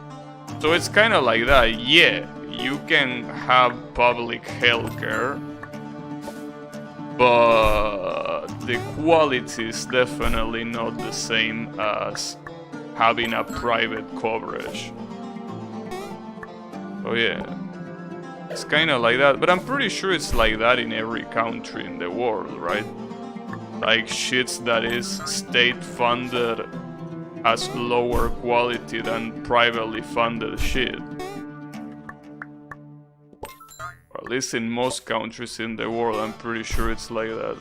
So it's kind of like that. Yeah, you can have public healthcare, but the quality is definitely not the same as having a private coverage. So yeah, it's kind of like that, but I'm pretty sure it's like that in every country in the world, right? Like shits that is state funded has lower quality than privately funded shit. Or at least in most countries in the world, I'm pretty sure it's like that.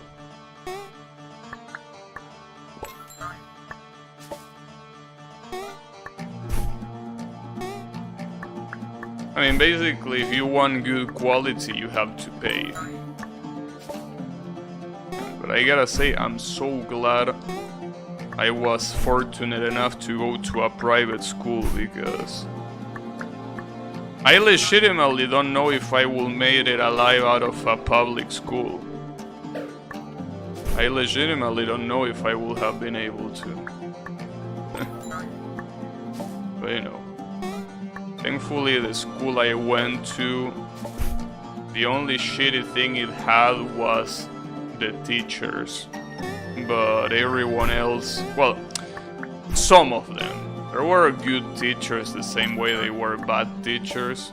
I mean, basically, if you want good quality, you have to pay. But I gotta say, I'm so glad I was fortunate enough to go to a private school, because I legitimately don't know if I will make it alive out of a public school. I legitimately don't know if I will have been able to. But you know, thankfully the school I went to, the only shitty thing it had was the teachers. But everyone else, well, some of them. There were good teachers the same way they were bad teachers.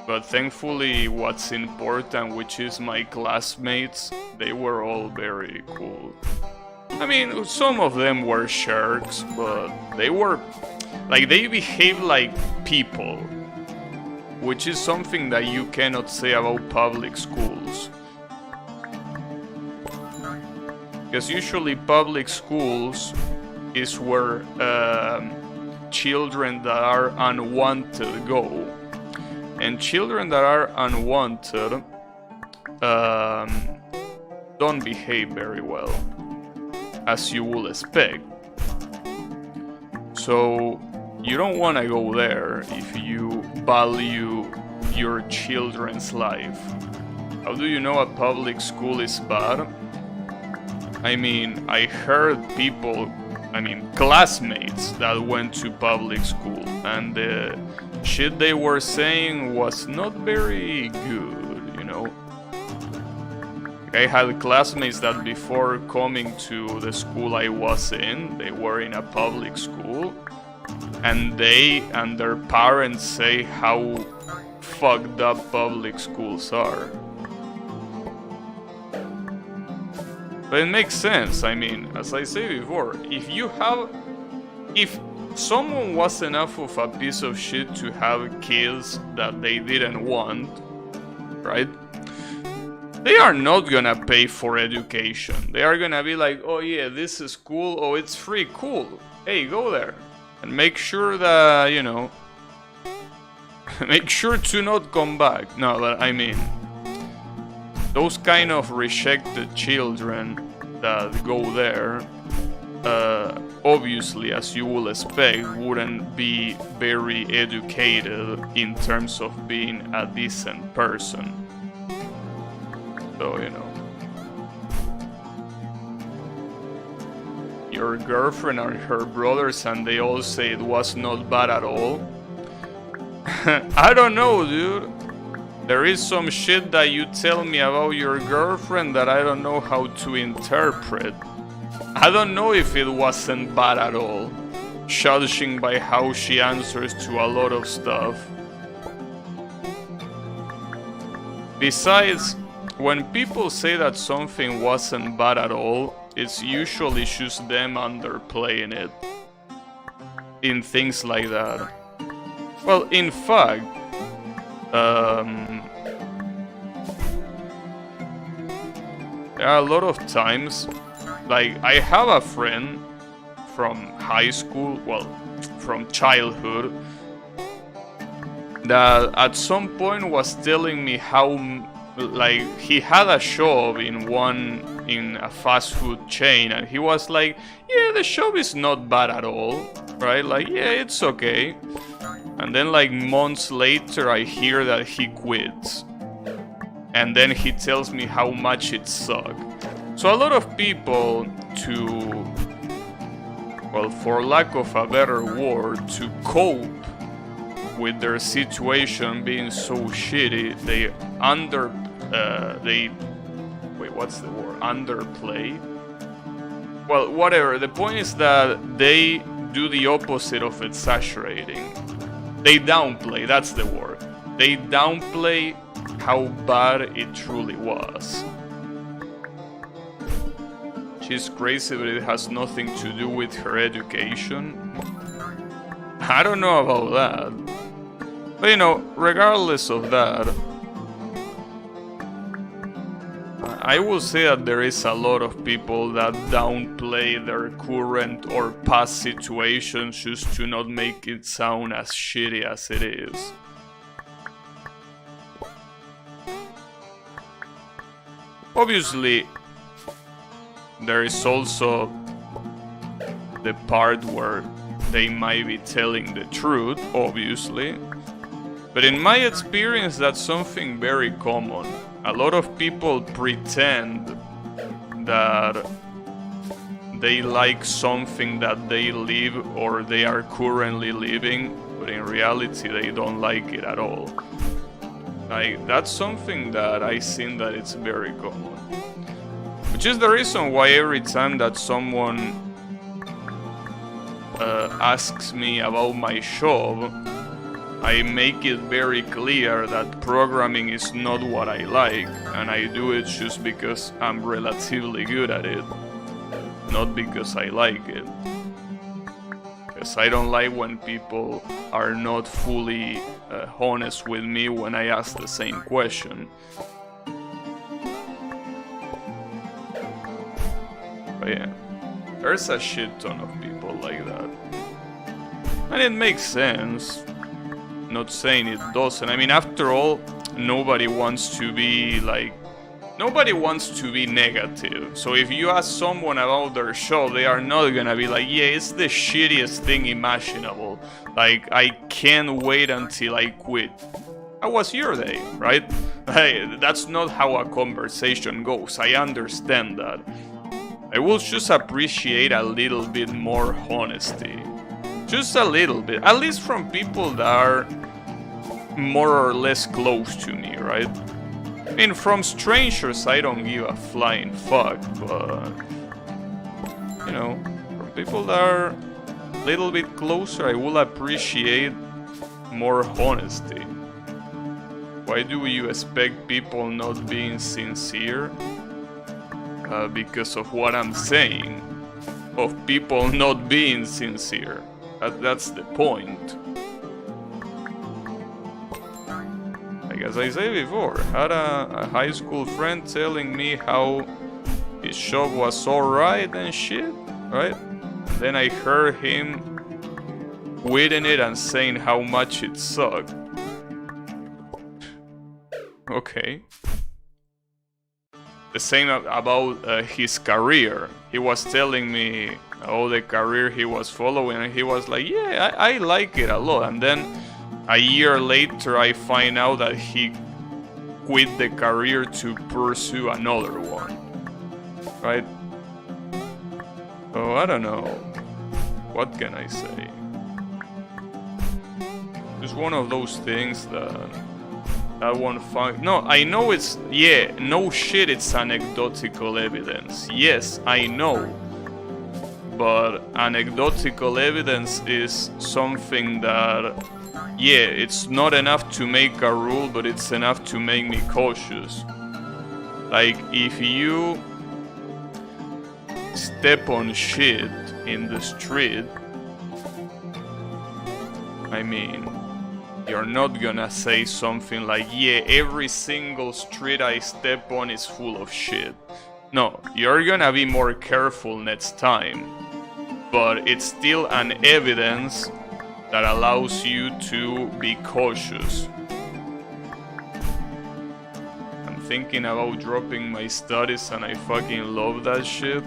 But thankfully what's important, which is my classmates, they were all very cool. I mean, some of them were sharks, but they were, like, they behaved like people. Which is something that you cannot say about public schools. Because usually public schools is where children that are unwanted go. And children that are unwanted don't behave very well, as you will expect. So you don't want to go there if you value your children's life. How do you know a public school is bad? I mean, I heard people, classmates that went to public school, and the shit they were saying was not very good, you know. I had classmates that before coming to the school I was in, they were in a public school, and they and their parents say how fucked up public schools are. But it makes sense. I mean, as I said before, if someone was enough of a piece of shit to have kids that they didn't want, right? They are not gonna pay for education. They are gonna be like, oh yeah, this is cool, oh it's free, cool. Hey, go there. And make sure that, you know, make sure to not come back. No, but I mean, those kind of rejected children that go there, obviously, as you will expect, wouldn't be very educated in terms of being a decent person. So, you know. Your girlfriend are her brothers and they all say it was not bad at all. I don't know, dude. There is some shit that you tell me about your girlfriend that I don't know how to interpret. I don't know if it wasn't bad at all, judging by how she answers to a lot of stuff. Besides, when people say that something wasn't bad at all, it's usually just them underplaying it in things like that. Well, in fact, there are a lot of times, like, I have a friend from high school, well, from childhood, that at some point was telling me how, like, he had a shop in a fast food chain, and he was like, yeah, the shop is not bad at all, right? Like, yeah, it's okay. And then like months later I hear that he quits, and then he tells me how much it sucked. So a lot of people, to, well, for lack of a better word, to cope with their situation being so shitty, they what's the word? Underplay? Well, whatever. The point is that they do the opposite of exaggerating. They downplay, that's the word. They downplay how bad it truly was. She's crazy, but it has nothing to do with her education. I don't know about that. But you know, regardless of that, I will say that there is a lot of people that downplay their current or past situations just to not make it sound as shitty as it is. Obviously, there is also the part where they might be telling the truth, obviously. But in my experience, that's something very common. A lot of people pretend that they like something that they live or they are currently living, but in reality they don't like it at all. Like, that's something that I've seen that it's very common. Which is the reason why every time that someone asks me about my job, I make it very clear that programming is not what I like, and I do it just because I'm relatively good at it, not because I like it. Because I don't like when people are not fully honest with me when I ask the same question. But yeah, there's a shit ton of people like that. And it makes sense. Not saying it doesn't. I mean, after all, nobody wants to be negative. So if you ask someone about their show, they are not gonna be like, yeah, it's the shittiest thing imaginable. Like, I can't wait until I quit. How was your day, right? Hey, that's not how a conversation goes. I understand that. I will just appreciate a little bit more honesty. Just a little bit. At least from people that are more or less close to me, right? I mean, from strangers, I don't give a flying fuck, but, you know, from people that are a little bit closer, I will appreciate more honesty. Why do you expect people not being sincere? Because of what I'm saying, of people not being sincere. That's the point. Like, as I said before, had a high school friend telling me how his shop was alright and shit, right? And then I heard him quitting it and saying how much it sucked. Okay. The same about his career. He was telling me all the career he was following, and he was like, yeah, I like it a lot. And then a year later I find out that he quit the career to pursue another one, right? So I don't know, what can I say? It's one of those things that I won't find. No, I know it's, yeah, no shit, it's anecdotal evidence. Yes, I know. But anecdotal evidence is something that, yeah, it's not enough to make a rule, but it's enough to make me cautious. Like, if you step on shit in the street, I mean, you're not gonna say something like, yeah, every single street I step on is full of shit. No, you're gonna be more careful next time. But it's still an evidence that allows you to be cautious. I'm thinking about dropping my studies and I fucking love that shit.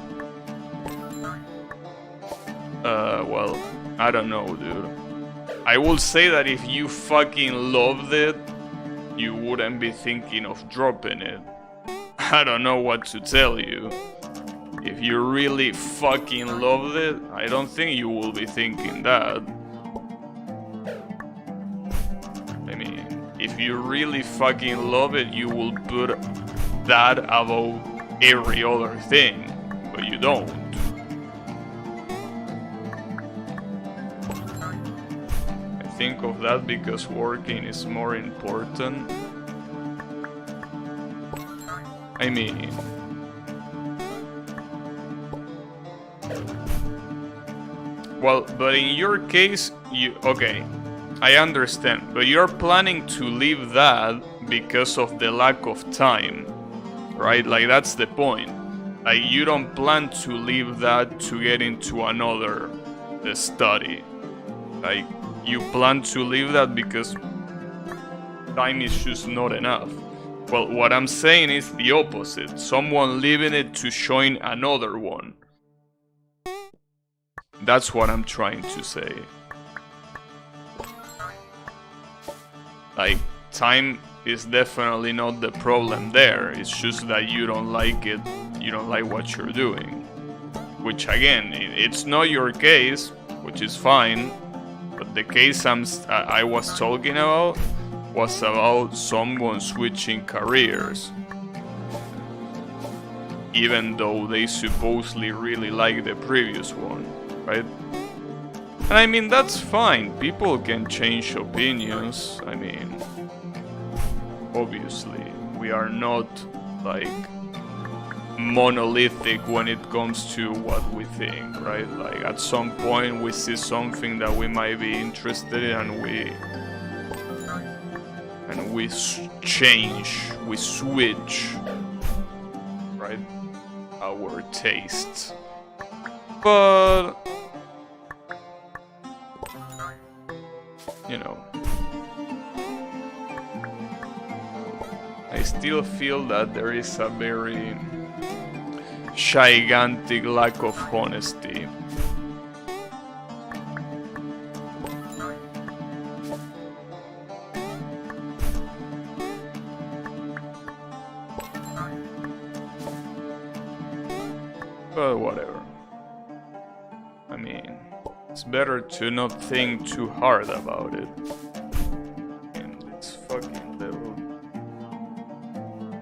Well, I don't know, dude. I will say that if you fucking loved it, you wouldn't be thinking of dropping it. I don't know what to tell you. If you really fucking loved it, I don't think you will be thinking that. I mean, if you really fucking love it, you will put that above every other thing, but you don't. I think of that because working is more important. I mean, well, but in your case, okay, I understand, but you're planning to leave that because of the lack of time, right? Like, that's the point. Like, you don't plan to leave that to get into another study. Like, you plan to leave that because time is just not enough. Well, what I'm saying is the opposite. Someone leaving it to join another one. That's what I'm trying to say. Like, time is definitely not the problem there. It's just that you don't like it. You don't like what you're doing. Which, again, it's not your case, which is fine. But the case I was talking about was about someone switching careers, even though they supposedly really like the previous one, right? And I mean, that's fine, people can change opinions. I mean, obviously, we are not like monolithic when it comes to what we think, right? Like, at some point we see something that we might be interested in and we change, we switch, right, our tastes. But, you know, I still feel that there is a very gigantic lack of honesty. But whatever. I mean, it's better to not think too hard about it. And it's fucking level.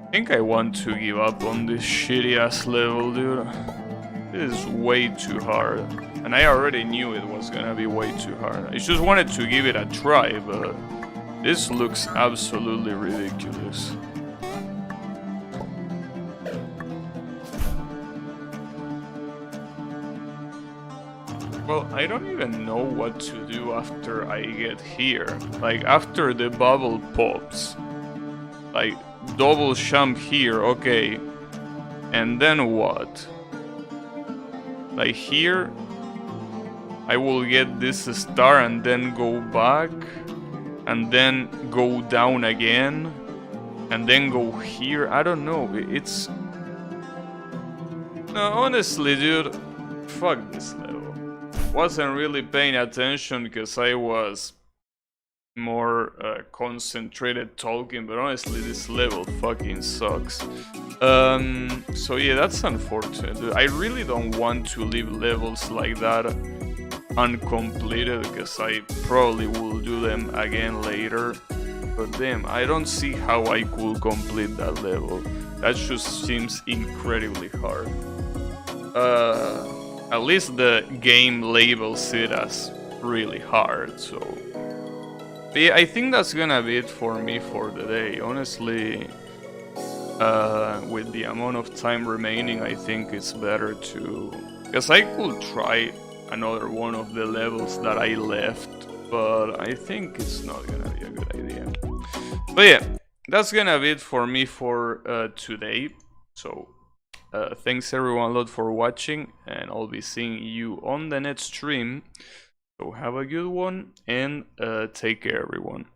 I think I want to give up on this shitty ass level, dude. This is way too hard. And I already knew it was gonna be way too hard. I just wanted to give it a try, but this looks absolutely ridiculous. Well, I don't even know what to do after I get here. Like, after the bubble pops. Like, double jump here, okay. And then what? Like, here, I will get this star and then go back. And then go down again. And then go here. I don't know, it's... No, honestly, dude, fuck this level. Wasn't really paying attention because I was more concentrated talking, but honestly this level fucking sucks. So yeah, that's unfortunate. I really don't want to leave levels like that uncompleted because I probably will do them again later. But damn, I don't see how I could complete that level. That just seems incredibly hard. At least the game labels it as really hard, so... But yeah, I think that's gonna be it for me for the day. Honestly, with the amount of time remaining, I think it's better to... Because I could try another one of the levels that I left, but I think it's not gonna be a good idea. But yeah, that's gonna be it for me for today, so... thanks everyone a lot for watching, and I'll be seeing you on the next stream. So have a good one and take care, everyone.